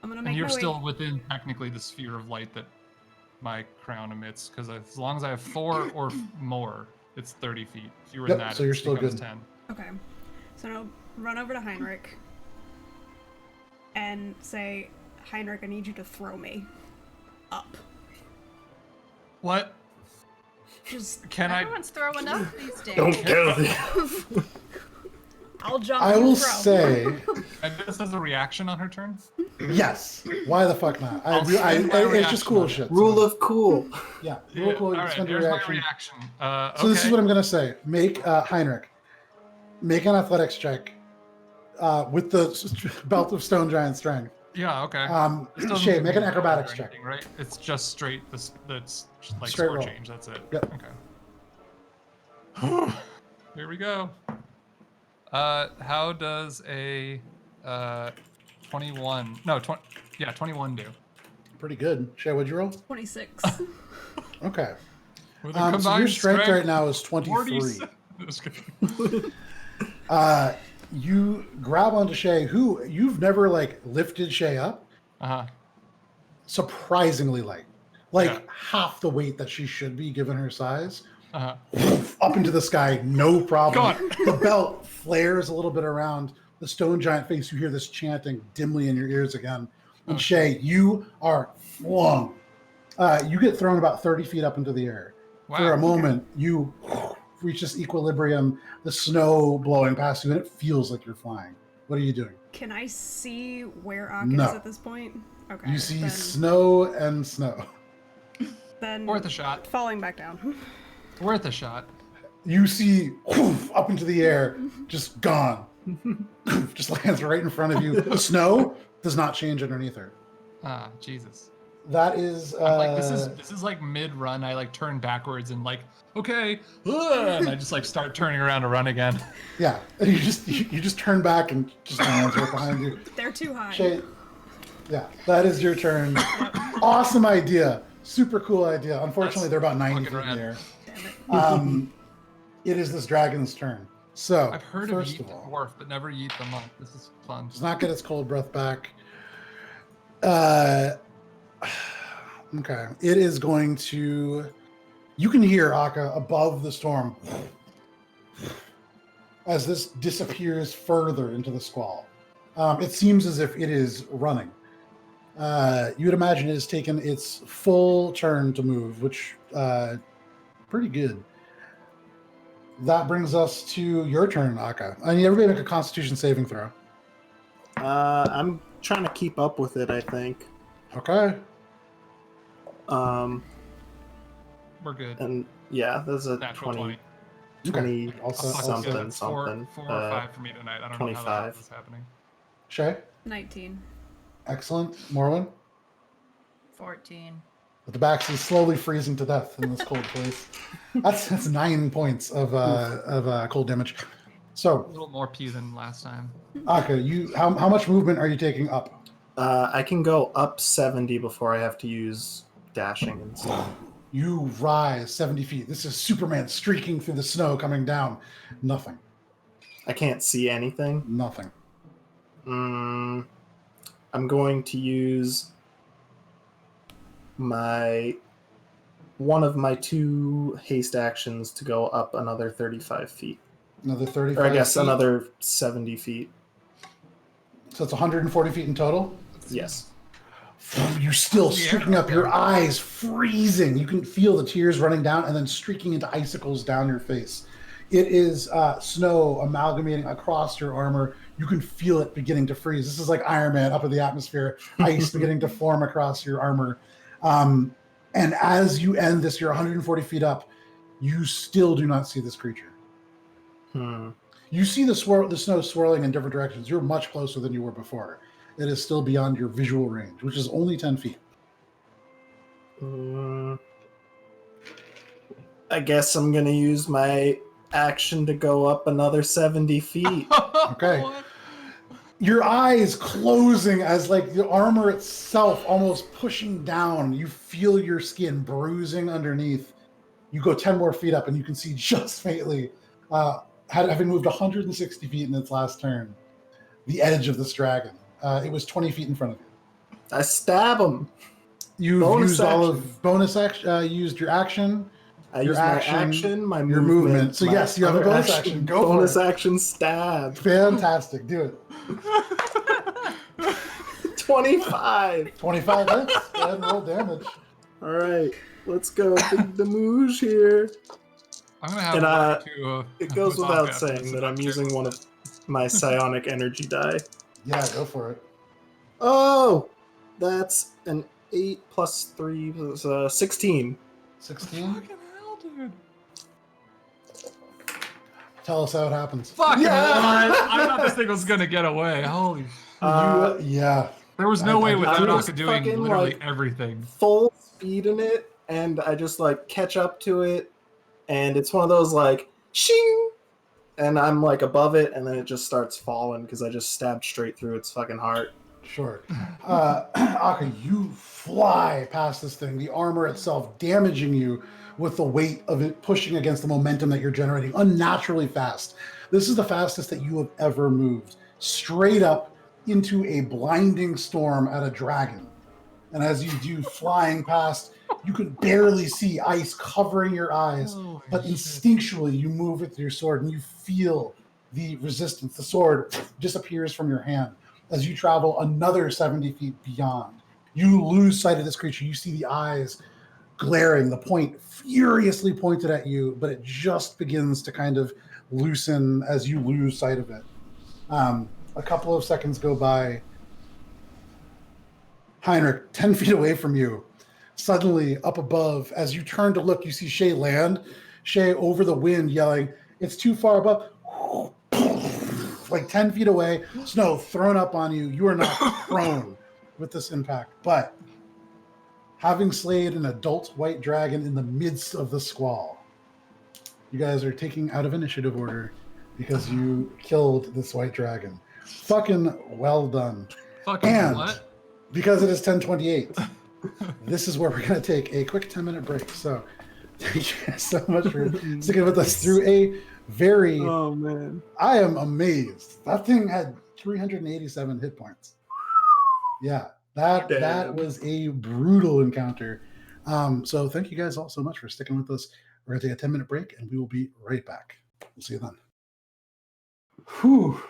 I'm gonna make And you're my still way. within technically the sphere of light that my crown emits, because as long as I have 4 or more, it's 30 feet. If you were Yep, in that, so you're it still becomes good. 10. Okay. So now run over to Heinrich and say, Heinrich, I need you to throw me up. What? Just Can I? Everyone's throwing up these days. Don't do this. I'll jump. I you will throw. say, And this is a reaction on her turn? yes. Why the fuck not? I'll spend my It's reaction just cool on it. shit. so- Rule of cool. Yeah, real cool. You All can right, spend your there's reaction. my reaction. So this is Okay. what I'm gonna say. Make Heinrich make an athletics check with the belt of stone giant strength. Yeah, okay. This doesn't Shay, give make me an a acrobatics or check. anything, right? It's just straight. That's like Straight score roll. change. That's it. Yep. Okay. Here we go. How does a 21? No, 20. Yeah, 21 do. Pretty good. Shay, what'd you roll? 26. Okay. With So your strength right now is 23. 47. Just kidding. You grab onto Shay, who you've never like lifted Shay up. Uh-huh. Surprisingly light, like Yeah. half the weight that she should be given her size. Uh-huh. Up into the sky, no problem. Go The belt flares a little bit around the stone giant face. You hear this chanting dimly in your ears again. And Okay. Shay, you are flung. You get thrown about 30 feet up into the air. Wow. For a moment, you reach this equilibrium, the snow blowing past you, and it feels like you're flying. What are you doing? Can I see where Akka No. is at this point? Okay. You see then, snow and snow. then Worth a shot. falling back down. Worth a shot. You see up into the air, just gone. Just lands right in front of you. The snow does not change underneath her. Ah, Jesus. That is I'm like, this is like mid-run. I like turn backwards and like, okay, and I just like start turning around to run again. yeah. And you just turn back and just lands right behind you. They're too high. Shay, yeah, that is your turn. Awesome idea. Super cool idea. Unfortunately, they're about 90 feet fucking in the air. Damn it. It is this dragon's turn. So, I've heard of first Yeet of the all, Dwarf, but never Yeet the Monk. This is fun. does not get its cold breath back. Okay. It is going to. You can hear Akka above the storm as this disappears further into the squall. It seems as if it is running. You would imagine it has taken its full turn to move, which pretty good. That brings us to your turn, Akka. I need everybody to make a Constitution saving throw. I'm trying to keep up with it, I think. Okay. Um, We're good. and yeah, there's a Natural 20, 20. 20 Also, Fuck, something, that's four something. or 5 for me tonight. I don't know how 25. that is happening. Shay, 19. excellent. Morwen, 14. with the tabaxi slowly freezing to death in this cold place. That's 9 points of cold damage. A So, little more P than last time. Akka, how much movement are you taking up? I can go up 70 before I have to use dashing and stuff. You rise 70 feet. This is Superman streaking through the snow coming down. Nothing. I can't see anything. Nothing. I'm going to use one of my 2 haste actions to go up another 35 feet. Another 35 Or I guess feet. another 70 feet. So it's 140 feet in total? Yes. You're still streaking up, your eyes freezing. You can feel the tears running down and then streaking into icicles down your face. It is snow amalgamating across your armor. You can feel it beginning to freeze. This is like Iron Man up in the atmosphere, ice beginning to form across your armor. And as you end this, you're 140 feet up. You still do not see this creature. You see the snow swirling in different directions. You're much closer than you were before. It is still beyond your visual range, which is only 10 feet. I guess I'm going to use my action to go up another 70 feet. Okay. Your eyes closing as like the armor itself almost pushing down. You feel your skin bruising underneath. You go 10 more feet up and you can see just faintly, having moved 160 feet in its last turn, the edge of this dragon. It was 20 feet in front of you. I stab him. You've used all of bonus action. Used your action. I use my action, my your movement. So yes, you have a bonus action. Go for it. Bonus action stab. Fantastic. Do it. 25. 25 hits. Go ahead and roll damage. All right, let's go. Big Damooge here. I'm gonna have to. It goes without saying that I'm using one of my psionic energy die. Yeah, go for it. Oh, that's an 8 plus 3 is 16. 16? Fucking hell, dude. Tell us how it happens. Fucking hell. I thought this thing was gonna get away. Holy yeah. There was no way without was Aka doing fucking, literally like, everything. Full speed in it, and I just like catch up to it, and it's one of those like shing, and I'm like above it, and then it just starts falling because I just stabbed straight through its fucking heart. Sure. Aka, you fly past this thing, the armor itself damaging you with the weight of it pushing against the momentum that you're generating unnaturally fast. This is the fastest that you have ever moved. Straight up into a blinding storm at a dragon. And as you do flying past, you can barely see ice covering your eyes, but instinctually you move with your sword and you feel the resistance. The sword disappears from your hand as you travel another 70 feet beyond. You lose sight of this creature. You see the eyes glaring, the point furiously pointed at you, but it just begins to kind of loosen as you lose sight of it. A couple of seconds go by. Heinrich, 10 feet away from you, suddenly up above, as you turn to look, you see Shay land. Shay over the wind yelling, "It's too far above." Like 10 feet away, snow thrown up on you. You are not prone with this impact, but having slayed an adult white dragon in the midst of the squall, you guys are taking out of initiative order because you killed this white dragon. Fucking well done. Fucking what? Because it is 10:28, this is where we're going to take a quick 10-minute break. So thank you guys so much for sticking with us through a very... Oh, man. I am amazed. That thing had 387 hit points. Yeah, that was a brutal encounter. So thank you guys all so much for sticking with us. We're going to take a 10-minute break, and we will be right back. We'll see you then. Whew.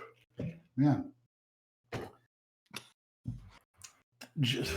Man. Just...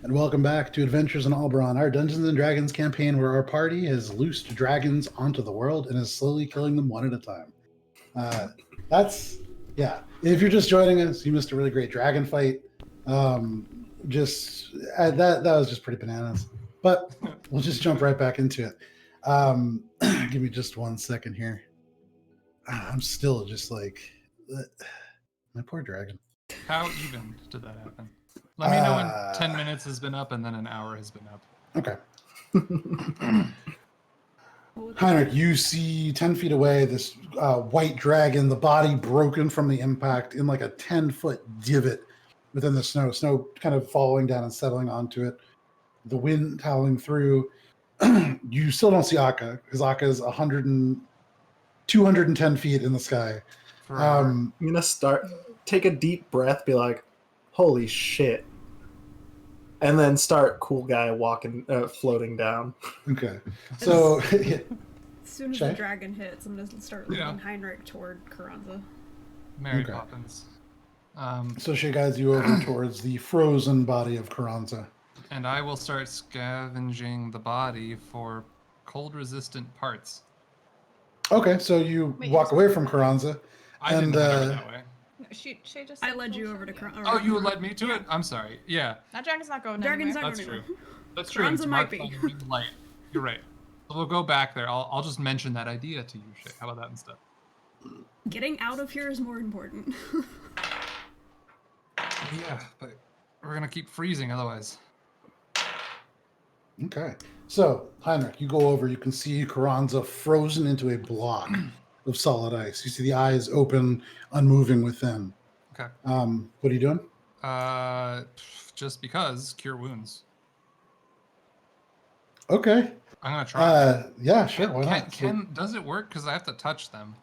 and welcome back to Adventures in Alberon, our Dungeons & Dragons campaign where our party has loosed dragons onto the world and is slowly killing them one at a time. If you're just joining us, you missed a really great dragon fight. That was just pretty bananas. But we'll just jump right back into it. Give me just 1 second here. I'm still just like... my poor dragon. How even did that happen? Let me know when 10 minutes has been up and then an hour has been up. Okay. Heinrich, you see 10 feet away this white dragon, the body broken from the impact in like a 10-foot divot within the snow. Snow kind of falling down and settling onto it. The wind howling through. You still don't see Akka, because Akka is 210 feet in the sky. I'm going to take a deep breath, be like, holy shit. And then start cool guy floating down. Okay. So... As soon as Shay? the dragon hits, I'm going to start leading Heinrich toward Carranza. Mary Poppins. So she guides you over towards the frozen body of Carranza. And I will start scavenging the body for cold-resistant parts. Okay, so you walk away from Carranza. I didn't have it that way. Shay just I said led you bullshit. over to Carranza. Oh, you led me to it? I'm sorry. Yeah, That dragon's not going Dragon's anywhere. not that's going true. anywhere. That's true. Carranza It's might marked be. by green light. You're right. So we'll go back there. I'll just mention that idea to you, Shay. How about that instead? Getting out of here is more important. Yeah, but we're going to keep freezing otherwise. Okay. So, Heinrich, you go over, you can see Carranza frozen into a block of solid ice. You see the eyes open, unmoving within. Okay. What are you doing? Just because cure wounds. Okay. I'm gonna try. Yeah, sure. Why not? Does it work? Because I have to touch them.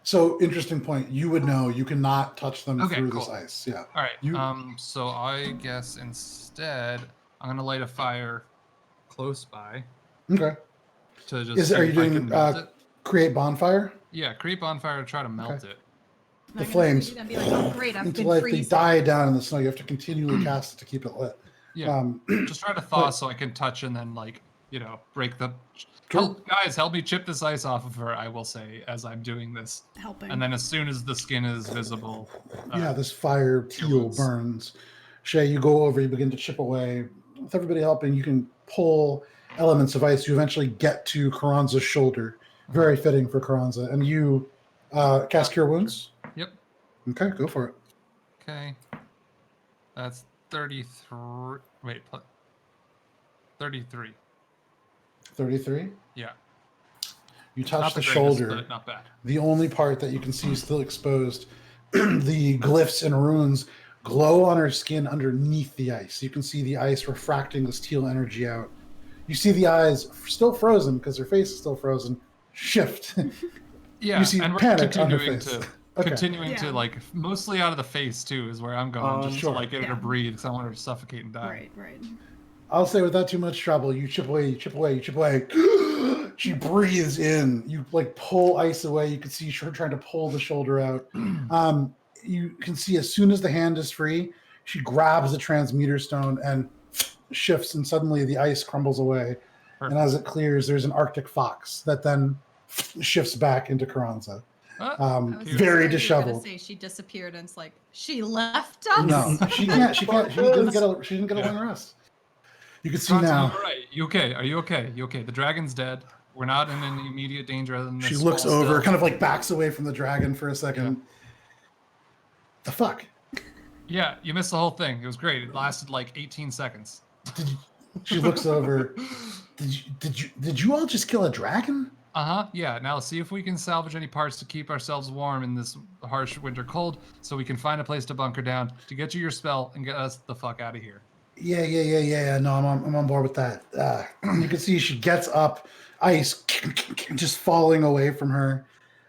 So, interesting point. You would know you cannot touch them Okay, through cool. this ice. Yeah. All right. So I guess instead I'm gonna light a fire close by Okay. to just. Are see you if I doing can melt it. create bonfire? Yeah, create bonfire to try to melt it. And The I'm gonna flames see that and be like, oh great, I've Until been like, they freezing. die down in the snow. You have to continually cast it to keep it lit. Yeah. Just try to thaw so I can touch and then break the. Help me chip this ice off of her. I will say as I'm doing this. Helping. And then as soon as the skin is visible. This fire teal wounds. burns. Shay, you go over, you begin to chip away. With everybody helping, you can pull elements of ice. You eventually get to Carranza's shoulder. Very fitting for Carranza. And you cast Cure Wounds? Yep. Okay, go for it. Okay. That's 33. Wait. 33. 33. Yeah. You touch Not the greatest, shoulder. but not bad. The only part that you can see still exposed. The glyphs and runes glow on her skin underneath the ice. You can see the ice refracting this teal energy out. You see the eyes still frozen because her face is still frozen. Shift. Yeah, You see and we're panic on her continuing face. to Okay. continuing Yeah. to mostly out of the face too is where I'm going, just sure. to get her Yeah. to breathe because I want her to suffocate and die. Right. I'll say without too much trouble, you chip away, you chip away, you chip away. She breathes in. You pull ice away. You can see her trying to pull the shoulder out. You can see as soon as the hand is free, she grabs the transmuter stone and shifts, and suddenly the ice crumbles away. Perfect. And as it clears, there's an Arctic fox that then shifts back into Carranza. I was Very so scared you were gonna disheveled. say she disappeared, and it's like she left us. No, she can't. She didn't get a long rest. You can see Franz, now. all right. You okay? Are you okay? You okay? The dragon's dead. We're not in any immediate danger other than this. She looks small over, still. kind of backs away from the dragon for a second. The fuck? Yeah, you missed the whole thing. It was great. It lasted 18 seconds. She looks over. Did you all just kill a dragon? Yeah. Now let's see if we can salvage any parts to keep ourselves warm in this harsh winter cold, so we can find a place to bunker down to get you your spell and get us the fuck out of here. Yeah. No, I'm on board with that. You can see she gets up, ice just falling away from her,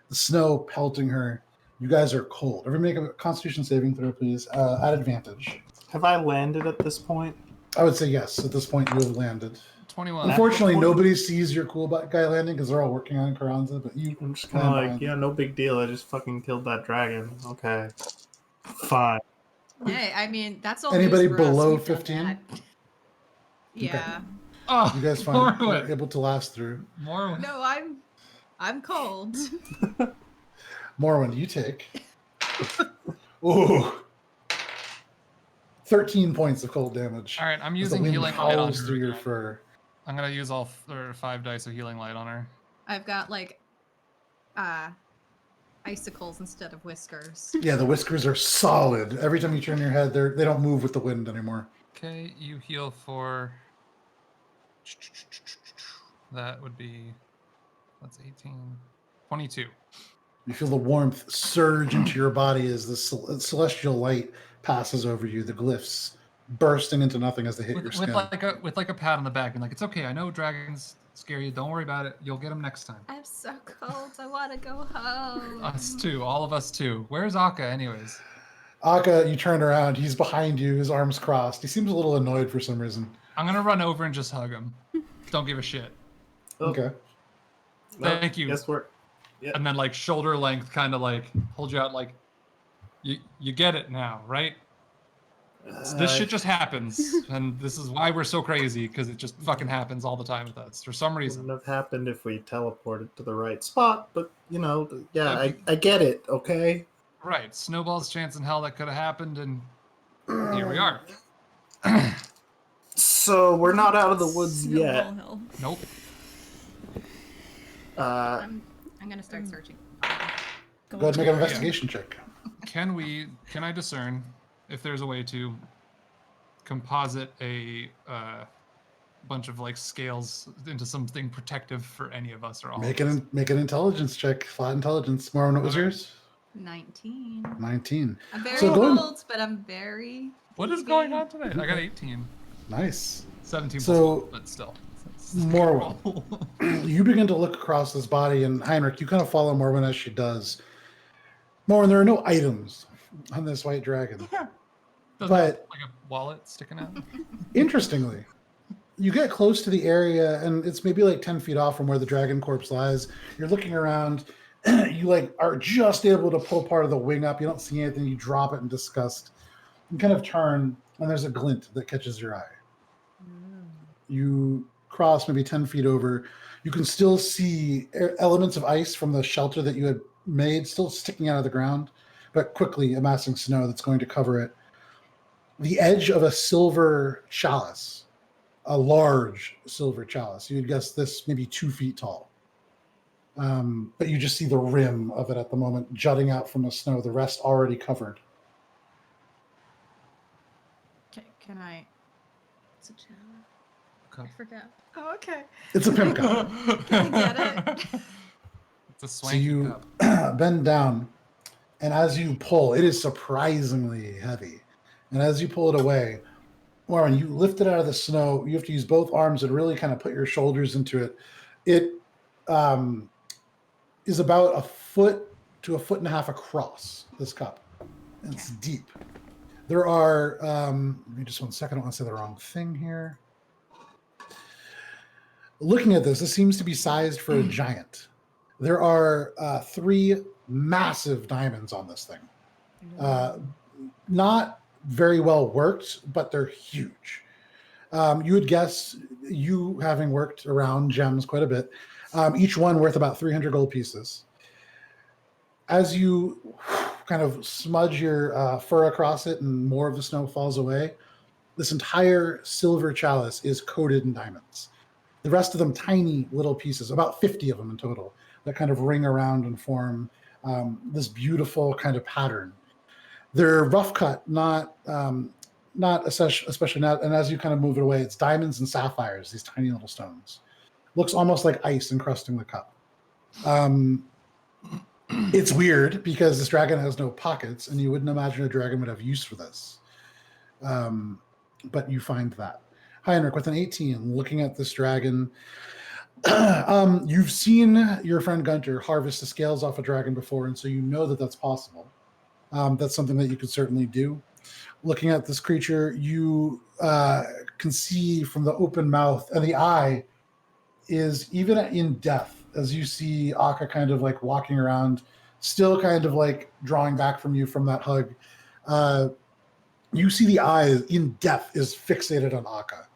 the snow pelting her. You guys are cold. Everybody make a Constitution saving throw, please, at advantage. Have I landed at this point? I would say yes. At this point, you have landed. 21. Unfortunately, nobody sees your cool guy landing because they're all working on Carranza, but you. I'm just kind of no big deal. I just fucking killed that dragon. Okay. Fine. Hey, I mean, that's all Anybody news for us. below We've done 15? that. Yeah. Oh, You guys find are Morwen. able to last through. Morwen. No, I'm cold. Morwen, you take. Ooh. 13 points of cold damage. All right, I'm As the using wind healing light on howls her. through your again. fur. I'm gonna use all 5 dice of healing light on her. I've got like icicles instead of whiskers. Yeah, the whiskers are solid. Every time you turn your head, they don't move with the wind anymore. Okay, you heal for. That would be. That's 18. 22. You feel the warmth surge into your body as the celestial light passes over you, the glyphs bursting into nothing as they hit your With skin. like a pat on the back and like, it's okay. I know dragons scare you. Don't worry about it. You'll get them next time. I'm so cold. I want to go home. Us too. All of us too. Where's Akka, anyways? Akka, you turn around. He's behind you, his arms crossed. He seems a little annoyed for some reason. I'm gonna run over and just hug him. Don't give a shit. Oh, Okay. well, Thank you. Guess we're. And then like shoulder length, kind of like hold you out, like you get it now, right? This shit just happens, and this is why we're so crazy, because it just fucking happens all the time with us for some reason. Wouldn't have happened if we teleported to the right spot, but you know, yeah, Okay. I get it. Okay. Right, snowball's chance in hell that could have happened, and here we are. So we're not out of the woods Snowball yet. Hill. Nope. I'm gonna start searching. Go ahead and make an investigation check. Can I discern if there's a way to composite a bunch of like scales into something protective for any of us or all? Make of us? an intelligence check. Flat intelligence. Morwen, what was Okay. yours? 19. 19. I'm very So going- cold, but I'm very. What is going on today? I got 18. Nice. 17 So- plus 1, but still. Morwen. You begin to look across this body, and Heinrich, you kind of follow Morwen as she does. Morwen, there are no items on this white dragon. Doesn't But- have, like a wallet sticking out. Interestingly, you get close to the area, and it's maybe like 10 feet off from where the dragon corpse lies. You're looking around. You like are just able to pull part of the wing up. You don't see anything. You drop it in disgust. You kind of turn, and there's a glint that catches your eye. You cross maybe 10 feet over. You can still see elements of ice from the shelter that you had made still sticking out of the ground, but quickly amassing snow that's going to cover it. The edge of a silver chalice, a large silver chalice. You'd guess this maybe 2 feet tall. But you just see the rim of it at the moment jutting out from the snow, the rest already covered. Okay, can I? It's a challenge. Cup. I forgot. Oh, okay. It's a pimp cup. Can I get it? It's a So swanky you cup. bend down, and as you pull, it is surprisingly heavy. And as you pull it away, Warren, you lift it out of the snow. You have to use both arms and really kind of put your shoulders into it. It is about 1 foot to 1.5 feet across, this cup. And it's deep. There are, let me just 1 second. I don't want to say the wrong thing here. Looking at this seems to be sized for a giant. There are 3 massive diamonds on this thing. Not very well worked, but they're huge. You would guess, you having worked around gems quite a bit, each one worth about 300 gold pieces. As you kind of smudge your fur across it and more of the snow falls away, this entire silver chalice is coated in diamonds. The rest of them tiny little pieces, about 50 of them in total, that kind of ring around and form this beautiful kind of pattern. They're rough cut, not especially not. And as you kind of move it away, it's diamonds and sapphires, these tiny little stones. Looks almost like ice encrusting the cup. It's weird because this dragon has no pockets, and you wouldn't imagine a dragon would have use for this. But you find that. Heinrich, with an 18, looking at this dragon, you've seen your friend Guntir harvest the scales off a dragon before, and so you know that that's possible. That's something that you could certainly do. Looking at this creature, you can see from the open mouth, and the eye is even in death, as you see Akka kind of like walking around, still kind of like drawing back from you from that hug. You see the eye in depth is fixated on Akka.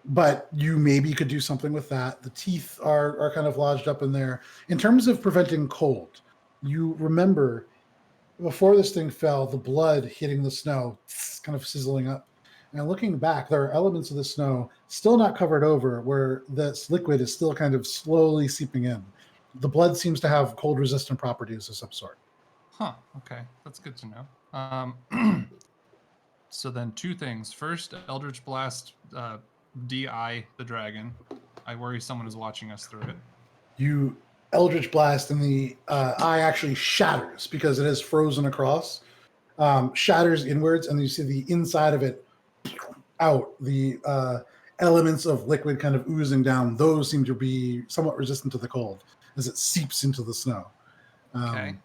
But you maybe could do something with that. The teeth are kind of lodged up in there. In terms of preventing cold, you remember before this thing fell, the blood hitting the snow, kind of sizzling up. And looking back, there are elements of the snow still not covered over where this liquid is still kind of slowly seeping in. The blood seems to have cold resistant properties of some sort. Huh. Okay, that's good to know. So then 2 things. First, Eldritch Blast DI the dragon. I worry someone is watching us through it. You Eldritch Blast, and the eye actually shatters because it is frozen across, shatters inwards, and you see the inside of it out. The elements of liquid kind of oozing down. Those seem to be somewhat resistant to the cold as it seeps into the snow. Okay.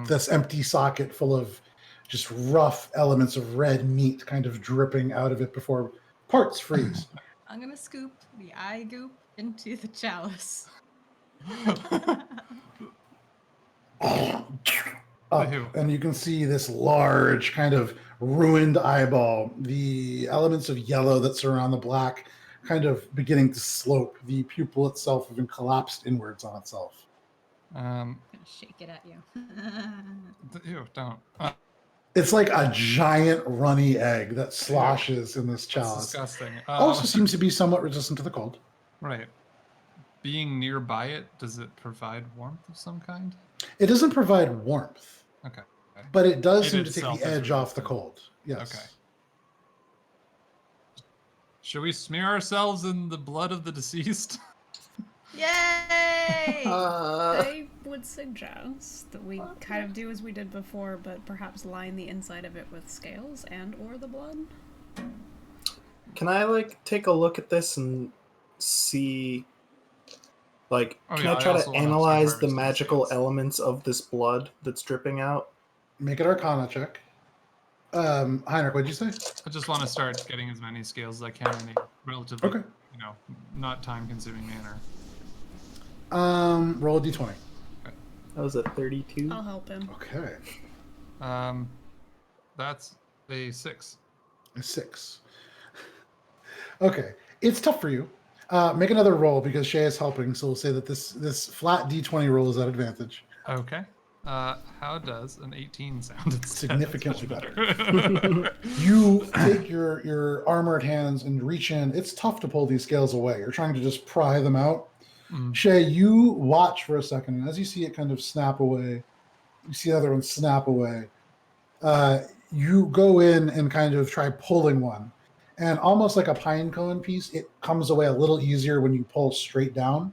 This empty socket full of just rough elements of red meat kind of dripping out of it before parts freeze. I'm gonna scoop the eye goop into the chalice. Up, and you can see this large kind of ruined eyeball, the elements of yellow that surround the black kind of beginning to slope, the pupil itself even collapsed inwards on itself. I'm gonna shake it at you. Ew, don't. It's like a giant runny egg that sloshes in this That's chalice. disgusting. Also seems to be somewhat resistant to the cold. Right. Being nearby it, does it provide warmth of some kind? It doesn't provide warmth. Okay. But it does It seem to take itself the is edge off the resistant. cold. Yes. Okay. Should we smear ourselves in the blood of the deceased? Yay! I would suggest that we kind of do as we did before, but perhaps line the inside of it with scales and or the blood. Can I like take a look at this and see, like, Oh, can yeah, I try I also to wanna start analyze the harvesting magical scales. elements of this blood that's dripping out? Make an Arcana check. Heinrich, what'd you say? I just want to start getting as many scales as I can in a relatively, Okay. not time-consuming manner. Roll a d20. That was a 32. I'll help him. Okay. That's a 6. A 6. Okay. It's tough for you. Make another roll because Shay is helping, so we'll say that this flat d20 roll is at advantage. Okay. How does an 18 sound? It's Significantly better. You take your armored hands and reach in. It's tough to pull these scales away. You're trying to just pry them out. Shay, you watch for a second, and as you see it kind of snap away, you see the other one snap away. You go in and kind of try pulling one. And almost like a pine cone piece, it comes away a little easier when you pull straight down.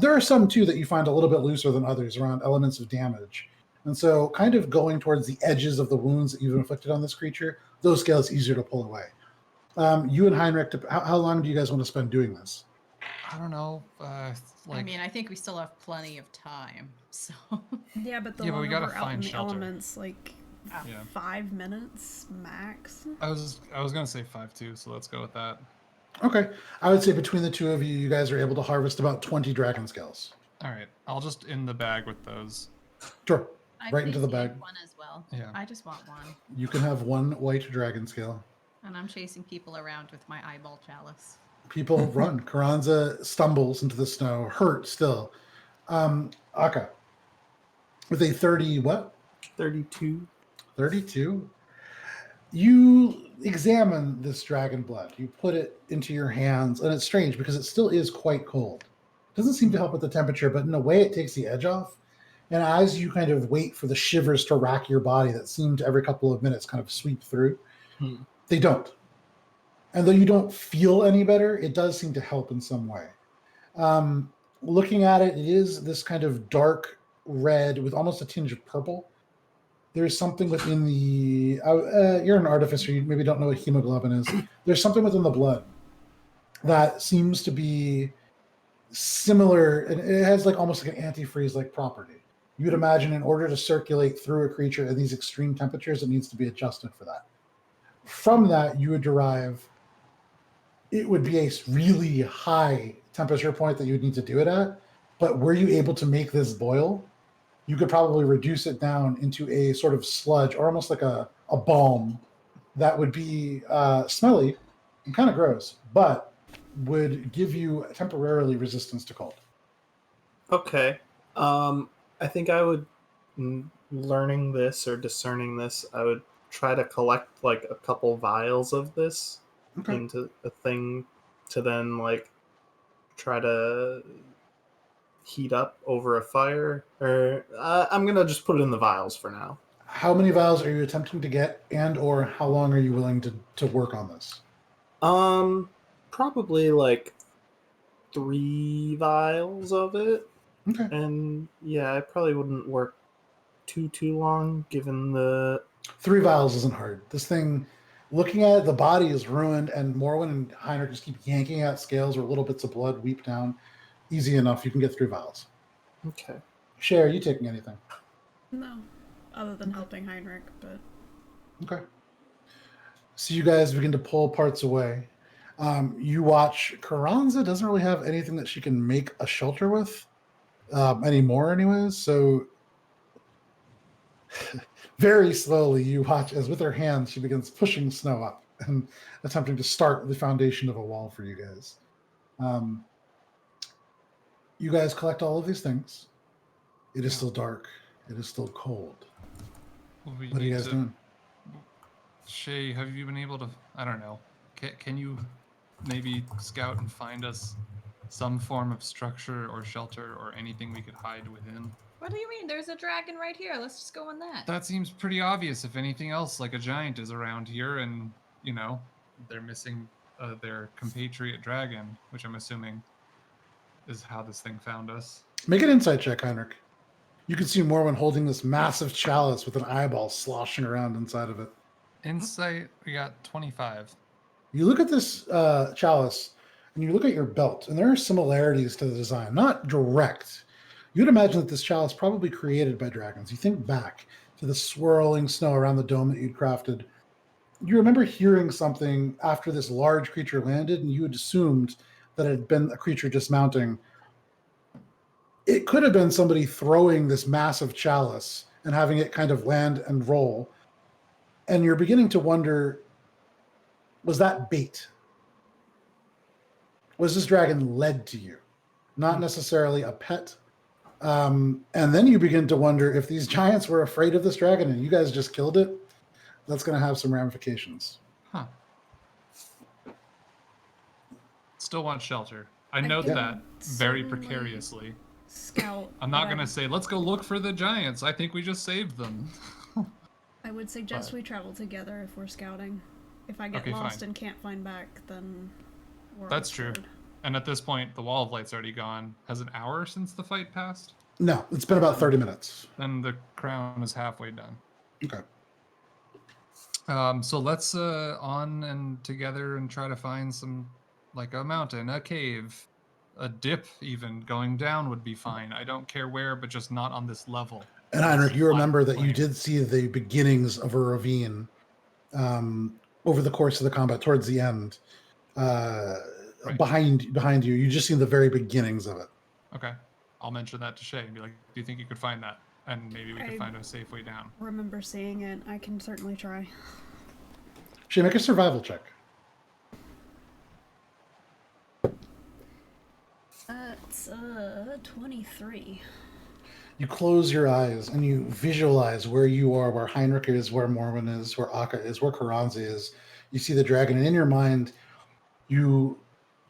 There are some, too, that you find a little bit looser than others around elements of damage. And so kind of going towards the edges of the wounds that you've inflicted on this creature, those scales easier to pull away. You and Heinrich, how long do you guys want to spend doing this? I don't know. I mean, I think we still have plenty of time, so... Yeah, but the Yeah, but we longer gotta we're out find in the shelter. elements, like, Yeah. 5 minutes max. I was gonna say 5 too, so let's go with that. Okay. I would say between the two of you, you guys are able to harvest about 20 dragon scales. All right, I'll just in the bag with those. Sure. I Right into the think bag. one as well. Yeah. I just want one. You can have one white dragon scale. And I'm chasing people around with my eyeball chalice. People run. Carranza stumbles into the snow, hurt still. Akka, with a 30 what? 32. 32. You examine this dragon blood. You put it into your hands, and it's strange because it still is quite cold. It doesn't seem to help with the temperature, but in a way it takes the edge off. And as you kind of wait for the shivers to rack your body that seem to every couple of minutes kind of sweep through, they don't. And though you don't feel any better, it does seem to help in some way. Looking at it, it is this kind of dark red with almost a tinge of purple. There's something within the... you're an artificer. You maybe don't know what hemoglobin is. There's something within the blood that seems to be similar. And it has like almost like an antifreeze-like property. You'd imagine in order to circulate through a creature at these extreme temperatures, it needs to be adjusted for that. From that, you would derive... It would be a really high temperature point that you would need to do it at. But were you able to make this boil? you could probably reduce it down into a sort of sludge or almost like a balm that would be smelly and kind of gross, but would give you temporarily resistance to cold. Okay. I think I would, learning this or discerning this, I would try to collect like a couple vials of this into a thing to then like try to heat up over a fire. Or I'm going to just put it in the vials for now. How many vials are you attempting to get, and or how long are you willing to work on this? Probably like 3 vials of it. Okay. And yeah, I probably wouldn't work too long given the 3 vials isn't hard. This thing, looking at it, the body is ruined, and Morwen and Heinrich just keep yanking out scales where little bits of blood weep down. Easy enough. You can get 3 vials. Okay. Shay, are you taking anything? No, other than helping Heinrich, but Okay. So you guys begin to pull parts away. You watch Carranza doesn't really have anything that she can make a shelter with anymore anyways. So very slowly you watch as with her hands she begins pushing snow up and attempting to start the foundation of a wall for you guys. You guys collect all of these things. It is still dark. It is still cold. What are you guys doing? Shay, have you been able to, I don't know, can you maybe scout and find us some form of structure or shelter or anything we could hide within? What do you mean? There's a dragon right here. Let's just go on that. That seems pretty obvious. If anything else, like a giant is around here and, you know, they're missing their compatriot dragon, which I'm assuming is how this thing found us. Make an insight check, Heinrich. You can see Morwen holding this massive chalice with an eyeball sloshing around inside of it. Insight, we got 25. You look at this chalice, and you look at your belt, and there are similarities to the design. Not direct. You'd imagine that this chalice probably created by dragons. You think back to the swirling snow around the dome that you'd crafted. You remember hearing something after this large creature landed, and you had assumed that it had been a creature dismounting. It could have been somebody throwing this massive chalice and having it kind of land and roll. And you're beginning to wonder, was that bait? Was this dragon led to you? Not necessarily a pet. And then you begin to wonder if these giants were afraid of this dragon and you guys just killed it. That's going to have some ramifications. Huh. Still want shelter. I note that very precariously. Scout. I'm not going to say, let's go look for the giants. I think we just saved them. I would suggest we travel together if we're scouting. If I get lost and can't find back, then we're That's true. And at this point, the wall of light's already gone. Has an hour since the fight passed? No, it's been about 30 minutes. Then the crown is halfway done. Okay. So let's on and together and try to find some, like a mountain, a cave, a dip even. Going down would be fine. I don't care where, but just not on this level. And Heinrich, you remember that you did see the beginnings of a ravine over the course of the combat towards the end. Behind you. You just seen the very beginnings of it. Okay. I'll mention that to Shay and be like, do you think you could find that? And maybe we could find a safe way down. Remember seeing it. I can certainly try. Shay, make a survival check. It's 23. You close your eyes and you visualize where you are, where Heinrich is, where Morwen is, where Akka is, where Carranza is. You see the dragon, and in your mind, you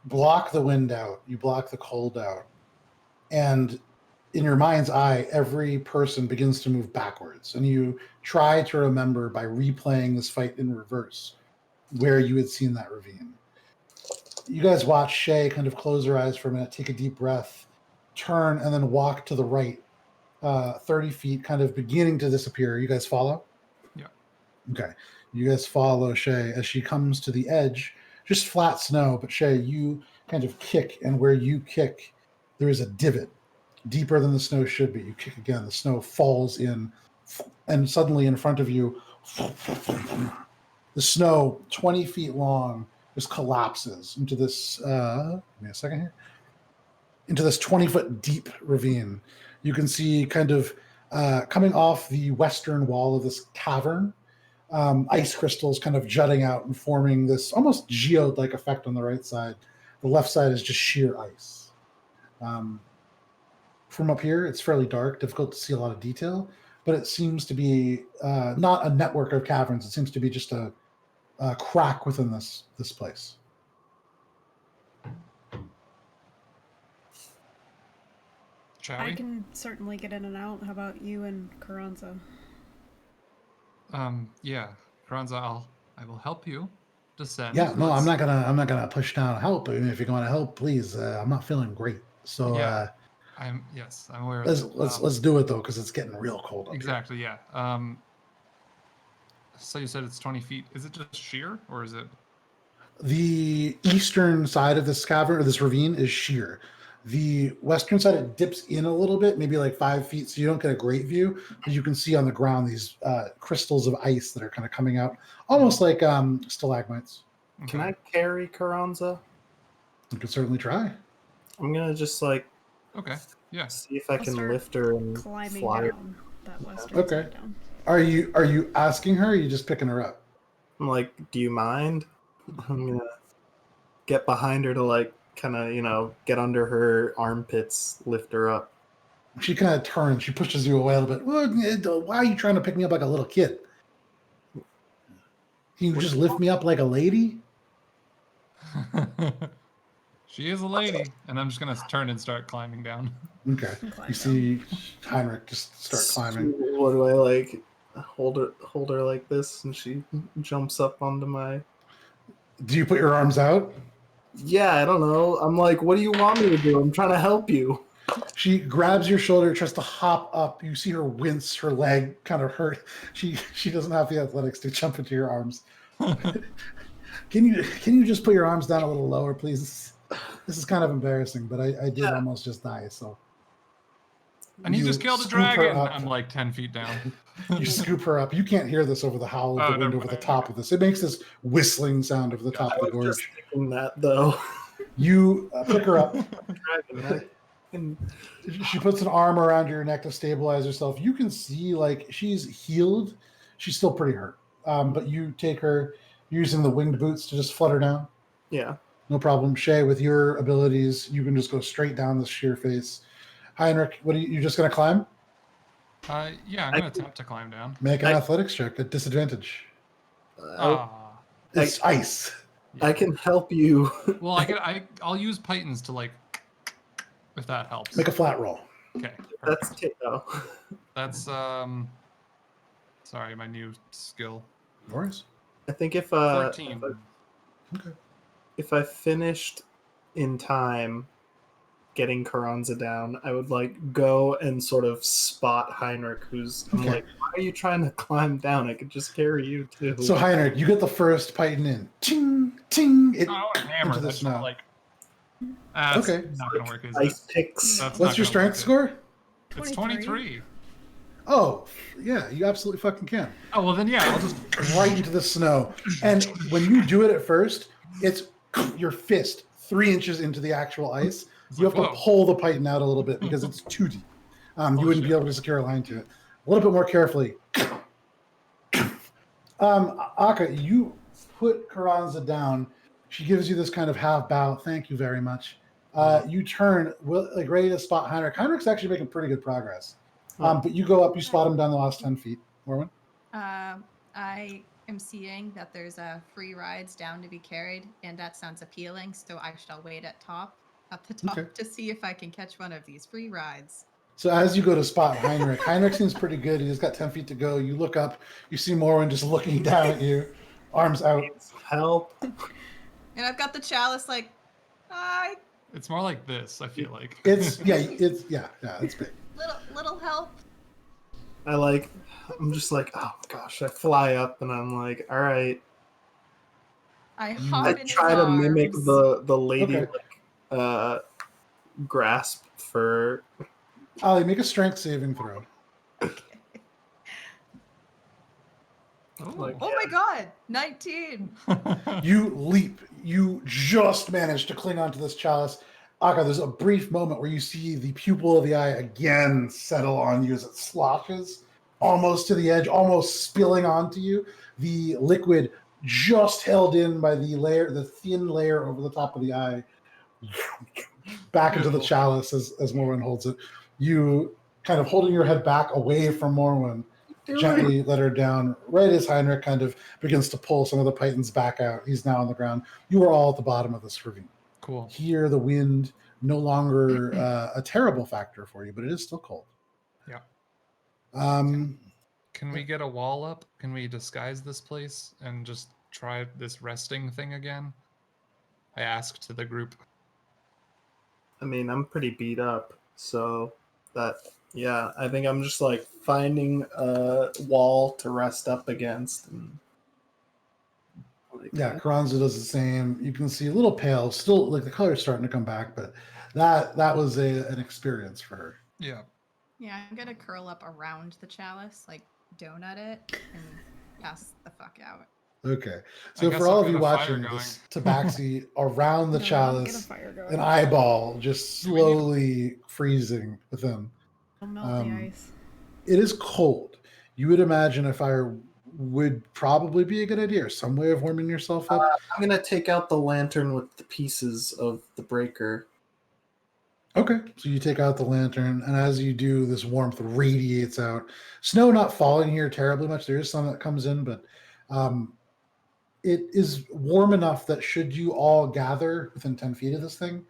block the wind out, you block the cold out, and in your mind's eye, every person begins to move backwards, and you try to remember by replaying this fight in reverse where you had seen that ravine. You guys watch Shay kind of close her eyes for a minute, take a deep breath, turn, and then walk to the right 30 feet, kind of beginning to disappear. You guys follow? Yeah. Okay. You guys follow Shay as she comes to the edge. Just flat snow, but Shay, you kind of kick, and where you kick, there is a divot deeper than the snow should be. You kick again, the snow falls in, and suddenly in front of you, the snow 20 feet long just collapses into this, give me a second here, into this 20-foot deep ravine. You can see kind of Coming off the western wall of this cavern, ice crystals kind of jutting out and forming this almost geode-like effect on the right side. The left side is just sheer ice. From up here, it's fairly dark, difficult to see a lot of detail, but it seems to be not a network of caverns. It seems to be just a crack within this place. Shall I we? can certainly get in and out. How about you and Carranza? Yeah, Karanza, I will help you descend. Yeah, no, Let's- I'm not gonna push down help. I mean, if you're going to help, please. I'm not feeling great, so Yeah. I'm aware of it. let's do it though, because it's getting real cold up here. Exactly, yeah. So you said it's 20 feet. Is it just sheer, or is it? The eastern side of this cavern or this ravine is sheer. The western side, it dips in a little bit, maybe like 5 feet, so you don't get a great view, but you can see on the ground these crystals of ice that are kind of coming out, almost like stalagmites. Can I carry Carranza? You could certainly try. I'm gonna just like Okay, yeah. see if I I'll can start lift her and Climbing fly her. down that western Okay. side down. Are you asking her, or are you just picking her up? I'm like, do you mind? I'm gonna get behind her to like kind of get under her armpits, lift her up. She kind of turns. She pushes you away a little bit. Why are you trying to pick me up like a little kid? Can you just lift me up like a lady? She is a lady, and I'm just gonna turn and start climbing down. Okay. Climb You see Heinrich just start climbing. What do I like? Hold her like this, and she jumps up onto my. Do you put your arms out? Yeah, I don't know. I'm like, what do you want me to do? I'm trying to help you. She grabs your shoulder, tries to hop up. You see her wince, her leg kind of hurt. She doesn't have the athletics to jump into your arms. Can you just put your arms down a little lower, please? This is kind of embarrassing, but I did almost just die, so. And he You just killed a scoop her dragon. up. I'm like 10 feet down. You scoop her up. You can't hear this over the howl of the Oh, wind never over the mind. top of this. It makes this whistling sound over the top I of the was just gorge. thinking that though. You pick her up. Dragon, and She puts an arm around your neck to stabilize herself. You can see like she's healed. She's still pretty hurt. But you take her using the winged boots to just flutter down. yeah. No problem. Shay, with your abilities, you can just go straight down this sheer face. Heinrich, what are you just going to climb? Yeah, I'm gonna attempt to climb down. Make an I- athletics check at disadvantage. Ah. It's ice. I can help you. Well, I'll use Pythons to like, if that helps. Make a flat roll. Okay. That's Perfect. Tito. That's sorry, my new skill. No worries. I think if 14. Okay. if I finished in time getting Carranza down, I would like go and sort of spot Heinrich, who's I'm Okay. like, why are you trying to climb down? I could just carry you too. So Heinrich, you get the first Python in. Ting, ting. It, Oh, I want to hammer into the this snow. like. That's Okay. not gonna work, is ice it? picks. That's what's not your gonna strength work, score? It's 23. Oh, yeah, you absolutely fucking can. Oh well, then yeah, I'll just. Right into the snow. And when you do it at first, it's your fist 3 inches into the actual ice. It's You have like, to whoa. pull the Python out a little bit because it's too deep. You wouldn't be shit. able to secure a line to it. A little bit more carefully. Aka, you put Carranza down. She gives you this kind of half bow. Thank you very much. You turn, like ready to spot Heinrich. Heinrich's actually making pretty good progress. But you go up, you spot him down the last 10 feet. Morwen? I am seeing that there's free rides down to be carried, and that sounds appealing. So I shall wait up the top, Okay. to see if I can catch one of these free rides. So as you go to spot Heinrich, Heinrich seems pretty good. He's got 10 feet to go. You look up, you see Morwen just looking down at you, arms out. Help. And I've got the chalice like, hi, It's more like this. I feel like. It's it's big. little help. I'm just like, oh my gosh. I fly up and I'm like, all right. I hop I in his try to mimic arms. the lady Okay. grasp for. Ali, make a strength saving throw. Like, Oh my god, 19. You leap. You just manage to cling onto this chalice. Akka, there's a brief moment where you see the pupil of the eye again settle on you as it sloshes almost to the edge, almost spilling onto you. The liquid just held in by the thin layer over the top of the eye, back into the chalice as Morwen holds it. You kind of holding your head back away from Morwen, gently let her down right as Heinrich kind of begins to pull some of the pythons back out. He's now on the ground. You are all at the bottom of this ravine. Cool. Here, the wind no longer a terrible factor for you, but it is still cold. Yeah. Can we get a wall up? Can we disguise this place and just try this resting thing again? I asked to the group. I mean, I'm pretty beat up, so that, yeah, I think I'm just like finding a wall to rest up against. And, like, yeah, Carranza does the same. You can see a little pale, still like the color's starting to come back, but that was an experience for her. Yeah. Yeah, I'm gonna curl up around the chalice, like donut it, and pass the fuck out. Okay, so for all of you watching this tabaxi around the chalice, an eyeball just slowly freezing within. I'll melt the ice. It is cold. You would imagine a fire would probably be a good idea, or some way of warming yourself up. I'm gonna take out the lantern with the pieces of the breaker. Okay, so you take out the lantern, and as you do, this warmth radiates out. Snow not falling here terribly much. There is some that comes in, but it is warm enough that should you all gather within 10 feet of this thing,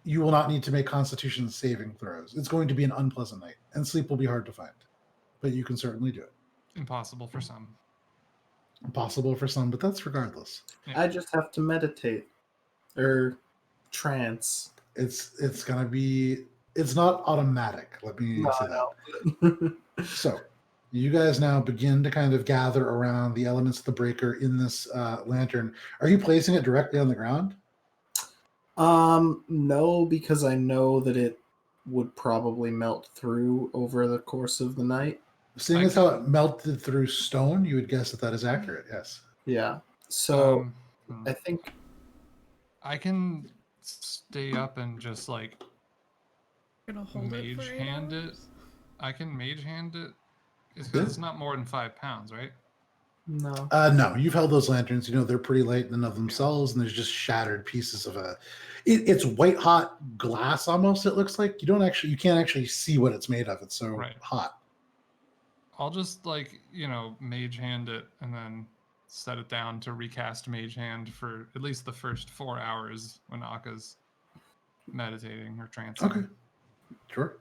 you will not need to make Constitution saving throws. It's going to be an unpleasant night, and sleep will be hard to find, but you can certainly do it. Impossible for some. Impossible for some, but that's regardless. Yeah. I just have to meditate or trance. It's gonna be. It's not automatic. Let me say that. So, you guys now begin to kind of gather around the elements of the breaker in this lantern. Are you placing it directly on the ground? No, because I know that it would probably melt through over the course of the night. Seeing as how it melted through stone, you would guess that is accurate. Yes. Yeah. So I think I can stay up and just like mage hand it. I can mage hand it. It's not more than 5 pounds, right? No. No, you've held those lanterns. You know they're pretty light in and of themselves, and there's just shattered pieces of it's white hot glass almost. It looks like you can't actually see what it's made of. It's so hot. I'll just mage hand it and then set it down to recast mage hand for at least the first 4 hours when Akka's meditating or trancing. Okay, sure.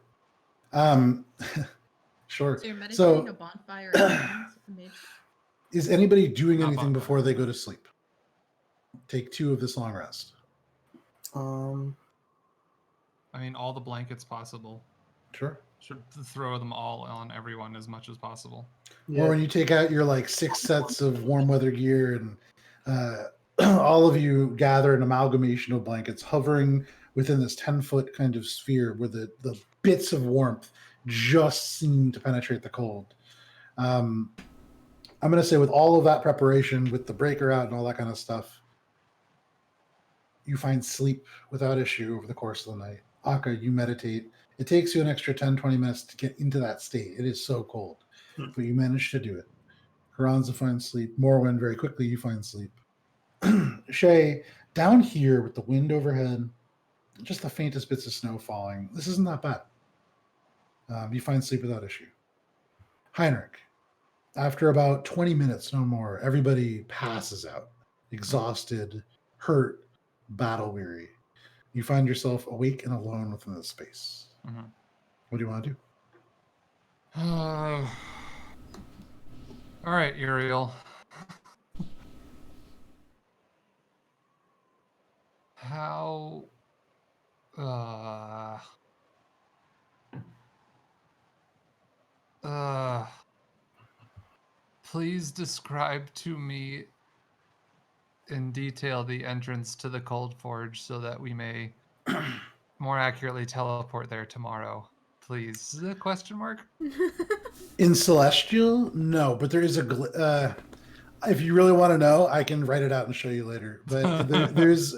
Sure. So you're meditating a bonfire. Is anybody doing anything before they go to sleep? Take 2 of this long rest. I mean, all the blankets possible. Sure. Should throw them all on everyone as much as possible. Yeah. Or when you take out your 6 sets of warm weather gear and all of you gather an amalgamation of blankets hovering within this 10-foot kind of sphere where the bits of warmth just seem to penetrate the cold. I'm going to say with all of that preparation, with the breaker out and all that kind of stuff, you find sleep without issue over the course of the night. Akka, you meditate. It takes you an extra 10, 20 minutes to get into that state. It is so cold, but you manage to do it. Carranza finds sleep. Morwen, very quickly, you find sleep. Shay, down here with the wind overhead, just the faintest bits of snow falling, this isn't that bad. You find sleep without issue. Heinrich, after about 20 minutes, no more, everybody passes out, exhausted, hurt, battle-weary. You find yourself awake and alone within this space. Mm-hmm. What do you want to do? All right, Uriel. How... please describe to me in detail the entrance to the Cold Forge so that we may more accurately teleport there tomorrow. Please. Is it a question mark? In Celestial? No, but there is if you really want to know, I can write it out and show you later. But there's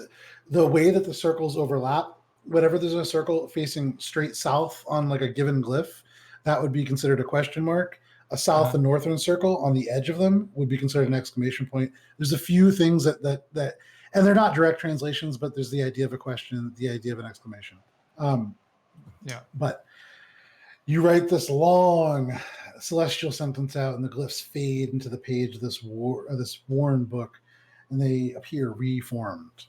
the way that the circles overlap whenever there's a circle facing straight south on like a given glyph, that would be considered a question mark. A south and northern circle on the edge of them would be considered an exclamation point. There's a few things that and they're not direct translations, but there's the idea of a question, the idea of an exclamation. But you write this long celestial sentence out, and the glyphs fade into the page of this worn book, and they appear reformed.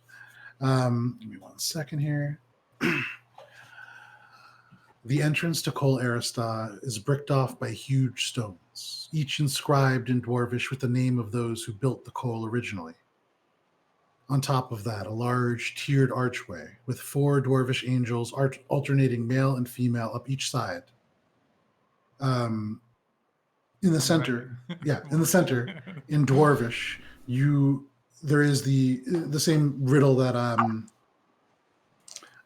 Give me 1 second here. The entrance to Kol Arista is bricked off by huge stones, each inscribed in Dwarvish with the name of those who built the Kol originally. On top of that, a large tiered archway with 4 Dwarvish angels alternating male and female up each side. In the center, in Dwarvish, there is the same riddle that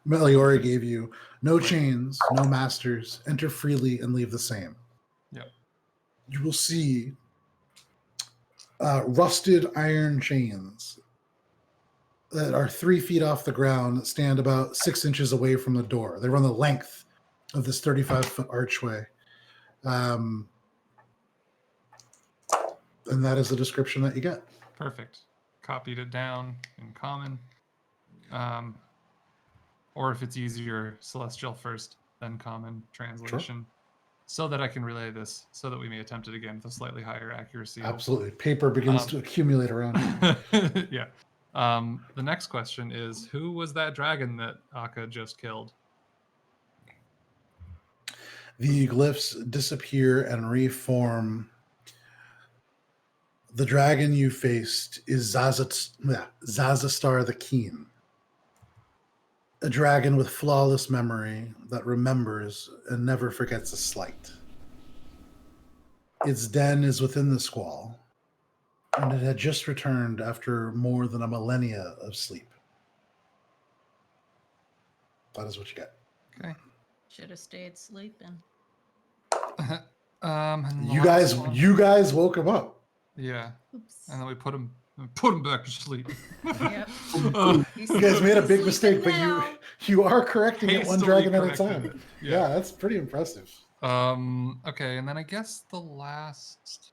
Meliora gave you. No chains, no masters. Enter freely and leave the same. Yep. You will see rusted iron chains that are 3 feet off the ground that stand about 6 inches away from the door. They run the length of this 35-foot archway. And that is the description that you get. Perfect. Copied it down in common. Or if it's easier, celestial first, then common translation. Sure. So that I can relay this, so that we may attempt it again with a slightly higher accuracy. Absolutely. Paper begins to accumulate around you. Yeah. The next question is, who was that dragon that Akka just killed? The glyphs disappear and reform. The dragon you faced is Zazastar the Keen. A dragon with flawless memory that remembers and never forgets a slight. Its den is within the Squall, and it had just returned after more than a millennia of sleep. That is what you get. Okay. Should have stayed sleeping. You guys woke him up. Yeah. Oops. And then we put him back to sleep. Yep. You guys made a big mistake, but you are correcting it one dragon at a time. Yeah, that's pretty impressive. Okay, and then I guess the last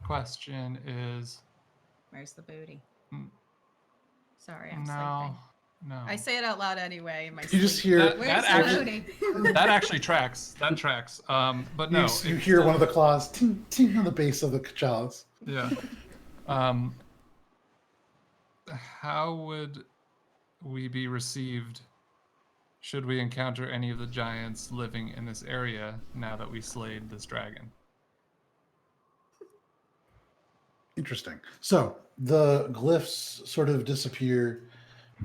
question is, where's the booty? Sorry, I'm no. I say it out loud anyway. In my you just hear that actually tracks. That tracks. But no, you hear one of the claws ting, ting on the base of the chalice. Yeah. How would we be received should we encounter any of the giants living in this area now that we slayed this dragon? Interesting. So the glyphs sort of disappear,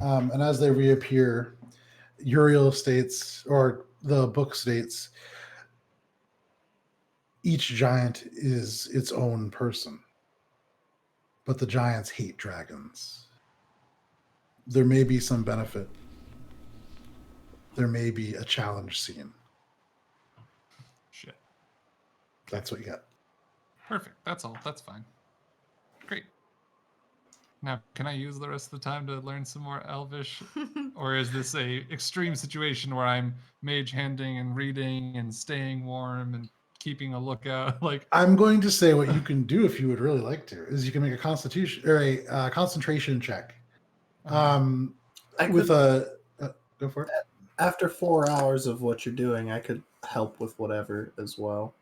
and as they reappear, Uriel states, or the book states, each giant is its own person, but the giants hate dragons. There may be some benefit. There may be a challenge scene. Shit. That's what you got. Perfect. That's all. That's fine. Great. Now, can I use the rest of the time to learn some more Elvish? Or is this a extreme situation where I'm mage handing and reading and staying warm and keeping a lookout? Like, I'm going to say what you can do if you would really like to is you can make a constitution or a concentration check. Go for it. After 4 hours of what you're doing, I could help with whatever as well.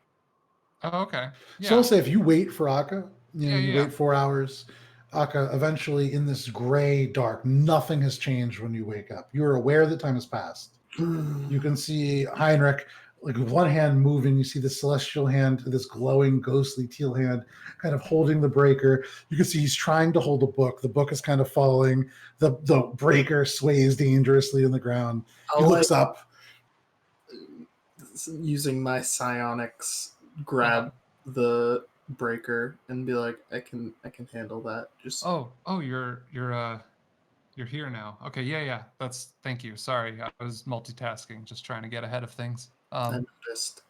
Oh, okay. Yeah. So I'll say if you wait for Akka, wait 4 hours, Akka, eventually in this gray dark, nothing has changed when you wake up. You're aware that time has passed. You can see Heinrich, like with one hand moving, you see the celestial hand, this glowing, ghostly teal hand, kind of holding the breaker. You can see he's trying to hold a book. The book is kind of falling. The breaker sways dangerously in the ground. He looks up. Using my psionics, grab the breaker and be like, I can handle that. Just you're here now. Okay, yeah. Thank you. Sorry, I was multitasking, just trying to get ahead of things. I noticed.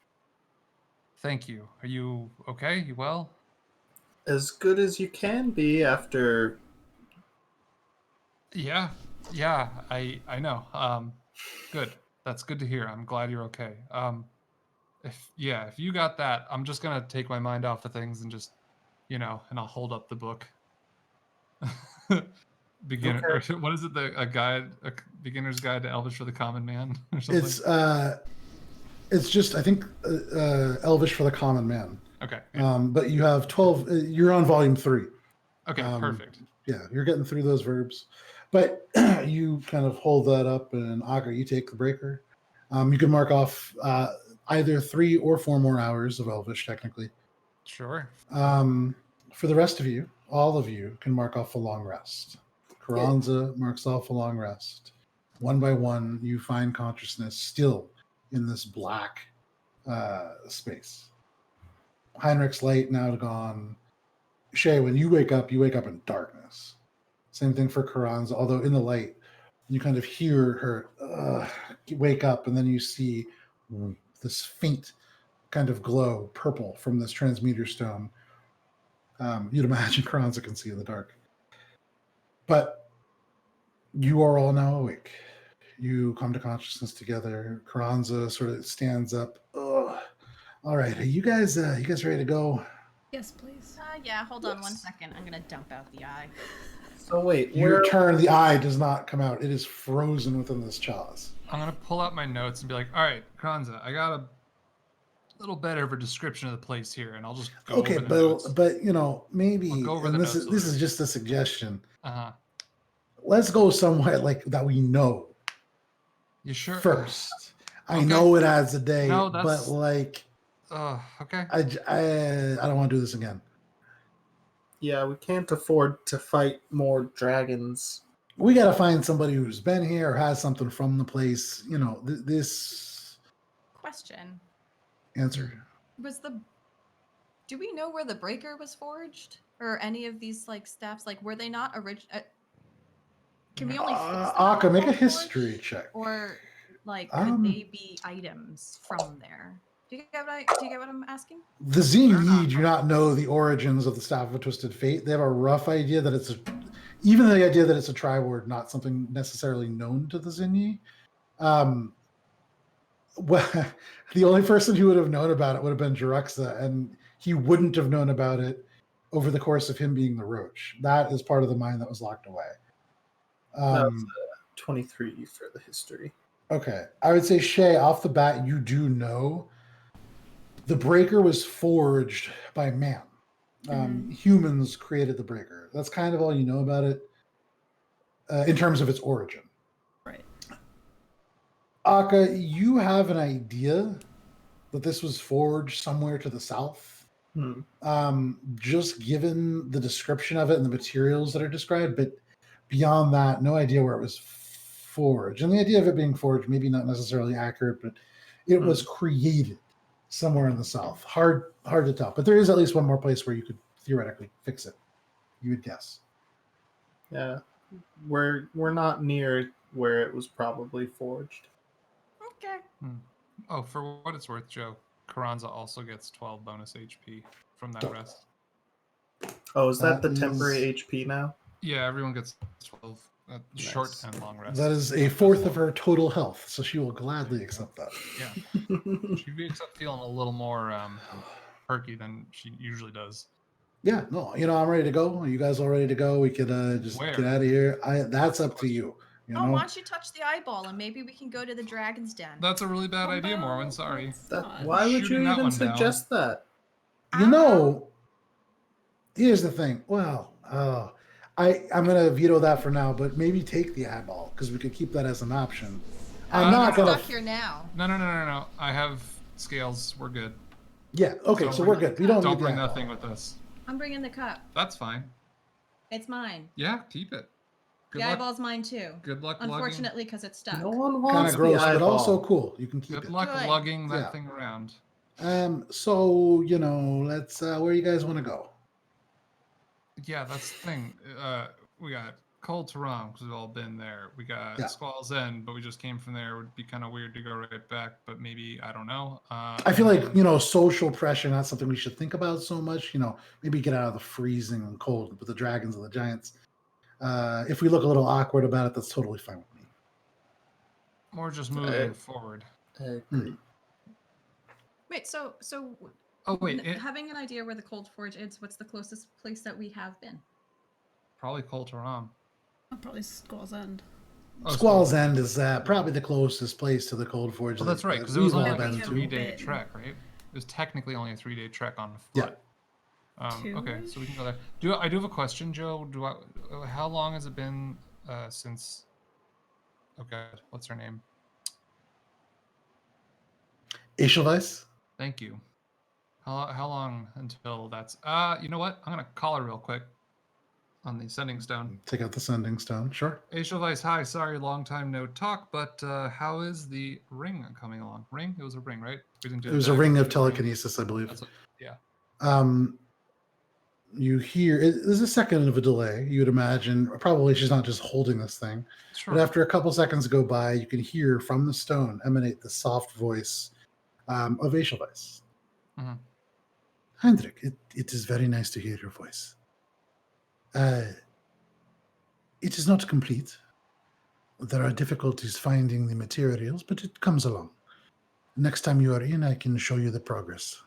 Thank you. Are you okay? You well? As good as you can be after. Yeah. I know. Good. That's good to hear. I'm glad you're okay. If you got that, I'm just gonna take my mind off of things and just, and I'll hold up the book. Beginner, or what is it? A beginner's guide to Elvish for the common man, or something. It's just, I think, Elvish for the common man. Okay. Yeah. But you have 12. You're on volume 3. Okay. Perfect. Yeah, you're getting through those verbs, but you kind of hold that up, and Aga, you take the breaker. You can mark off either 3 or 4 more hours of Elvish, technically. Sure. For the rest of you, all of you can mark off a long rest. Carranza marks off a long rest. One by one, you find consciousness still in this black space. Heinrich's light now gone. Shay, when you wake up in darkness. Same thing for Carranza, although in the light, you kind of hear her wake up, and then you see this faint kind of glow, purple, from this transmuter stone. You'd imagine Carranza can see in the dark. But you are all now awake. You come to consciousness together. Carranza sort of stands up. All right, are you guys ready to go? Yes, please. Yeah, hold on 1 second. I'm gonna dump out the eye. So wait, Your turn, the eye does not come out. It is frozen within this chalice. I'm gonna pull out my notes and be like, all right, Carranza, I got a little better of a description of the place here, and I'll just go over the notes. but maybe, and this is just a suggestion. Uh-huh. Let's go somewhere like that we know. You sure? First. Okay. I know it adds a day, No, but like... okay. I don't want to do this again. Yeah, we can't afford to fight more dragons. We got to find somebody who's been here or has something from the place. This... Question. Answer. Do we know where the breaker was forged? Or any of these, staffs? Were they not original? Can we only fix them Akka, make a forged? history check. Or, could they be items from there? Do you get what I'm asking? The Zinyi do not know the origins of the Staff of Twisted Fate. They have a rough idea that it's even the idea that it's a triword, not something necessarily known to the Zinyi. Well, the only person who would have known about it would have been Jeruxa, and he wouldn't have known about it over the course of him being the Roach. That is part of the mind that was locked away. That was 23 for the history. Okay. I would say, Shay, off the bat, you do know the breaker was forged by man. Humans created the breaker. That's kind of all you know about it in terms of its origin. Right. Akka, you have an idea that this was forged somewhere to the south. Just given the description of it and the materials that are described, but beyond that, no idea where it was forged. And the idea of it being forged, maybe not necessarily accurate, but it was created somewhere in the south. Hard to tell. But there is at least one more place where you could theoretically fix it. You would guess. Yeah. We're not near where it was probably forged. Okay. Oh, for what it's worth, Joe, Carranza also gets 12 bonus HP from that rest. Oh, is that the temporary HP now? Yeah, everyone gets 12. Nice. Short and long rest. That is a fourth of her total health, so she will gladly accept that. Yeah. She'd be feeling a little more perky than she usually does. Yeah, no, I'm ready to go. Are you guys all ready to go? We could just get out of here. That's up to you. Why don't you touch the eyeball and maybe we can go to the dragon's den? That's a really bad idea, Morwen. Sorry. Why would you even suggest that? Here's the thing. Well, I'm going to veto that for now, but maybe take the eyeball because we could keep that as an option. I'm not going to... stuck here now. No. I have scales. We're good. Yeah, okay, so we're good. We don't need bring nothing with us. I'm bringing the cup. That's fine. It's mine. Yeah, keep it. Good luck. Eyeball's mine too. Good luck Unfortunately, because it's stuck. No one wants kind of gross, the eyeball. but also cool. You can keep it. Good luck lugging that thing around. So, let's, where you guys want to go? Yeah, that's the thing. We got Cold Tarang, because we've all been there. We got Squall's End, but we just came from there. It would be kind of weird to go right back, but maybe, I don't know. I feel like, social pressure, not something we should think about so much. Maybe get out of the freezing and cold with the dragons and the giants. If we look a little awkward about it, that's totally fine with me. More just moving forward. I agree. Wait, so Oh wait, having an idea where the Cold Forge is, what's the closest place that we have been? probably Colteram. Oh, probably Squall's End. Oh, Squall's End is probably the closest place to the Cold Forge. Well, that's right, because it we've was only all like been a to. 3-day been. trek, right? It was technically only a 3-day trek on Yeah. foot. Okay, so we can go there. I do have a question, Joe? How long has it been since? Oh God, what's her name? Edelweiss? Thank you. How long until that's? You know what? I'm gonna call her real quick on the sending stone. Take out the sending stone, sure. Edelweiss, hi. Sorry, long time no talk. But how is the ring coming along? Ring? It was a ring, right? We didn't do It the was a dagger, ring we of did the ring. telekinesis, I believe. That's what, yeah. You hear there's a second of a delay. You would imagine probably she's not just holding this thing, Sure. but after a couple seconds go by, you can hear from the stone emanate the soft voice of Edelweiss. Mhm. Heinrich, it is very nice to hear your voice. It is not complete. There are difficulties finding the materials, but it comes along. Next time you are in, I can show you the progress.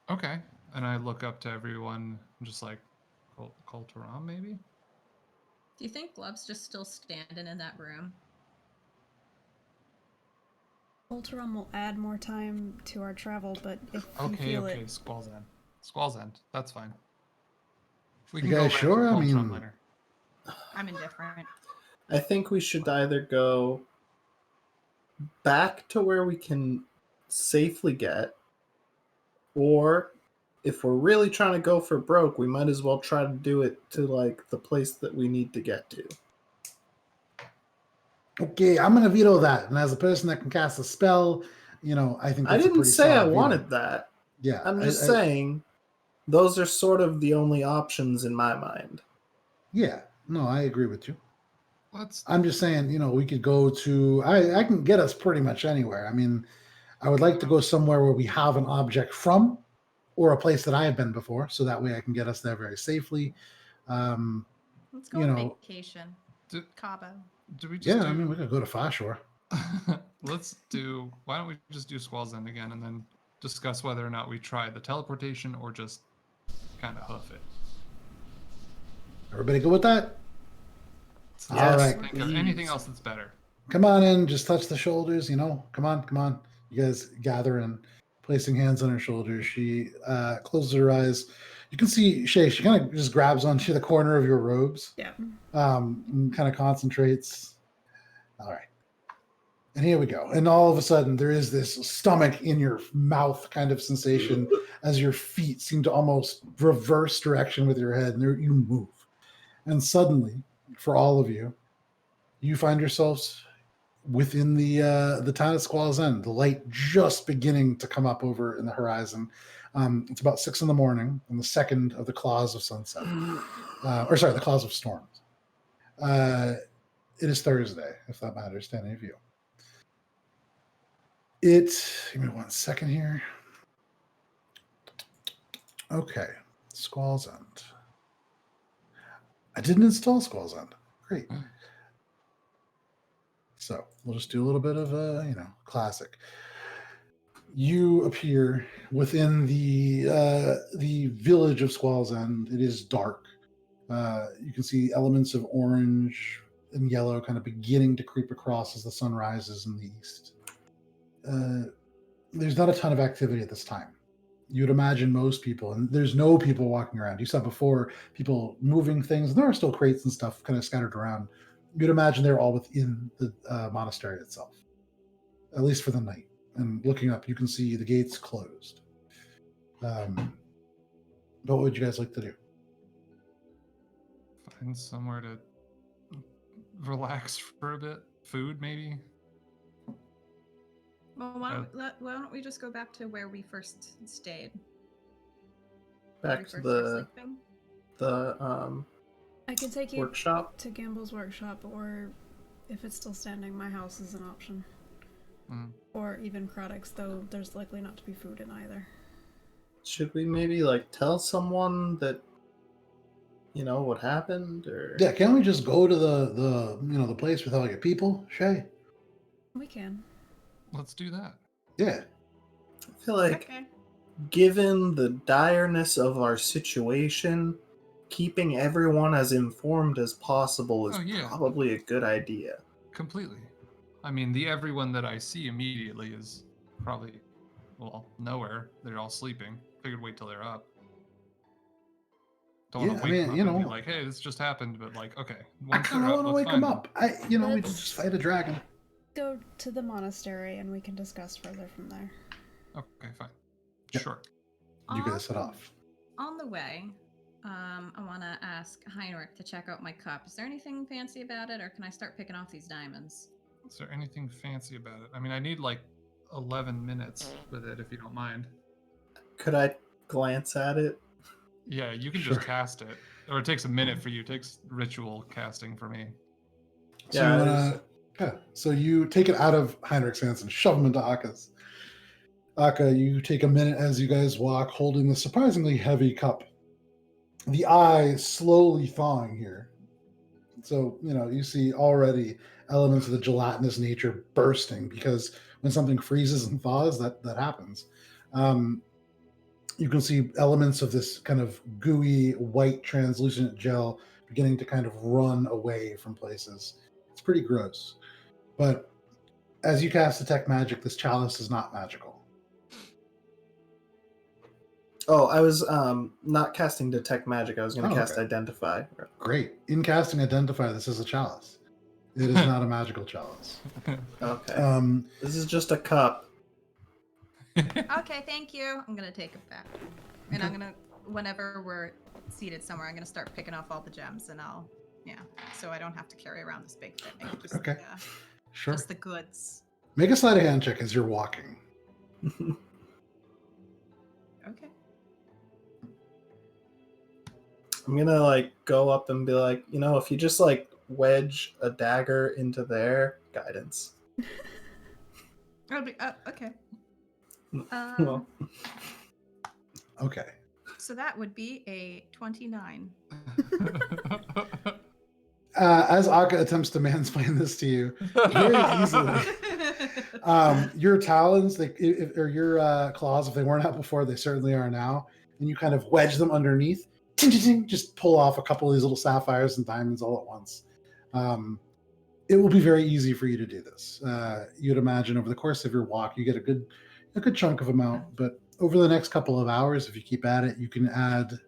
Okay. And I look up to everyone, just like, Colteram, maybe? Do you think Glove's just still standing in that room? Ultram will add more time to our travel, but if you Okay, feel okay, it, Squall's End. Squall's End. That's fine. We You can go guys back sure? to I Colteram mean- later. I'm indifferent. I think we should either go back to where we can safely get, or if we're really trying to go for broke, we might as well try to do it to like the place that we need to get to. Okay, I'm going to veto that. And as a person that can cast a spell, I think I that's a didn't pretty say I solid veto. wanted that. Yeah, I'm just saying those are sort of the only options in my mind. Yeah, no, I agree with you. Let's. I'm just saying, we could go to. I can get us pretty much anywhere. I mean, I would like to go somewhere where we have an object from, or a place that I have been before, so that way I can get us there very safely. Let's go on vacation. Cabo. Do we just Yeah, I mean, we could go to Fashore. Let's do. Why don't we just do Squall's End again, and then discuss whether or not we try the teleportation or just kind of hoof it. Everybody good with that? So All let's right. think of anything else that's better. Come on in, just touch the shoulders, Come on. You guys gather in, placing hands on her shoulders. She closes her eyes. You can see Shay, she kind of just grabs onto the corner of your robes. yeah. And kind of concentrates. All right. And here we go. And all of a sudden, there is this stomach in your mouth kind of sensation as your feet seem to almost reverse direction with your head, and you move. And suddenly, for all of you, you find yourselves within the town of Squall's End. The light just beginning to come up over in the horizon. It's about 6 a.m, and the second of the claws of sunset. The claws of storms. It is Thursday, if that matters to any of you. Give me 1 second here. Okay, Squall's End. I didn't install Squall's End. Great. So we'll just do a little bit of classic. You appear within the village of Squall's End. It is dark. You can see elements of orange and yellow kind of beginning to creep across as the sun rises in the east. There's not a ton of activity at this time. You'd imagine most people, and there's no people walking around. You saw before people moving things, and there are still crates and stuff kind of scattered around. You'd imagine they're all within the monastery itself, at least for the night. And looking up, you can see the gates closed. But what would you guys like to do? Find somewhere to relax for a bit. Food, maybe. Well, why don't we just go back to where we first stayed? Back to the I can take you workshop. to Gamble's workshop, or if it's still standing, my house is an option. Or even Craddock's, though there's likely not to be food in either. Should we maybe tell someone that what happened, or Yeah, can't we just go to the place with all your people, Shay? We can. Let's do that. Yeah. I feel like, Okay. given the direness of our situation, keeping everyone as informed as possible is Oh, yeah. probably a good idea. Completely. I mean, the everyone that I see immediately is probably, well, nowhere. They're all sleeping. Figured wait till they're up. Don't want to wake them up and be like, hey, this just happened, but like, okay. I kind of want to wake them up. We Let's- could just fight a dragon. Go to the monastery and we can discuss further from there. Okay, fine. Yeah. Sure. You guys head off. On the way, I want to ask Heinrich to check out my cup. Is there anything fancy about it, or can I start picking off these diamonds? Is there anything fancy about it? I mean, I need like 11 minutes with it, if you don't mind. Could I glance at it? Yeah, you can Sure. just cast it. Or it takes a minute for you. It takes ritual casting for me. So Yeah, you it wanna, so you take it out of Heinrich's hands and shove him into Akka's. Akka, you take a minute as you guys walk, holding the surprisingly heavy cup. The eye slowly thawing here. So, you see already elements of the gelatinous nature bursting, because when something freezes and thaws, that happens. You can see elements of this kind of gooey, white, translucent gel beginning to kind of run away from places. It's pretty gross. But as you cast Detect Magic, this chalice is not magical. Oh, I was not casting Detect Magic. I was going to cast okay. Identify. Great. In casting Identify, this is a chalice. It is not a magical chalice. Okay. This is just a cup. Okay, thank you. I'm gonna take it back, and Okay. I'm gonna, whenever we're seated somewhere, I'm gonna start picking off all the gems, and so I don't have to carry around this big thing. Just, Okay. Sure. just the goods. Make a sleight of hand check as you're walking. Okay. I'm going to go up and be like, if you just wedge a dagger into there, guidance. Okay. Well, Okay. So that would be a 29. As Akka attempts to mansplain this to you, very easily, your talons, or your claws, if they weren't out before, they certainly are now, and you kind of wedge them underneath, just pull off a couple of these little sapphires and diamonds all at once. It will be very easy for you to do this. You'd imagine over the course of your walk, you get a good chunk of amount, but over the next couple of hours, if you keep at it, you can add.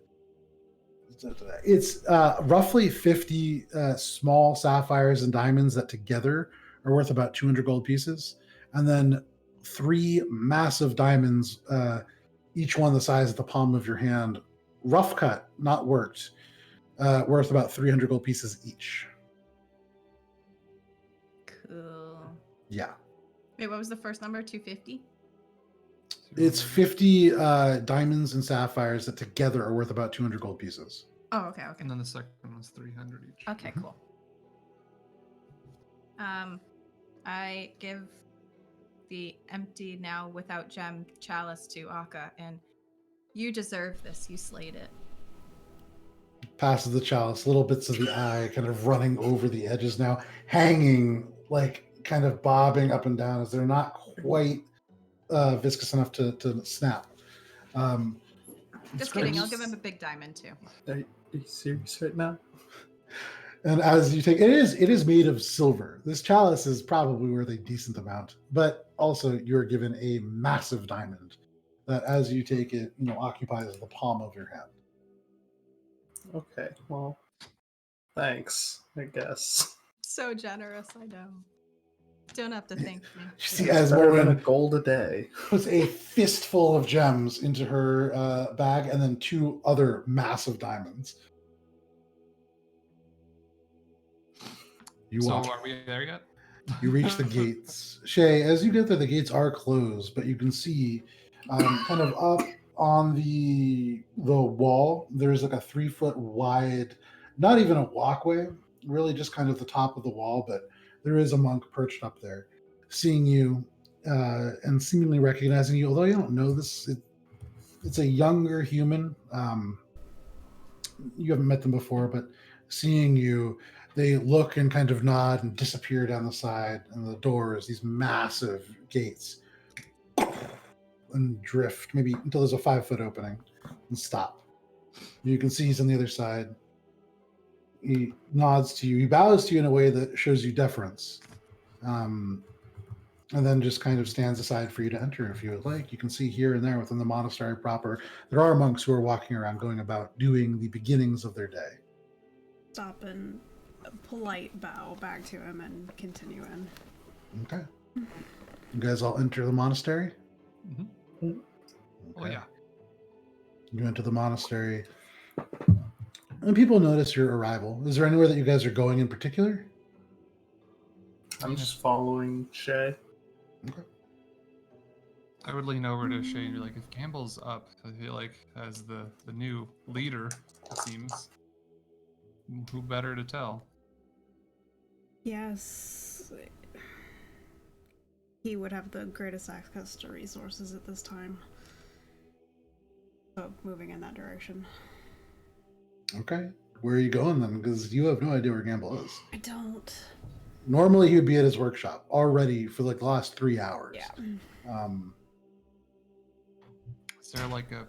It's roughly 50 small sapphires and diamonds that together are worth about 200 gold pieces, and then 3 massive diamonds, each one the size of the palm of your hand, rough cut, not worked, worth about 300 gold pieces each. Cool. Yeah. Wait, what was the first number? 250? It's 50 diamonds and sapphires that together are worth about 200 gold pieces. Oh, okay. And then the second one's 300 each. Okay, cool. I give the empty, now without gem chalice to Akka, and you deserve this. You slayed it. Passes the chalice, little bits of the eye kind of running over the edges now, hanging, kind of bobbing up and down as they're not quite viscous enough to snap. Just kidding. I'll give him a big diamond too. Are you serious right now? And as you take it is made of silver. This chalice is probably worth a decent amount, but also you're given a massive diamond that, as you take it, occupies the palm of your hand. Okay, well, thanks, I guess. So generous, I know. Don't have to thank me. You see, as Better than a Morwen gold a day. puts a fistful of gems into her bag, and then 2 other massive diamonds. You So walk. are we there yet? You reach the gates. Shay, as you get there, the gates are closed, but you can see kind of up on the wall, there's a 3-foot wide, not even a walkway, really just kind of the top of the wall, but there is a monk perched up there, seeing you and seemingly recognizing you, although you don't know this. It's a younger human. You haven't met them before, but seeing you, They look and kind of nod and disappear down the side, and the doors, these massive gates, and drift maybe until there's a 5-foot opening and stop. You can see he's on the other side. He nods to you. He bows to you in a way that shows you deference. And then just kind of stands aside for you to enter if you would like. You can see here and there within the monastery proper, there are monks who are walking around going about doing the beginnings of their day. Stop and a polite bow back to him and continue in. Okay. You guys all enter the monastery? Mm-hmm. Okay. Oh, yeah. You enter the monastery. And people notice your arrival. Is there anywhere that you guys are going in particular? I'm just following Shay. Okay. I would lean over to Shay and be like, if Campbell's up, I feel like as the new leader, it seems, who better to tell? Yes. He would have the greatest access to resources at this time. So, moving in that direction. Okay. Where are you going then? Because you have no idea where Gamble is. I don't. Normally, he would be at his workshop already for like the last 3 hours. Yeah. Is there like a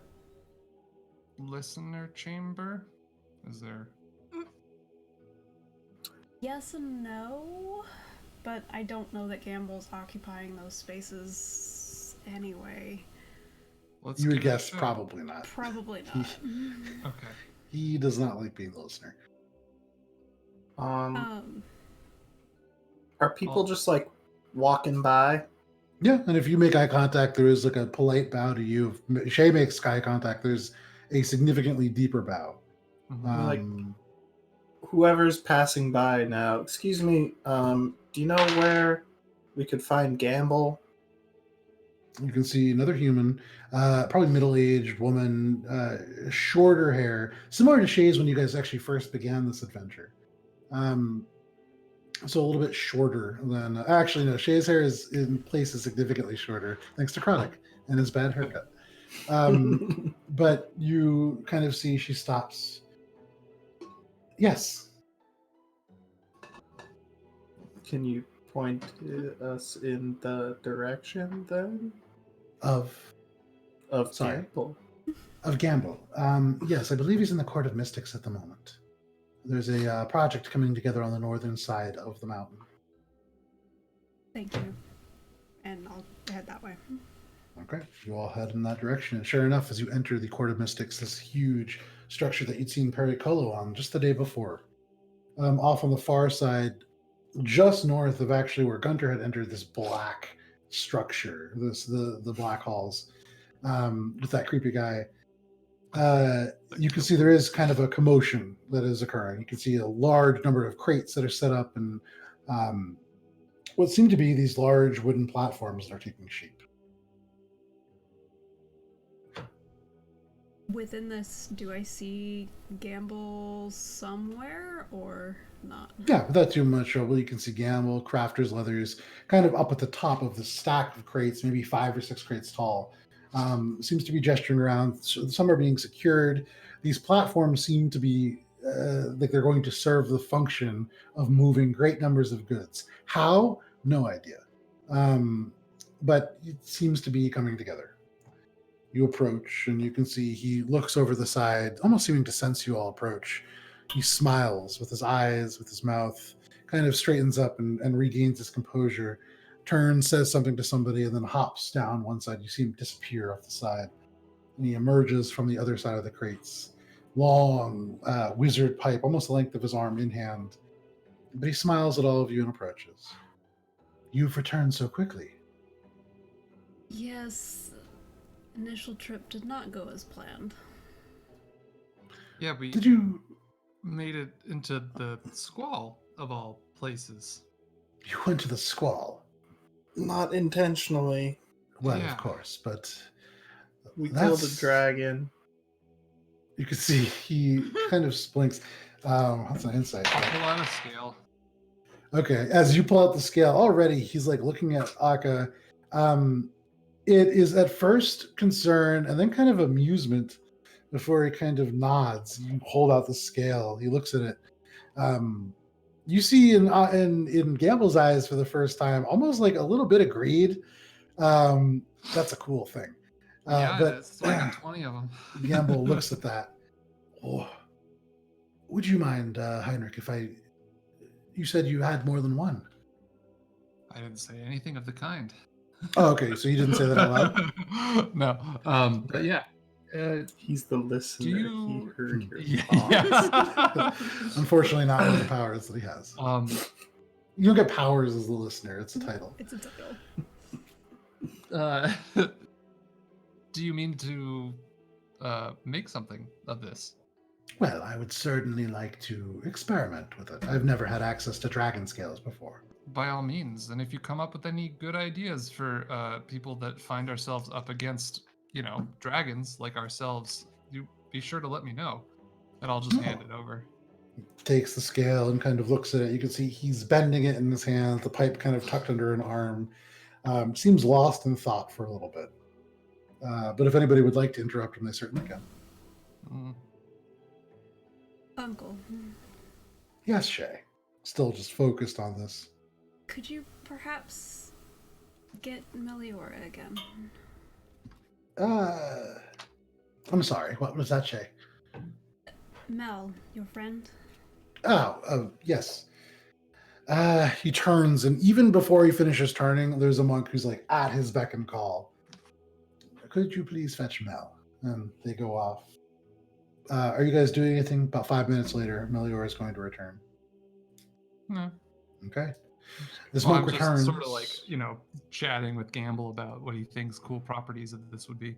listener chamber? Is there? Yes and no, but I don't know that Gamble's occupying those spaces anyway. Let's You would give it a guess shot. probably not. Probably not. Okay. He does not like being the listener. Are people just like walking by? Yeah, and if you make eye contact, there is like a polite bow to you. If Shay makes eye contact, there's a significantly deeper bow. Mhm. Like- Whoever's passing by now, excuse me, do you know where we could find Gamble? You can see another human, probably middle-aged woman, shorter hair, similar to Shay's when you guys actually first began this adventure. So a little bit shorter than... actually, no, Shay's hair is in places significantly shorter, thanks to Chronic and his bad haircut. But you kind of see she stops. Yes. Can you point us in the direction then? Of Sorry? Gamble? Of Gamble. Yes, I believe he's in the Court of Mystics at the moment. There's a project coming together on the northern side of the mountain. Thank you. And I'll head that way. Okay, you all head in that direction. And sure enough, as you enter the Court of Mystics, this huge structure that you'd seen Pericolo on just the day before, off on the far side, just north of actually where Guntir had entered, this black structure, the black halls, with that creepy guy. You can see there is kind of a commotion that is occurring. You can see a large number of crates that are set up, and what seem to be these large wooden platforms that are taking shape. Within this, do I see Gamble somewhere or not? Yeah, without too much trouble, you can see Gamble, Crafters, Leathers, kind of up at the top of the stack of crates, maybe 5 or 6 crates tall. Seems to be gesturing around. Some are being secured. These platforms seem to be like they're going to serve the function of moving great numbers of goods. How? No idea. But it seems to be coming together. You approach, and you can see he looks over the side, almost seeming to sense you all approach. He smiles with his eyes, with his mouth, kind of straightens up and regains his composure, turns, says something to somebody, and then hops down one side. You see him disappear off the side, and he emerges from the other side of the crates. Long wizard pipe, almost the length of his arm in hand. But he smiles at all of you and approaches. You've returned so quickly. Yes. Initial trip did not go as planned. Yeah, we Did you... made it into the Squall of all places. You went to the Squall. Not intentionally. Well, Yeah. of course, but... We killed a That's- dragon. You can see he kind of blinks. That's an insight. I'll pull out a scale. Okay, as you pull out the scale, already he's like looking at Akka. It is at first concern and then kind of amusement before he kind of nods. You hold out the scale. He looks at it. You see in Gamble's eyes for the first time, almost like a little bit of greed. That's a cool thing. Yeah, But it's like 20 of them. Gamble looks at that. Oh, would you mind, Heinrich, if you said you had more than one? I didn't say anything of the kind. Oh, okay. So you didn't say that out loud? No. But Okay. yeah. He's the listener. He you- heard your Yes. Unfortunately, not with the powers that he has. You don't get powers as the listener. It's a title. It's a title. Do you mean to make something of this? Well, I would certainly like to experiment with it. I've never had access to dragon scales before. By all means. And if you come up with any good ideas for people that find ourselves up against, dragons like ourselves, you be sure to let me know, and I'll just hand it over. Takes the scale and kind of looks at it. You can see he's bending it in his hand, the pipe kind of tucked under an arm. Seems lost in thought for a little bit. But if anybody would like to interrupt him, they certainly can. Uncle, Yes, Shay. Still just focused on this. could you perhaps get Meliora again? I'm sorry. What was that, Shay? Mel, your friend? Oh, yes. He turns, and even before he finishes turning, there's a monk who's like at his beck and call. Could you please fetch Mel? And they go off. Are you guys doing anything? About 5 minutes later, Meliora is going to return. No. Okay. This Well, monk I'm just returns. sort of like, chatting with Gamble about what he thinks cool properties of this would be.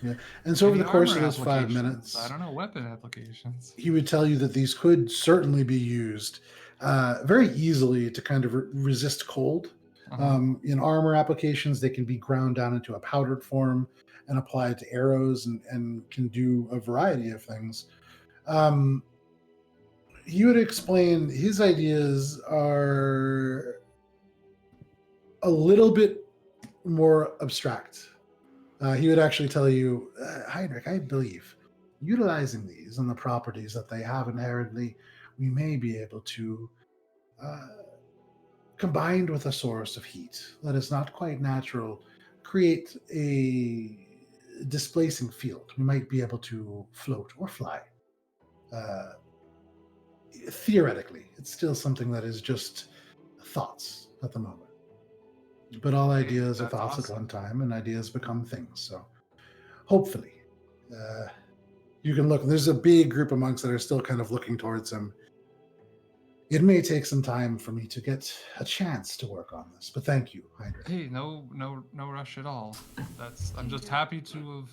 Yeah. And so over Maybe the course of armor those 5 applications. minutes, I don't know, weapon applications. he would tell you that these could certainly be used very easily to kind of resist cold. In armor applications, they can be ground down into a powdered form and applied to arrows and can do a variety of things. He would explain his ideas are a little bit more abstract. He would actually tell you, Heinrich, I believe utilizing these and the properties that they have inherently, we may be able to, combined with a source of heat that is not quite natural, create a displacing field. We might be able to float or fly. Theoretically, it's still something that is just thoughts at the moment. But all ideas are that's thoughts awesome. at one time, and ideas become things. So hopefully, you can look. There's a big group of monks that are still kind of looking towards him. It may take some time for me to get a chance to work on this, but thank you, Heinrich. Hey, no rush at all. I'm just happy to have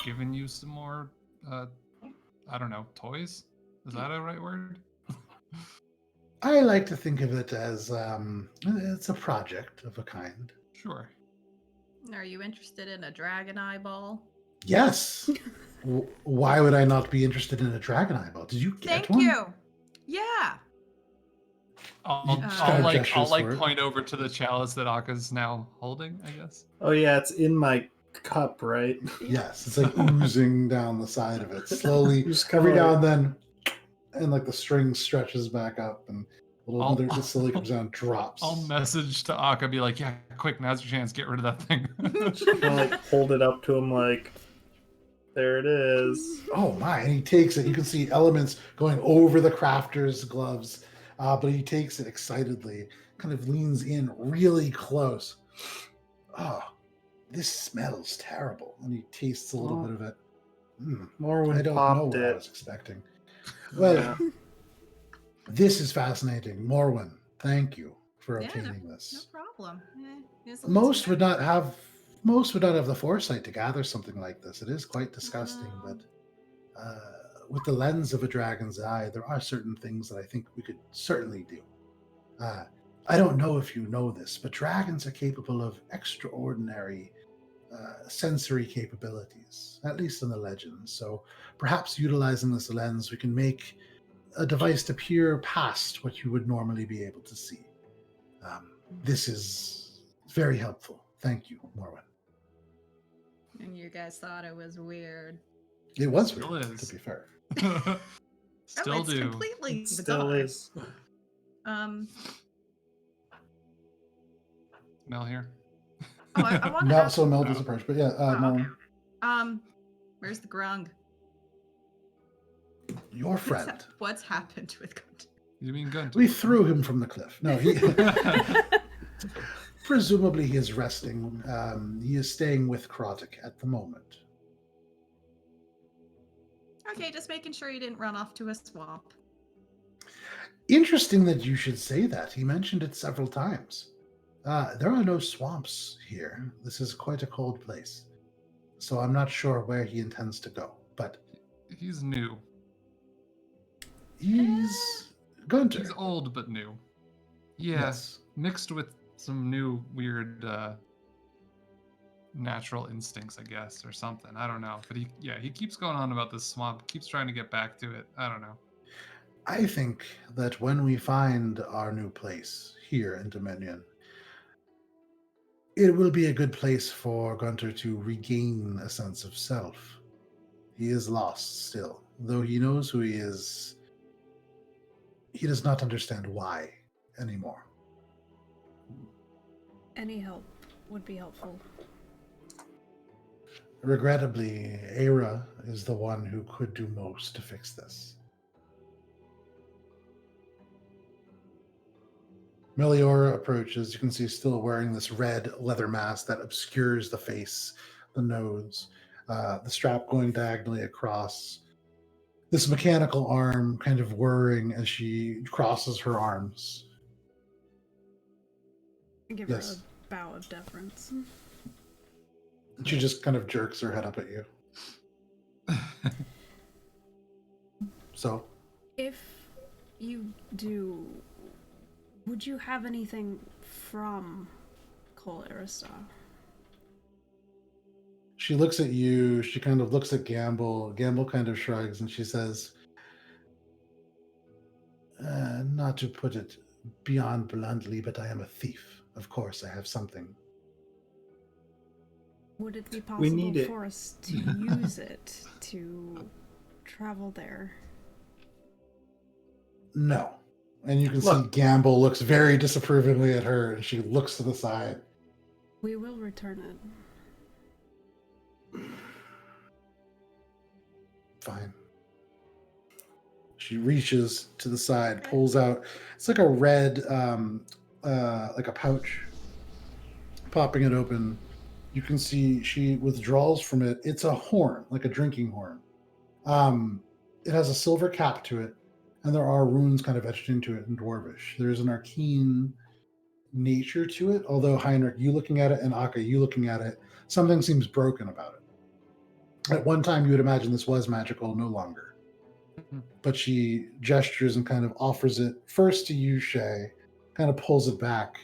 given you some more, I don't know, toys? Is that a right word? I like to think of it as it's a project of a kind. Sure. Are you interested in a dragon eyeball? Yes. Why would I not be interested in a dragon eyeball? Did you get Thank one? you. Yeah. I'll point over to the chalice that Akka's now holding, I guess. Oh yeah, it's in my cup, right? Yes, it's like oozing down the side of it slowly. Just Every kinda now and then, and like the string stretches back up, and another it slowly comes down, and drops. I'll message to Akka, be like, yeah, quick, now's your chance, get rid of that thing. I'll like hold it up to him like, there it is. Oh my! And he takes it. You can see elements going over the crafter's gloves, but he takes it excitedly. Kind of leans in really close. Oh, this smells terrible. And he tastes a little bit of it. Morwen I don't know popped what I it. was expecting. Well, Yeah. this is fascinating. Morwen, thank you for Yeah, obtaining No this. problem. Here's a little Most would cigarette. not have the foresight to gather something like this. It is quite disgusting, but with the lens of a dragon's eye, there are certain things that I think we could certainly do. I don't know if you know this, but dragons are capable of extraordinary sensory capabilities, at least in the legends. So perhaps utilizing this lens, we can make a device to peer past what you would normally be able to see. This is very helpful. Thank you, Morwen. And you guys thought it was weird. It was Still weird, is. to be fair. Still it's do. completely It still bizarre. is. Mel here. Oh, I want to Mel, ask. so Mel does approach, but yeah, Oh, Morwen, okay. Where's the grung? your friend. What's happened with Guntir? You mean Guntir? We threw him from the cliff. No, he presumably he is resting. He is staying with Karotic at the moment. Okay, just making sure you didn't run off to a swamp. Interesting that you should say that. He mentioned it several times. There are no swamps here. This is quite a cold place. So I'm not sure where he intends to go, but He's new. he's Guntir. He's old but new. Yeah, Yes. mixed with some new weird natural instincts, I guess, or something. I don't know. But he keeps going on about this swamp, keeps trying to get back to it. I don't know. I think that when we find our new place here in Dominion, it will be a good place for Guntir to regain a sense of self. He is lost still. Though he knows who he is, he does not understand why anymore. Any help would be helpful. Regrettably, Aira is the one who could do most to fix this. Meliora approaches. You can see still wearing this red leather mask that obscures the face, the nose, the strap going diagonally across. This mechanical arm kind of whirring as she crosses her arms. Give Yes. her a bow of deference. She just kind of jerks her head up at you. So, If you do, would you have anything from Cole Arista? she looks at you. She kind of looks at Gamble. Gamble kind of shrugs and she says, not to put it beyond bluntly, but I am a thief. Of course, I have something. Would it be We possible need it. for us to use it to travel there? No. And you can see Look. Gamble looks very disapprovingly at her and she looks to the side. We will return it. Fine. She reaches to the side, pulls out. It's like a red, like a pouch. Popping it open, you can see she withdraws from it. It's a horn, like a drinking horn. It has a silver cap to it, and there are runes kind of etched into it in Dwarvish. There's an arcane nature to it, although Heinrich, you looking at it, and Akka, you looking at it, something seems broken about it. At one time, you would imagine this was magical, no longer. But she gestures and kind of offers it first to you, Shay, kind of pulls it back.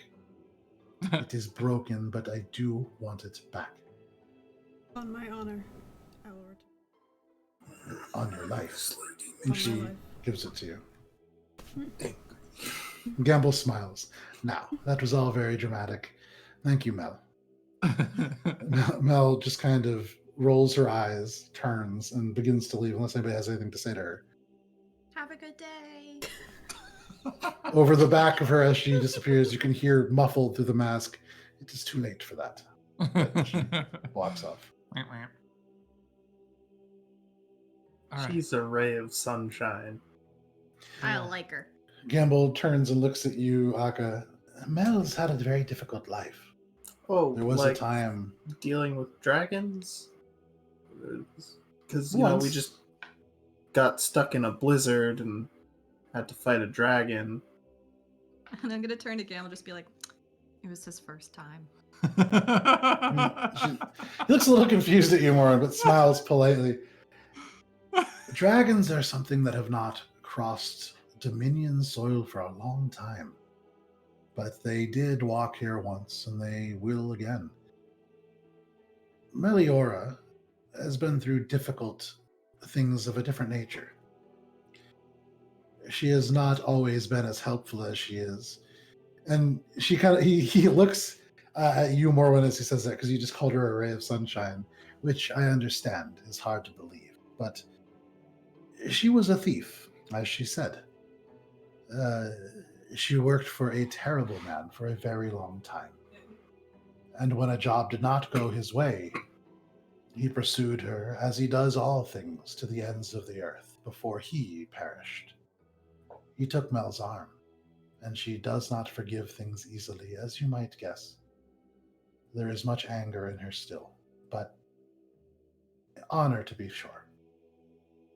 It is broken, but I do want it back. On my honor, I will return. On your life. On And my she life. gives it to you. Gamble smiles. Now, that was all very dramatic. Thank you, Mel. Mel just kind of rolls her eyes, turns, and begins to leave unless anybody has anything to say to her. Have a good day. Over the back of her as she disappears, you can hear muffled through the mask, "It is too late for that." Walks off. All right. She's a ray of sunshine. I like her. Gamble turns and looks at you, Akka. Mel's had a very difficult life. Oh, There was like a time. dealing with dragons? Because, you know, we Once. just got stuck in a blizzard and had to fight a dragon. And I'm gonna turn to Gam and just be like, it was his first time. He looks a little confused at you, Morwen, but smiles politely. Dragons are something that have not crossed Dominion soil for a long time. But they did walk here once, and they will again. Meliora has been through difficult things of a different nature. She has not always been as helpful as she is. And she kind of, he looks at you, Morwen, as he says that, because you just called her a ray of sunshine, which I understand is hard to believe. But she was a thief, as she said. She worked for a terrible man for a very long time. And when a job did not go his way, he pursued her as he does all things to the ends of the earth before he perished. He took Mel's arm, and she does not forgive things easily, as you might guess. There is much anger in her still, but honor to be sure.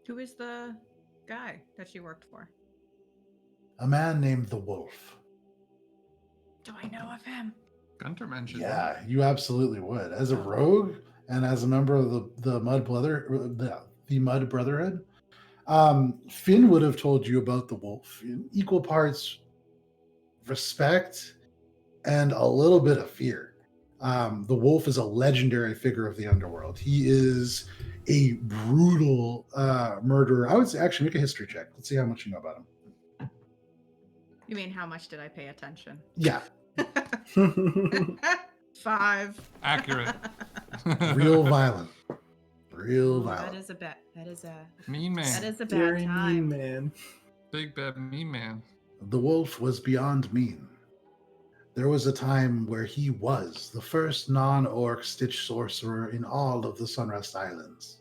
Who is the guy that she worked for? A man named the Wolf. Do I know of him? Guntir mentioned Yeah, you absolutely would. As a rogue and as a member of the Mud Brotherhood, Finn would have told you about the Wolf in equal parts respect and a little bit of fear. The Wolf is a legendary figure of the underworld. He is a brutal murderer. I would say, actually, make a history check. Let's see how much you know about him. You mean how much did I pay attention? Yeah, 5. Accurate. real violent. Real Ooh, violent. that is a bet. That is a Mean man. that is a bad Very mean time. man. Big bad mean man. The Wolf was beyond mean. There was a time where he was the first non-orc stitch sorcerer in all of the Sunrest Islands.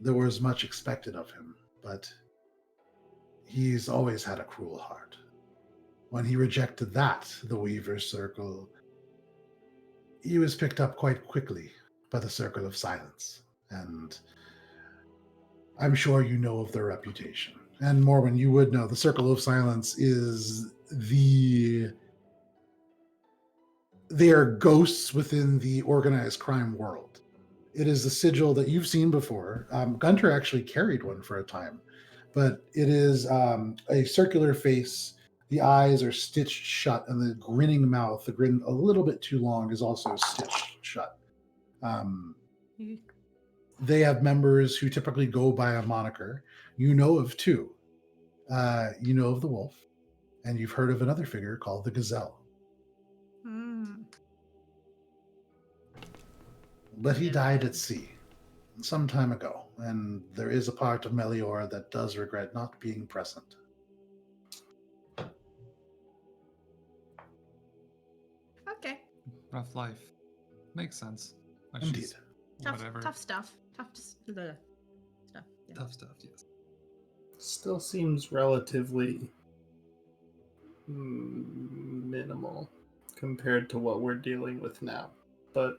There was much expected of him, but he's always had a cruel heart. When he rejected that, the Weaver's Circle, he was picked up quite quickly by the Circle of Silence, and I'm sure you know of their reputation. And Morwen, you would know the Circle of Silence is they are ghosts within the organized crime world. It is a sigil that you've seen before. Guntir actually carried one for a time, but it is a circular face. The eyes are stitched shut, and the grinning mouth, the grin a little bit too long, is also stitched shut. They have members who typically go by a moniker. You know of two. You know of the Wolf, and you've heard of another figure called the Gazelle. But he died at sea some time ago, and there is a part of Melior that does regret not being present. Okay. Rough life. Makes sense. Like Indeed. she's Tough, whatever. tough stuff. Tough stuff. Yeah. Tough stuff, yes. Still seems relatively minimal compared to what we're dealing with now. But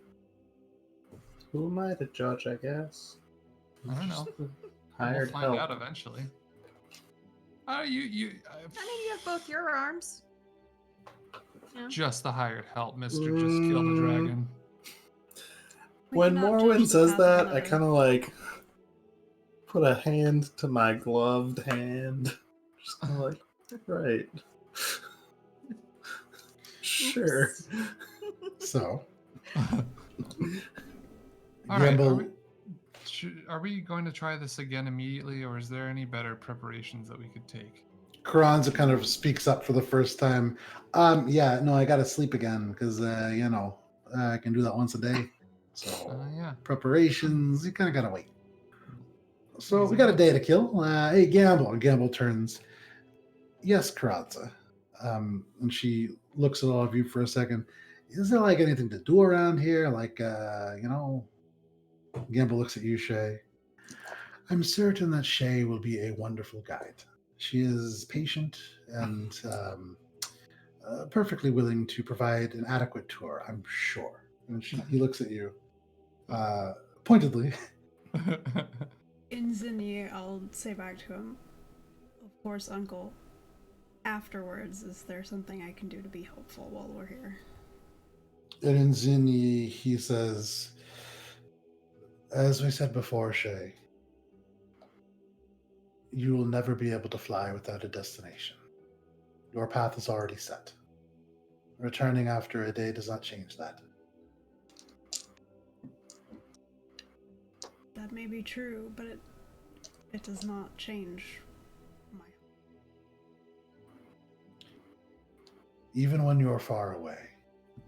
who am I to judge, I guess? I don't know. Hired We'll find help. out eventually. I mean, you have both your arms. Yeah. Just the hired help, Mister. Just kill the dragon. We When cannot Morwen judge the says path of that, I another. kind of like put a hand to my gloved hand. Just kind of like, right. Sure. So, All right. Gamble, Are we going to try this again immediately, or is there any better preparations that we could take? Karanza kind of speaks up for the first time. Yeah, no, I gotta sleep again because I can do that once a day. So Yeah. preparations, you kind of gotta wait. So Easy we got a enough. day to kill. Hey, Gamble. And Gamble turns. Yes, Karanza. And she looks at all of you for a second. Is there like anything to do around here? Like, Gamble looks at you, Shay. I'm certain that Shay will be a wonderful guide. She is patient and perfectly willing to provide an adequate tour, I'm sure. And he looks at you pointedly. In Zinni, I'll say back to him, of course, Uncle. Afterwards, is there something I can do to be helpful while we're here? And in Zinni, he says, as we said before, Shay, you will never be able to fly without a destination. Your path is already set. Returning after a day does not change that. That may be true, but it does not change my... Even when you are far away,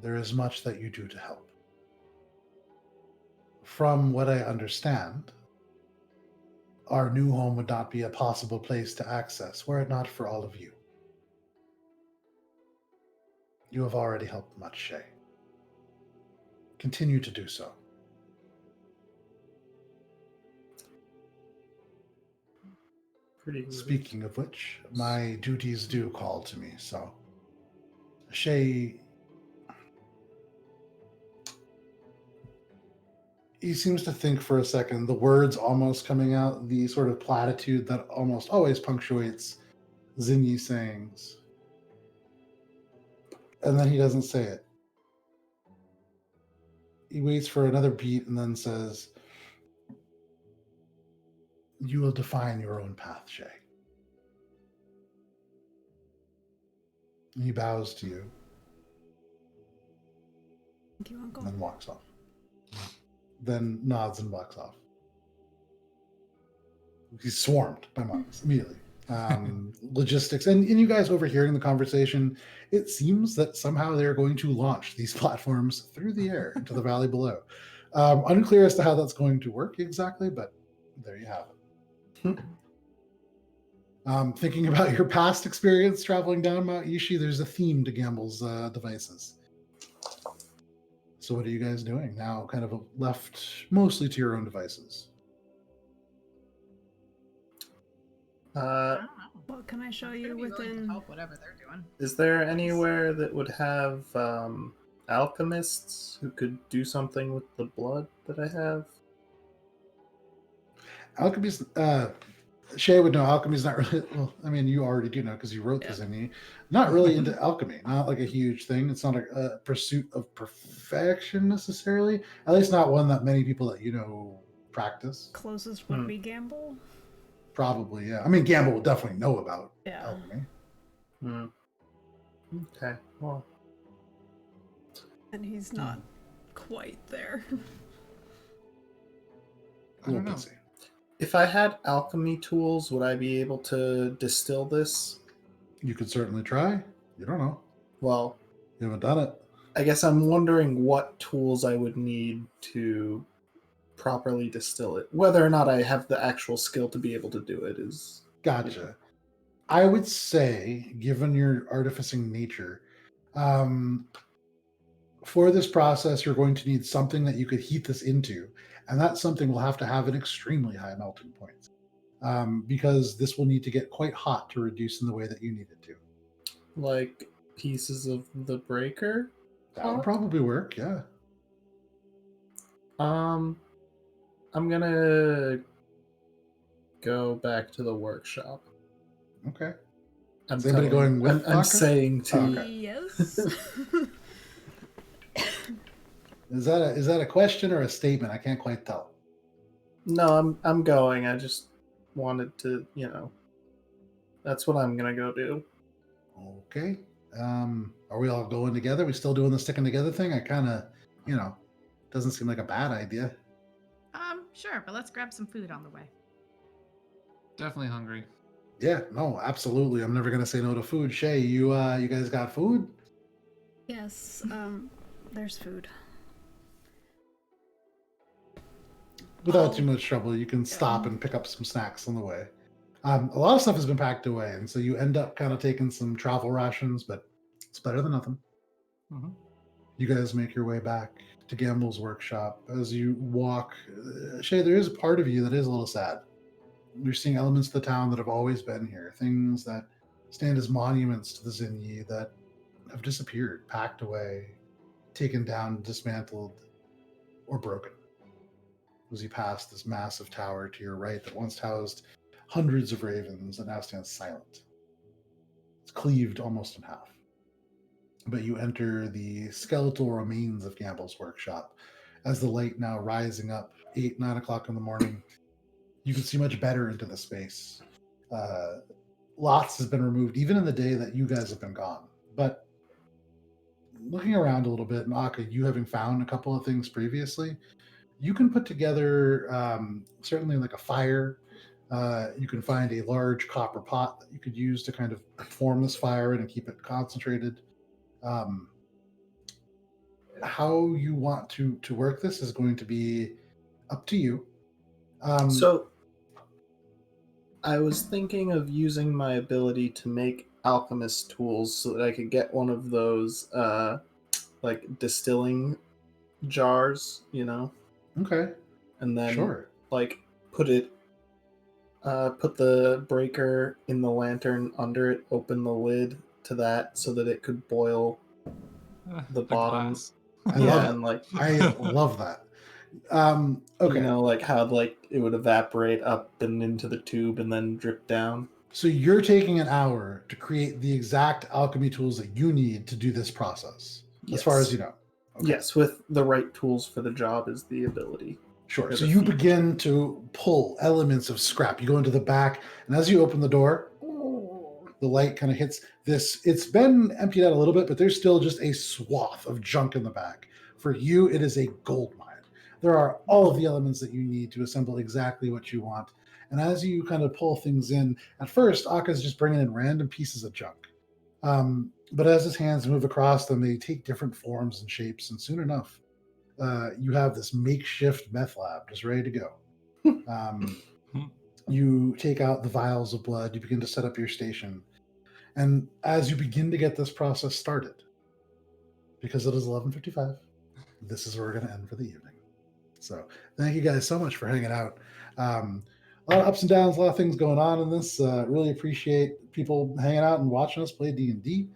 there is much that you do to help. From what I understand, our new home would not be a possible place to access were it not for all of you. You have already helped much, Shay. Continue to do so. Pretty rude. Speaking of which, my duties do call to me, so... Shay... He seems to think for a second, the words almost coming out, the sort of platitude that almost always punctuates Zinyi sayings. And then he doesn't say it. He waits for another beat and then says, "You will define your own path, Shay." And he bows to you Thank you, Uncle. and then walks off. Then nods and walks off. He's swarmed by monks immediately. Logistics, and you guys overhearing the conversation, it seems that somehow they're going to launch these platforms through the air into the valley below. Unclear as to how that's going to work exactly, but there you have it. Thinking about your past experience traveling down Mount Yishi, there's a theme to Gamble's devices. So what are you guys doing now? Kind of left mostly to your own devices. What can I show I'm you gonna be willing to within? help whatever they're doing. Is there anywhere that would have alchemists who could do something with the blood that I have? Alchemy's, Shay would know alchemy's not really, well, I mean, you already do know because you wrote this in you. Not really into alchemy, not like a huge thing. It's not a pursuit of perfection necessarily, at least not one that many people that you know practice. Closest would be Gamble. Probably, yeah. I mean, Gamble will definitely know about alchemy. Okay, well. And he's not quite there. I don't know. Busy. If I had alchemy tools, would I be able to distill this? You could certainly try. You don't know. Well, You haven't done it. I guess I'm wondering what tools I would need to properly distill it. Whether or not I have the actual skill to be able to do it is... Gotcha. I would say, given your artificing nature, for this process, you're going to need something that you could heat this into, and that something will have to have an extremely high melting point, because this will need to get quite hot to reduce in the way that you need it to. Like pieces of the breaker? That would probably work, yeah. I'm gonna go back to the workshop. Okay. I'm Is anybody going with I'm Vodka? saying to... Oh, okay. Yes. Is that a question or a statement? I can't quite tell. No, I'm going. I just wanted to, that's what I'm gonna go do. Okay. Are we all going together? We still doing the sticking together thing? I kind of, doesn't seem like a bad idea. Sure, but let's grab some food on the way. Definitely hungry. Yeah, no, absolutely. I'm never gonna say no to food. Shay, you guys got food? Yes. There's food. Without too much trouble, you can stop and pick up some snacks on the way. A lot of stuff has been packed away, and so you end up kind of taking some travel rations, but it's better than nothing. Mm-hmm. You guys make your way back to Gamble's workshop. As you walk, Shay, there is a part of you that is a little sad. You're seeing elements of the town that have always been here, things that stand as monuments to the Zinyi that have disappeared, packed away, taken down, dismantled, or broken. As you pass this massive tower to your right that once housed hundreds of ravens and now stands silent. It's cleaved almost in half. But you enter the skeletal remains of Gamble's workshop. As the light now rising up 8, 9 o'clock in the morning, you can see much better into the space. Lots has been removed, even in the day that you guys have been gone. But looking around a little bit, and Aka, you having found a couple of things previously, you can put together certainly like a fire. You can find a large copper pot that you could use to kind of form this fire in and keep it concentrated. How you want to work this is going to be up to you. So I was thinking of using my ability to make alchemist tools so that I could get one of those like distilling jars, you know, Okay. and then Sure. like put the breaker in the lantern under it, open the lid to that so that it could boil the bottom. glass. I Yeah, love it. and like I love that. Okay. you know, like how like it would evaporate up and into the tube and then drip down. So you're taking an hour to create the exact alchemy tools that you need to do this process, as far as you know. Okay. Yes, with the right tools for the job is the ability. Sure. Or So the you feat. begin to pull elements of scrap. You go into the back, and as you open the door, the light kind of hits this. It's been emptied out a little bit, but there's still just a swath of junk in the back. For you, it is a gold mine. There are all of the elements that you need to assemble exactly what you want. And as you kind of pull things in, at first, Akka's just bringing in random pieces of junk. But as his hands move across them, they take different forms and shapes. And soon enough, you have this makeshift meth lab just ready to go. You take out the vials of blood. You begin to set up your station. And as you begin to get this process started, because it is 11:55, this is where we're going to end for the evening. So thank you guys so much for hanging out. A lot of ups and downs, a lot of things going on in this. Really appreciate people hanging out and watching us play D&D.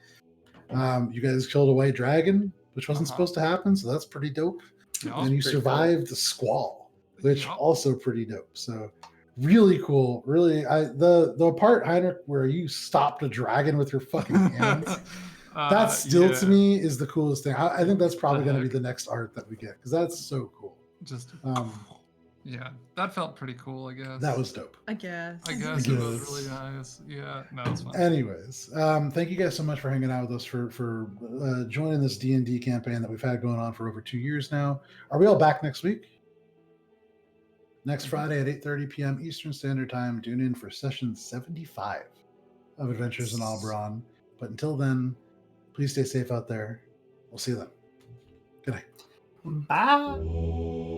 You guys killed a white dragon, which wasn't supposed to happen, so that's pretty dope. Yeah, And you pretty survived the Squall, which Yep. also pretty dope. So really cool. Really, the part, Heinrich, where you stopped a dragon with your fucking hands. That still to me is the coolest thing. I think that's probably going to be the next art that we get because that's so cool. Just Um, yeah, that felt pretty cool. I guess that was dope. I guess. I guess it was really nice. Yeah, no, it's fun. Anyways, thank you guys so much for hanging out with us for joining this D&D campaign that we've had going on for over 2 years now. Are we all back next week? Next Friday at 8:30 p.m. Eastern Standard Time. Tune in for session 75 of Adventures in Alberon. But until then, please stay safe out there. We'll see you then. Good night. Bye.